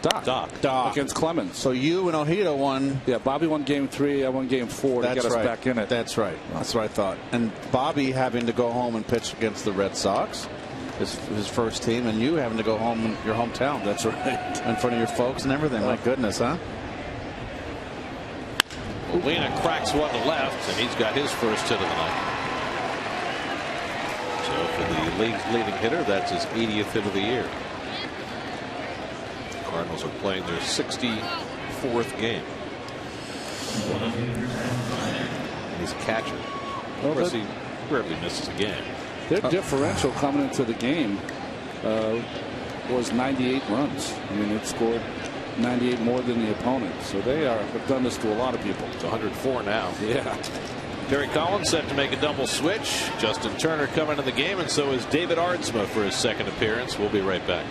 Speaker 3: Doc against Clemens.
Speaker 4: So you and Ojeda won.
Speaker 3: Yeah, Bobby won game 3. I won game 4 to get us back in it.
Speaker 4: That's right. That's what I thought. And Bobby having to go home and pitch against the Red Sox, his first team, and you having to go home in your hometown. That's right. In front of your folks and everything. My goodness, huh?
Speaker 9: Molina cracks one to left, and he's got his first hit of the night. So for the league's leading hitter, that's his 80th hit of the year. Cardinals are playing their 64th game. And he's a catcher. Of course, he rarely misses a game.
Speaker 3: Their differential coming into the game was 98 runs. I mean, it scored 98 more than the opponent. So they have done this to a lot of people.
Speaker 9: It's 104 now.
Speaker 3: Yeah.
Speaker 9: Terry Collins set to make a double switch. Justin Turner coming in the game, and so is David Aardsma for his second appearance. We'll be right back.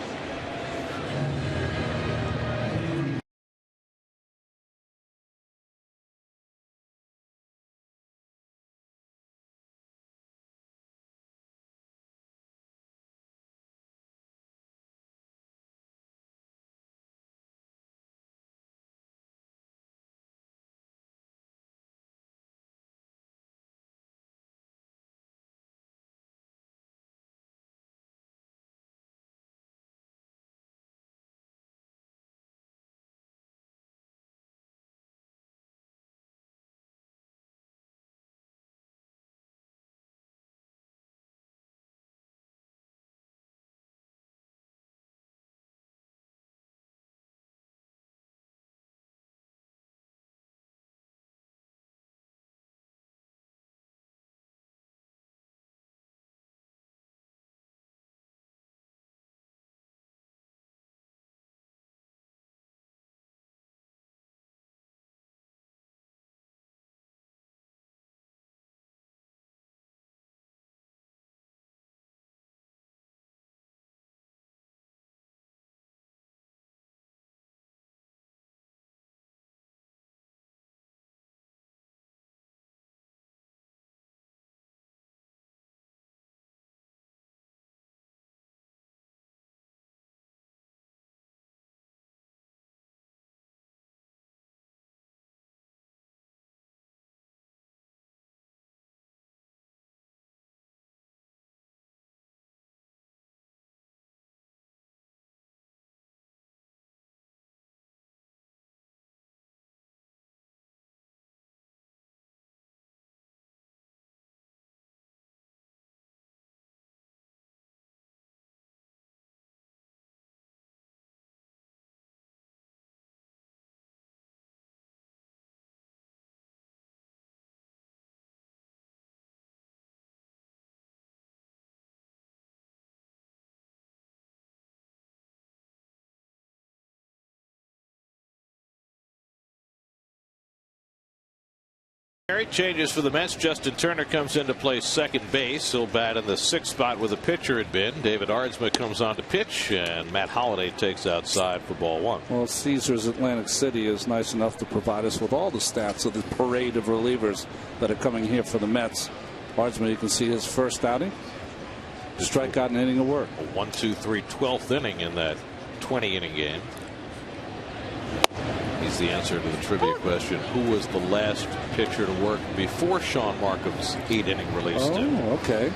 Speaker 9: Changes for the Mets. Justin Turner comes in to play second base. He'll bat in the 6th spot where the pitcher had been. David Aardsma comes on to pitch, and Matt Holliday takes outside for ball 1.
Speaker 3: Well, Caesars Atlantic City is nice enough to provide us with all the stats of the parade of relievers that are coming here for the Mets. Aardsma, you can see his first outing. Strikeout and inning of work.
Speaker 9: A 1-2-3 12th inning in that 20-inning game. He's the answer to the trivia question. Who was the last pitcher to work before Sean Markham's 8-inning release?
Speaker 3: Okay.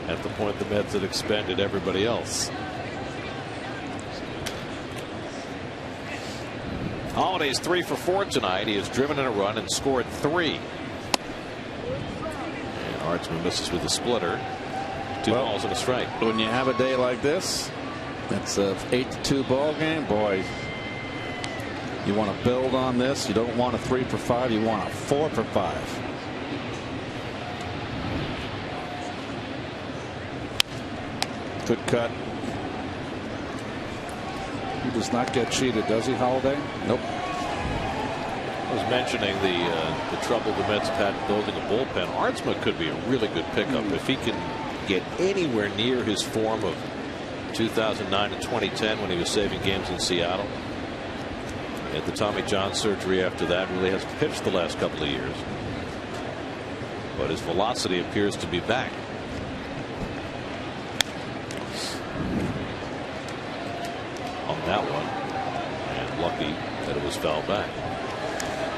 Speaker 9: At the point the Mets had expended everybody else. Holliday's 3 for 4 tonight. He has driven in a run and scored 3. And Aardsma misses with a splitter. 2 balls and a strike.
Speaker 4: When you have a day like this, it's a 8-2 ball game. Boy, you want to build on this. You don't want a 3 for 5. You want a 4 for 5. Good cut.
Speaker 3: He does not get cheated, does he, Holliday?
Speaker 4: Nope.
Speaker 9: I was mentioning the trouble the Mets have had building a bullpen. Aardsma could be a really good pickup if he can get anywhere near his form of 2009 and 2010 when he was saving games in Seattle. He had the Tommy John surgery after that. Really hasn't pitched the last couple of years, but his velocity appears to be back. On that one, and lucky that it was fouled back.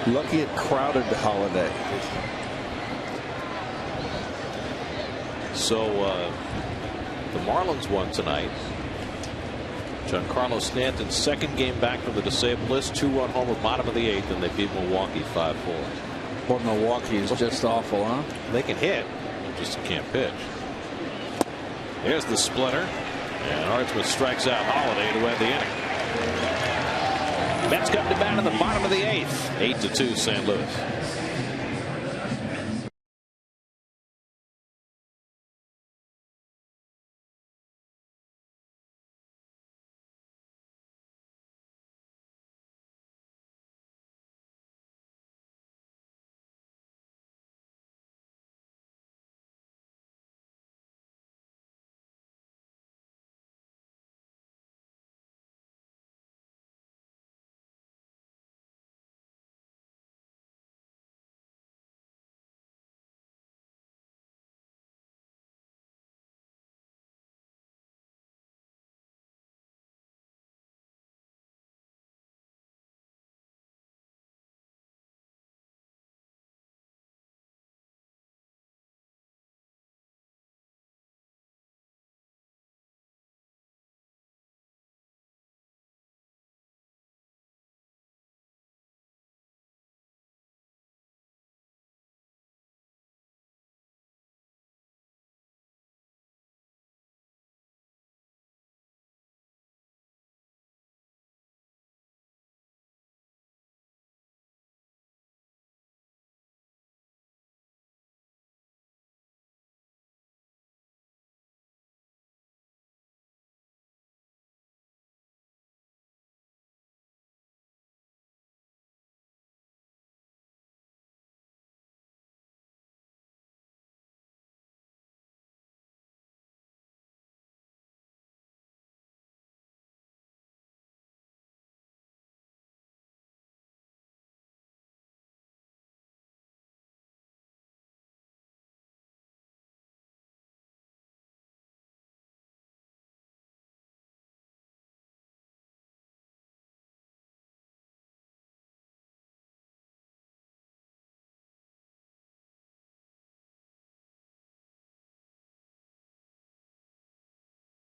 Speaker 4: Lucky it crowded Holliday.
Speaker 9: So the Marlins won tonight. Giancarlo Stanton's 2nd game back from the disabled list. 2-run homer bottom of the 8th, and they beat Milwaukee 5-4.
Speaker 4: Well, Milwaukee is just awful, huh?
Speaker 9: They can hit, just can't pitch. There's the splitter, and Aardsma strikes out Holliday to end the inning. Mets come to bat in the bottom of the 8th. 8-2 St. Louis.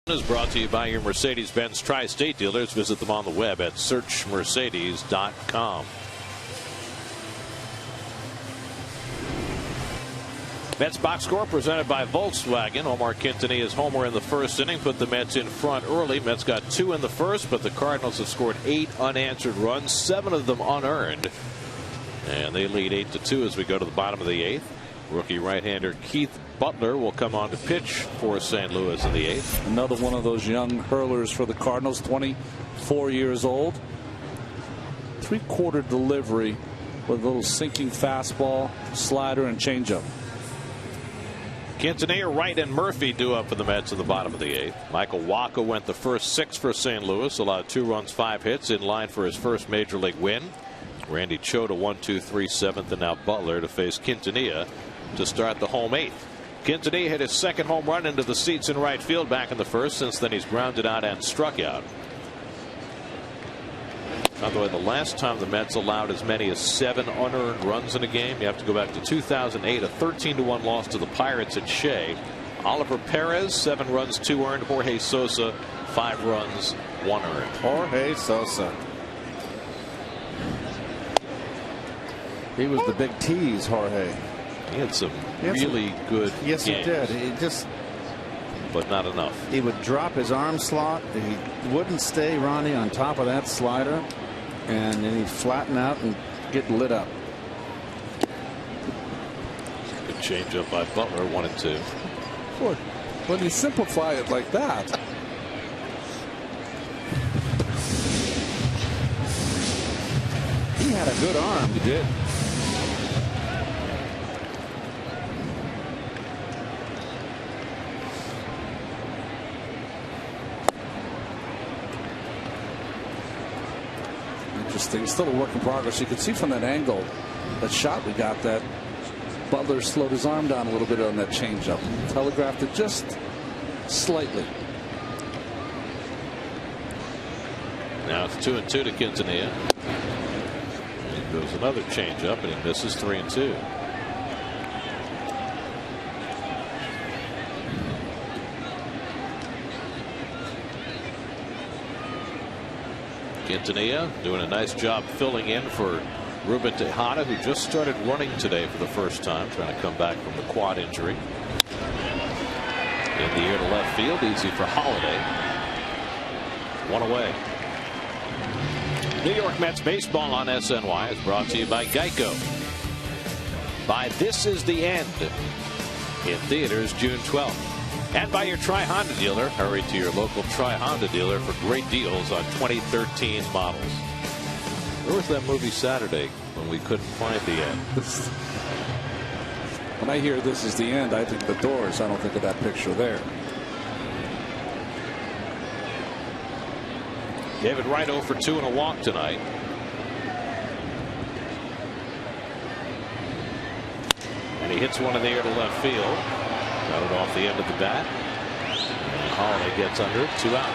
Speaker 9: Is brought to you by your Mercedes-Benz Tri-State dealers. Visit them on the web at searchmercedes.com. Mets box score presented by Volkswagen. Omar Quintanilla's homer in the 1st inning put the Mets in front early. Mets got 2 in the 1st, but the Cardinals have scored 8 unanswered runs, 7 of them unearned, and they lead 8-2 as we go to the bottom of the 8th. Rookie right-hander Keith Butler will come on to pitch for St. Louis in the 8th.
Speaker 3: Another one of those young hurlers for the Cardinals, 24 years old. 3-quarter delivery with a little sinking fastball, slider, and changeup.
Speaker 9: Quintanilla, Wright, and Murphy due up for the Mets in the bottom of the 8th. Michael Wacha went the first 6 for St. Louis, allowed 2 runs, 5 hits, in line for his first major league win. Randy Cho to 1-2-3 7th, and now Butler to face Quintanilla to start the home 8th. Quintanilla hit his second home run into the seats in right field back in the first. Since then, he's grounded out and struck out. By the way, the last time the Mets allowed as many as 7 unearned runs in a game, you have to go back to 2008, a 13-1 loss to the Pirates at Shea. Oliver Perez, 7 runs, 2 earned. Jorge Sosa, 5 runs, 1 earned.
Speaker 4: Jorge Sosa. He was the big tease, Jorge.
Speaker 9: He had some really good
Speaker 4: games. He did. He just,
Speaker 9: but not enough.
Speaker 4: He would drop his arm slot. He wouldn't stay, Ronnie, on top of that slider, and then he'd flatten out and get lit up.
Speaker 9: Good changeup by Butler, 1-2.
Speaker 3: Boy, when you simplify it like that.
Speaker 4: He had a good arm.
Speaker 3: He did. Interesting. Still a work in progress. You can see from that angle, that shot we got, that Butler slowed his arm down a little bit on that changeup. Telegraphed it just slightly.
Speaker 9: Now it's 2-2 to Quintanilla. And goes another changeup, and he misses 3-2. Quintanilla doing a nice job filling in for Ruben Tejada, who just started running today for the first time, trying to come back from the quad injury. In the air to left field, easy for Holiday. 1 away.
Speaker 1: New York Mets baseball on SNY is brought to you by Geico. By This Is the End, in theaters June 12th. And by your Tri-Honda dealer. Hurry to your local Tri-Honda dealer for great deals on 2013 models. Where was that movie Saturday when we couldn't find the end?
Speaker 3: When I hear This Is the End, I think The Doors. I don't think of that picture there.
Speaker 9: David Wright 0 for 2 and a walk tonight. And he hits one in the air to left field. Got it off the end of the bat. And Holiday gets under it. 2 out.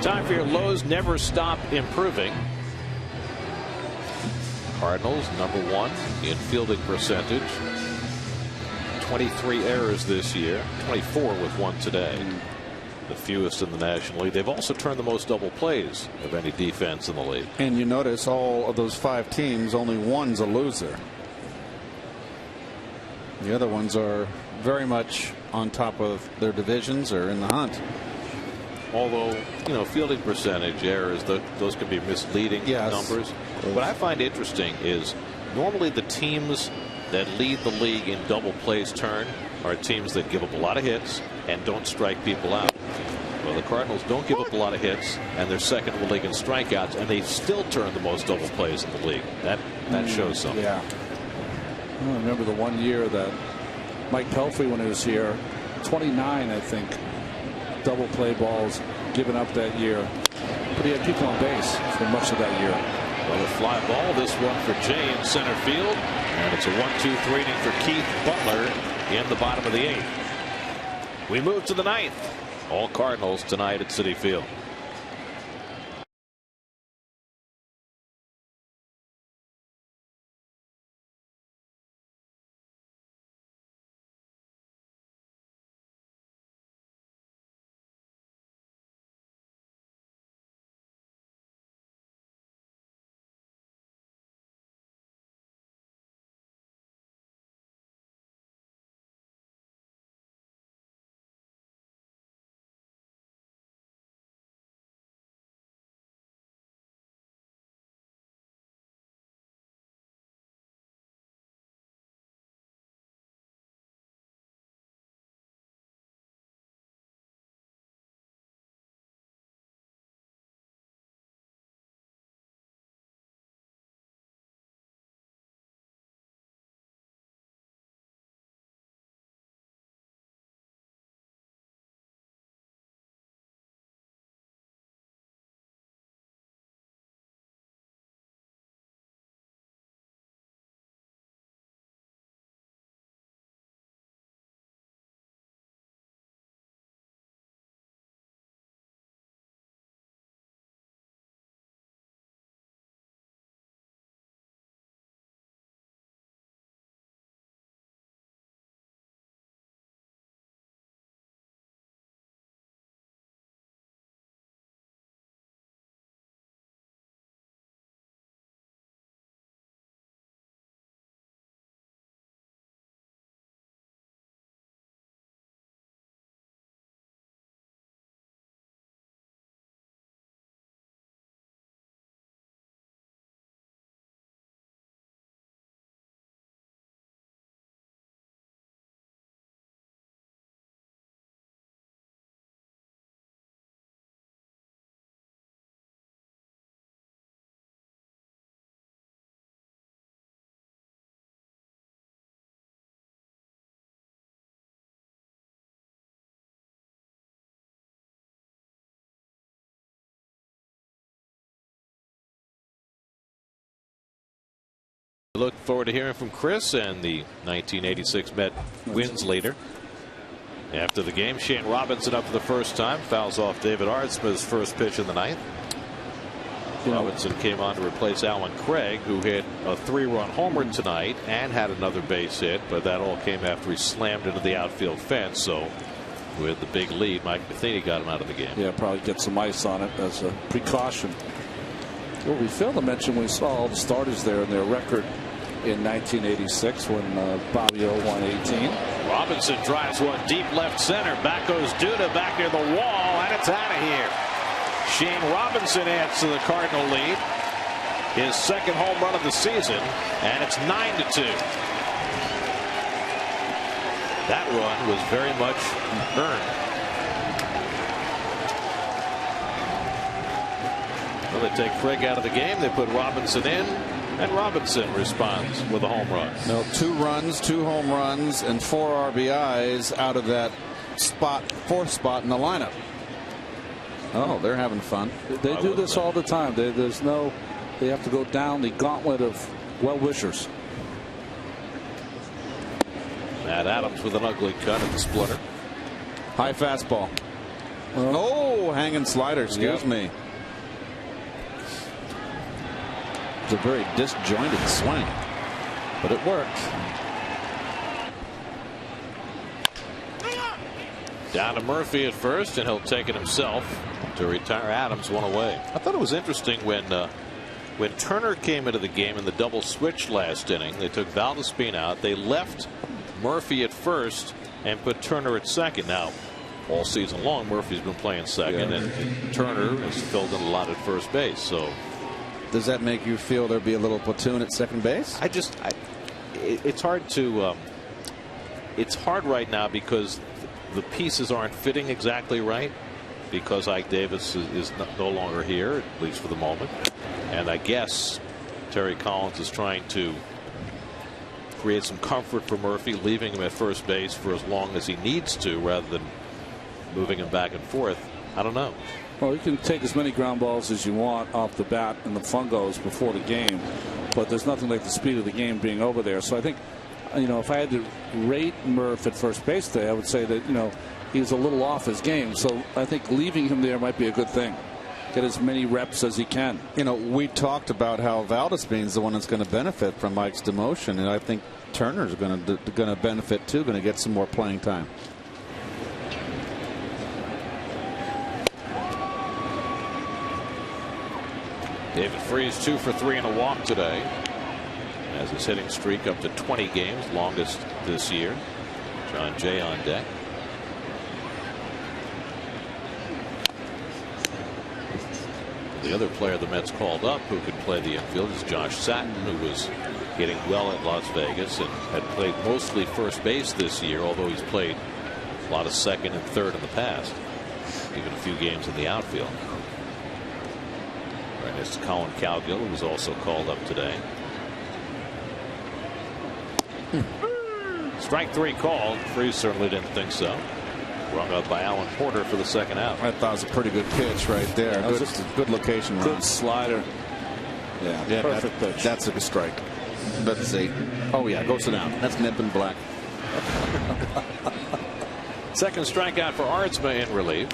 Speaker 1: Time for your lows never stop improving.
Speaker 9: Cardinals #1 in fielding percentage. 23 errors this year. 24 with 1 today. The fewest in the National League. They've also turned the most double plays of any defense in the league.
Speaker 4: And you notice all of those 5 teams, only one's a loser. The other ones are very much on top of their divisions or in the hunt.
Speaker 9: Although, you know, fielding percentage errors, those can be misleading numbers. What I find interesting is normally the teams that lead the league in double plays turn are teams that give up a lot of hits and don't strike people out. Well, the Cardinals don't give up a lot of hits, and they're second in the league in strikeouts, and they still turn the most double plays in the league. That shows something.
Speaker 3: Yeah. I remember the one year that Mike Pelfrey, when he was here, 29, I think, double play balls given up that year. But he had people on base for much of that year.
Speaker 9: Well, a fly ball, this one for Jay in center field. And it's a 1-2-3 inning for Keith Butler in the bottom of the 8th. We move to the 9th. All Cardinals tonight at Citi Field. Look forward to hearing from Chris and the 1986 Met wins leader. After the game, Shane Robinson up for the first time, fouls off David Artsma's first pitch in the ninth. Robinson came on to replace Alan Craig, who hit a 3-run homer tonight and had another base hit, but that all came after he slammed into the outfield fence. So with the big lead, Mike Matheny got him out of the game.
Speaker 3: Yeah, probably get some ice on it as a precaution. Well, we failed to mention we saw all the starters there in their record in 1986 when Bobby O won 18.
Speaker 9: Robinson drives one deep left center. Back goes Duda back near the wall, and it's out of here. Shane Robinson adds to the Cardinal lead. His second home run of the season, and it's 9-2. That run was very much earned. Well, they take Craig out of the game. They put Robinson in, and Robinson responds with a home run.
Speaker 4: No, 2 runs, 2 home runs, and 4 RBIs out of that spot, 4th spot in the lineup. Oh, they're having fun.
Speaker 3: They do this all the time. They have to go down the gauntlet of well-wishers.
Speaker 9: Matt Adams with an ugly cut at the splitter.
Speaker 4: High fastball. Oh, hanging slider, excuse me. It's a very disjointed swing, but it worked.
Speaker 9: Down to Murphy at first, and he'll take it himself to retire Adams one away. I thought it was interesting when Turner came into the game in the double switch last inning. They took Valdespin out. They left Murphy at first and put Turner at second. Now, all season long, Murphy's been playing second, and Turner has filled in a lot at first base. So,
Speaker 4: does that make you feel there'll be a little platoon at second base?
Speaker 9: It's hard to. It's hard right now because the pieces aren't fitting exactly right, because Ike Davis is no longer here, at least for the moment. And I guess Terry Collins is trying to create some comfort for Murphy, leaving him at first base for as long as he needs to rather than moving him back and forth. I don't know.
Speaker 3: Well, you can take as many ground balls as you want off the bat and the fungos before the game, but there's nothing like the speed of the game being over there. So I think, if I had to rate Murph at first base today, I would say that, he's a little off his game. So I think leaving him there might be a good thing. Get as many reps as he can.
Speaker 4: We talked about how Valdespin's the one that's going to benefit from Mike's demotion, and I think Turner's going to benefit too, going to get some more playing time.
Speaker 9: David Freese 2 for 3 and a walk today, as his hitting streak up to 20 games, longest this year. John Jay on deck. The other player the Mets called up who could play the infield is Josh Satin, who was hitting well at Las Vegas and had played mostly first base this year, although he's played a lot of second and third in the past, even a few games in the outfield. Right next to Colin Cowgill, who was also called up today. Strike 3 called. Freese certainly didn't think so. Rung up by Alan Porter for the second out.
Speaker 4: I thought it was a pretty good pitch right there. Good location.
Speaker 3: Good slider.
Speaker 4: Yeah,
Speaker 3: perfect pitch.
Speaker 4: That's a strike. Let's see. Oh yeah, go sit down. That's nip and black.
Speaker 9: Second strikeout for Artsma in relief.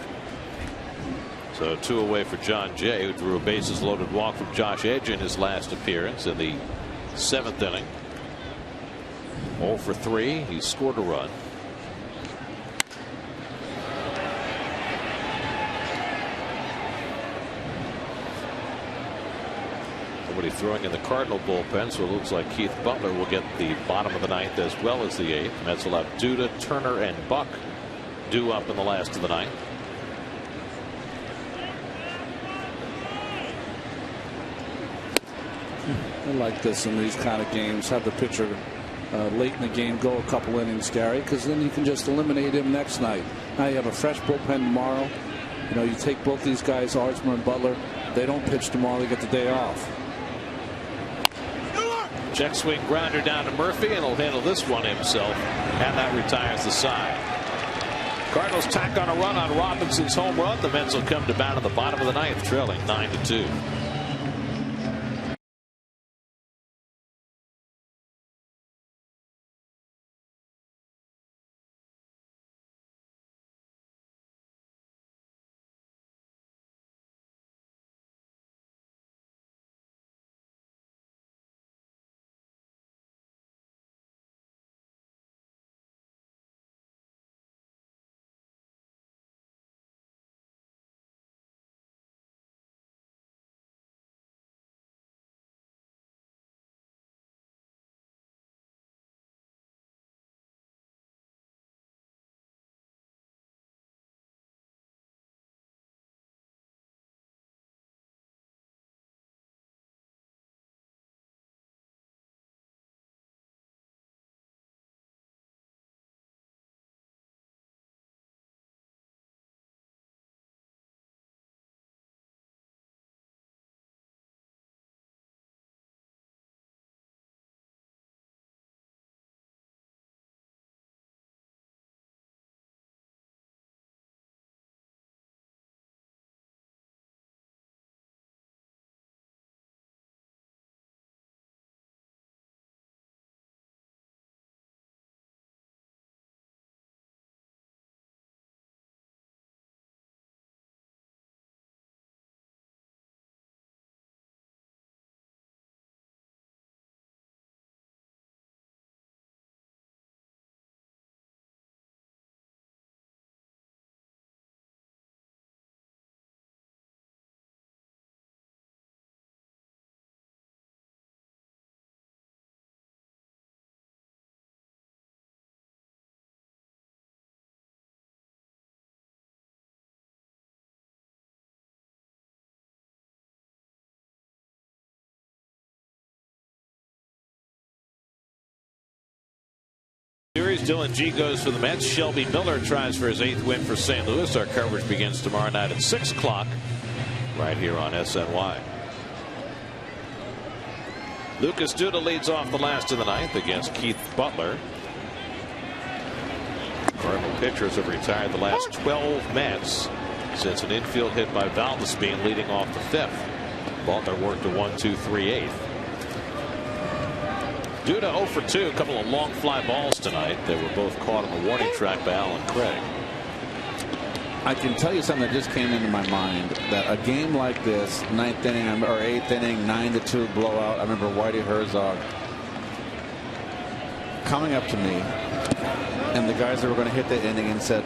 Speaker 9: So 2 away for John Jay, who drew a bases loaded walk from Josh Edge in his last appearance in the 7th inning. 0 for 3. He scored a run. Somebody throwing in the Cardinal bullpen, so it looks like Keith Butler will get the bottom of the 9th as well as the 8th. Mets will have Duda, Turner, and Buck due up in the last of the 9th.
Speaker 3: I like this in these kind of games. Have the pitcher late in the game go a couple innings, Gary, because then you can just eliminate him next night. Now you have a fresh bullpen tomorrow. You take both these guys, Artsma and Butler. They don't pitch tomorrow. They get the day off.
Speaker 9: Check swing grounder down to Murphy, and he'll handle this one himself, and that retires the side. Cardinals tack on a run on Robinson's home run. The Mets will come to bat in the bottom of the 9th, trailing 9-2. Series, Dylan G goes for the Mets. Shelby Miller tries for his 8th win for St. Louis. Our coverage begins tomorrow night at 6 o'clock right here on SNY. Lucas Duda leads off the last of the ninth against Keith Butler. Cardinal pitchers have retired the last 12 Mets since an infield hit by Valdespin leading off the 5th. Butler worked a 1-2-3/8. Duda 0 for 2, a couple of long fly balls tonight. They were both caught on the warning track by Alan Craig.
Speaker 4: I can tell you something that just came into my mind, that a game like this, 9th inning or 8th inning, 9-2 blowout. I remember Whitey Herzog coming up to me, and the guys that were going to hit the inning and said,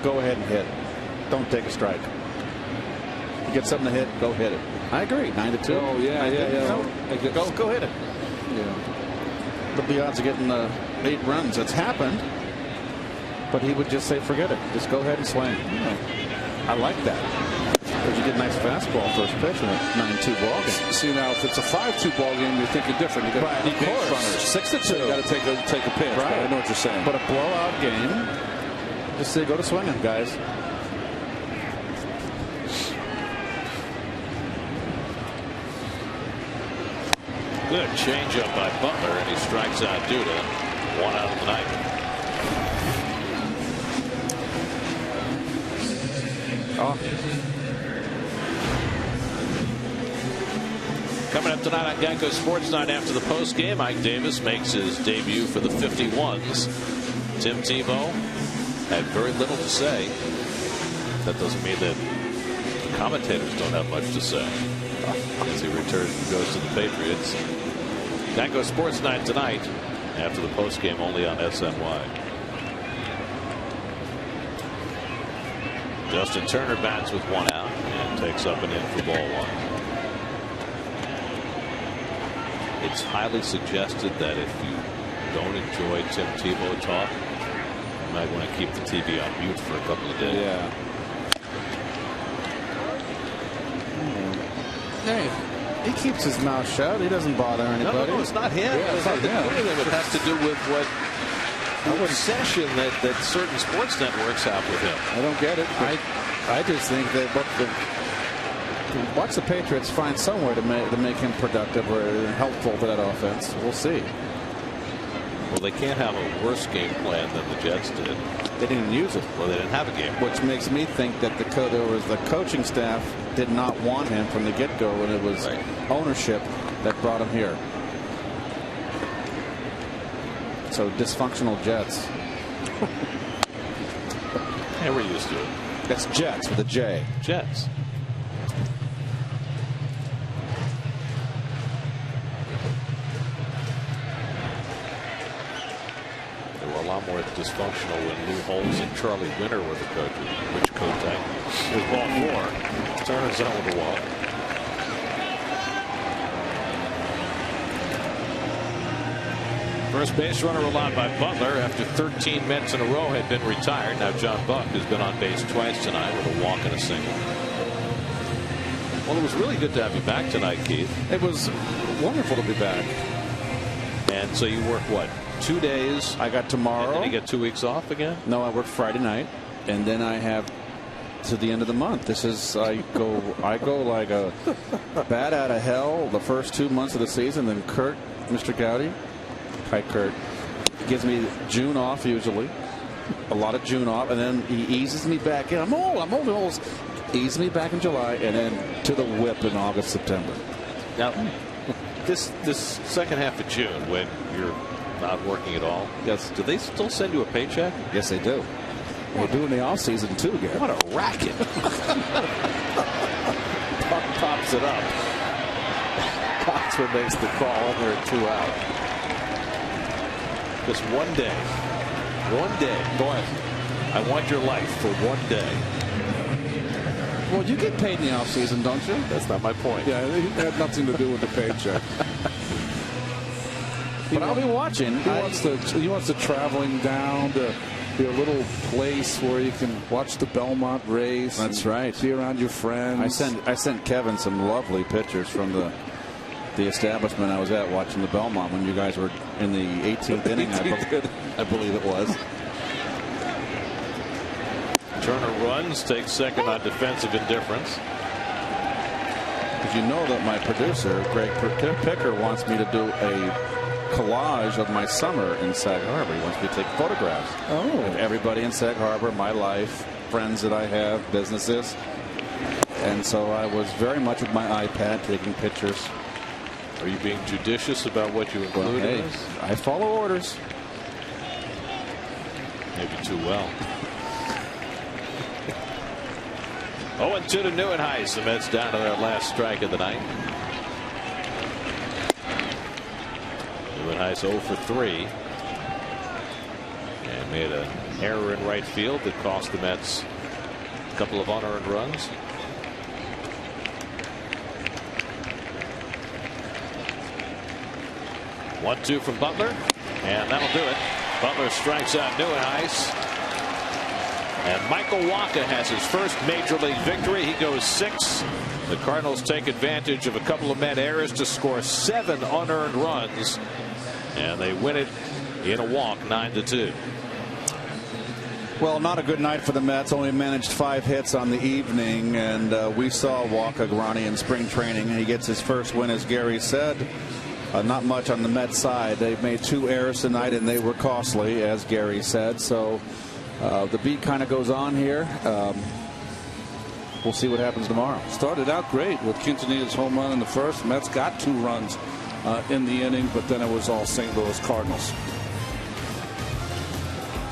Speaker 4: "Go ahead and hit. Don't take a strike. You get something to hit, go hit it." I agree. 9-2.
Speaker 3: Oh yeah.
Speaker 4: Go hit it.
Speaker 3: Yeah.
Speaker 4: But the odds of getting 8 runs, it's happened. But he would just say, forget it. Just go ahead and swing. I like that. Because you get a nice fastball first pitch in a 9-2 ball game.
Speaker 3: See, now if it's a 5-2 ball game, you're thinking different. You got
Speaker 4: Of course.
Speaker 3: runners.
Speaker 4: 6-2.
Speaker 3: So you got to take a pitch.
Speaker 4: Right.
Speaker 3: I know what you're saying.
Speaker 4: But a blowout game, just say go to swinging, guys.
Speaker 9: Good changeup by Butler, and he strikes out Duda. 1 out of the night. Coming up tonight on Geico Sports Night after the post game, Ike Davis makes his debut for the 51s. Tim Tebow had very little to say. That doesn't mean that the commentators don't have much to say as he returns and goes to the Patriots. Geico Sports Night tonight after the post game, only on SNY. Justin Turner bats with 1 out and takes up and in for ball 1. It's highly suggested that if you don't enjoy Tim Tebow talk, you might want to keep the TV on mute for a couple of days.
Speaker 4: Yeah. Hey, he keeps his mouth shut. He doesn't bother anybody.
Speaker 9: No, it's not him.
Speaker 4: Yeah, it's not him.
Speaker 9: It has to do with what obsession that certain sports networks have with him.
Speaker 4: I don't get it. I just think that watch the Patriots find somewhere to make him productive or helpful to that offense. We'll see.
Speaker 9: Well, they can't have a worse game plan than the Jets did.
Speaker 4: They didn't use it.
Speaker 9: Well, they didn't have a game.
Speaker 4: Which makes me think that the coaching staff did not want him from the get-go, and it was ownership that brought him here. So dysfunctional Jets.
Speaker 9: Yeah, we're used to it.
Speaker 4: That's Jets with a J.
Speaker 9: Jets. They were a lot more dysfunctional when Lou Holmes and Charlie Winter were the coaches. Rich Kotite. Here's ball 4. Turner's out with the wall. First base runner allowed by Butler after 13 Mets in a row had been retired. Now John Buck has been on base twice tonight with a walk and a single. Well, it was really good to have you back tonight, Keith.
Speaker 4: It was wonderful to be back.
Speaker 9: And so you work what, 2 days?
Speaker 4: I got tomorrow.
Speaker 9: And then you get 2 weeks off again?
Speaker 4: No, I work Friday night, and then I have to the end of the month. This is I go like a bat out of hell the first 2 months of the season. Then Kurt, Mr. Gowdy, hi Kurt, gives me June off usually, a lot of June off, and then he eases me back in. I'm old. Ease me back in July, and then to the whip in August, September.
Speaker 9: Now, this second half of June, when you're not working at all,
Speaker 4: yes,
Speaker 9: do they still send you a paycheck?
Speaker 4: Yes, they do. We're doing the off season too, Gary.
Speaker 9: What a racket! Buck pops it up. Coxman makes the call, and they're 2 out. Just 1 day. 1 day. Boy, I want your life for 1 day.
Speaker 4: Well, you get paid in the offseason, don't you?
Speaker 9: That's not my point.
Speaker 3: Yeah, it had nothing to do with the paycheck.
Speaker 4: But I'll be watching.
Speaker 3: He wants the traveling down to be a little place where you can watch the Belmont race.
Speaker 4: That's right.
Speaker 3: Be around your friends.
Speaker 4: I sent Kevin some lovely pictures from the the establishment I was at watching the Belmont when you guys were in the 18th inning, I believe it was.
Speaker 9: Turner runs, takes second on defensive indifference.
Speaker 4: Because you know that my producer, Greg Picker, wants me to do a collage of my summer in Sag Harbor. He wants me to take photographs of everybody in Sag Harbor, my life, friends that I have, businesses. And so I was very much with my iPad taking pictures.
Speaker 9: Are you being judicious about what you include in this?
Speaker 4: I follow orders.
Speaker 9: Maybe too well. 0-2 to Neuenhuis. The Mets down to their last strike of the night. Neuenhuis 0 for 3. And made an error in right field that cost the Mets a couple of unearned runs. One-two from Butler, and that'll do it. Butler strikes out Neuenhuis. And Michael Wacha has his first major league victory. He goes 6. The Cardinals take advantage of a couple of Met errors to score 7 unearned runs, and they win it in a walk, 9-2.
Speaker 4: Well, not a good night for the Mets. Only managed 5 hits on the evening, and we saw Wacha, Ronnie, in spring training. He gets his first win, as Gary said. Not much on the Mets side. They made 2 errors tonight, and they were costly, as Gary said. So the beat kind of goes on here. We'll see what happens tomorrow.
Speaker 3: Started out great with Quintanilla's home run in the first. Mets got 2 runs in the inning, but then it was all St. Louis Cardinals.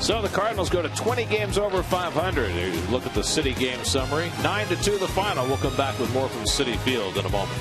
Speaker 9: So the Cardinals go to 20 games over 500. Look at the City game summary. 9-2 the final. We'll come back with more from Citi Field in a moment.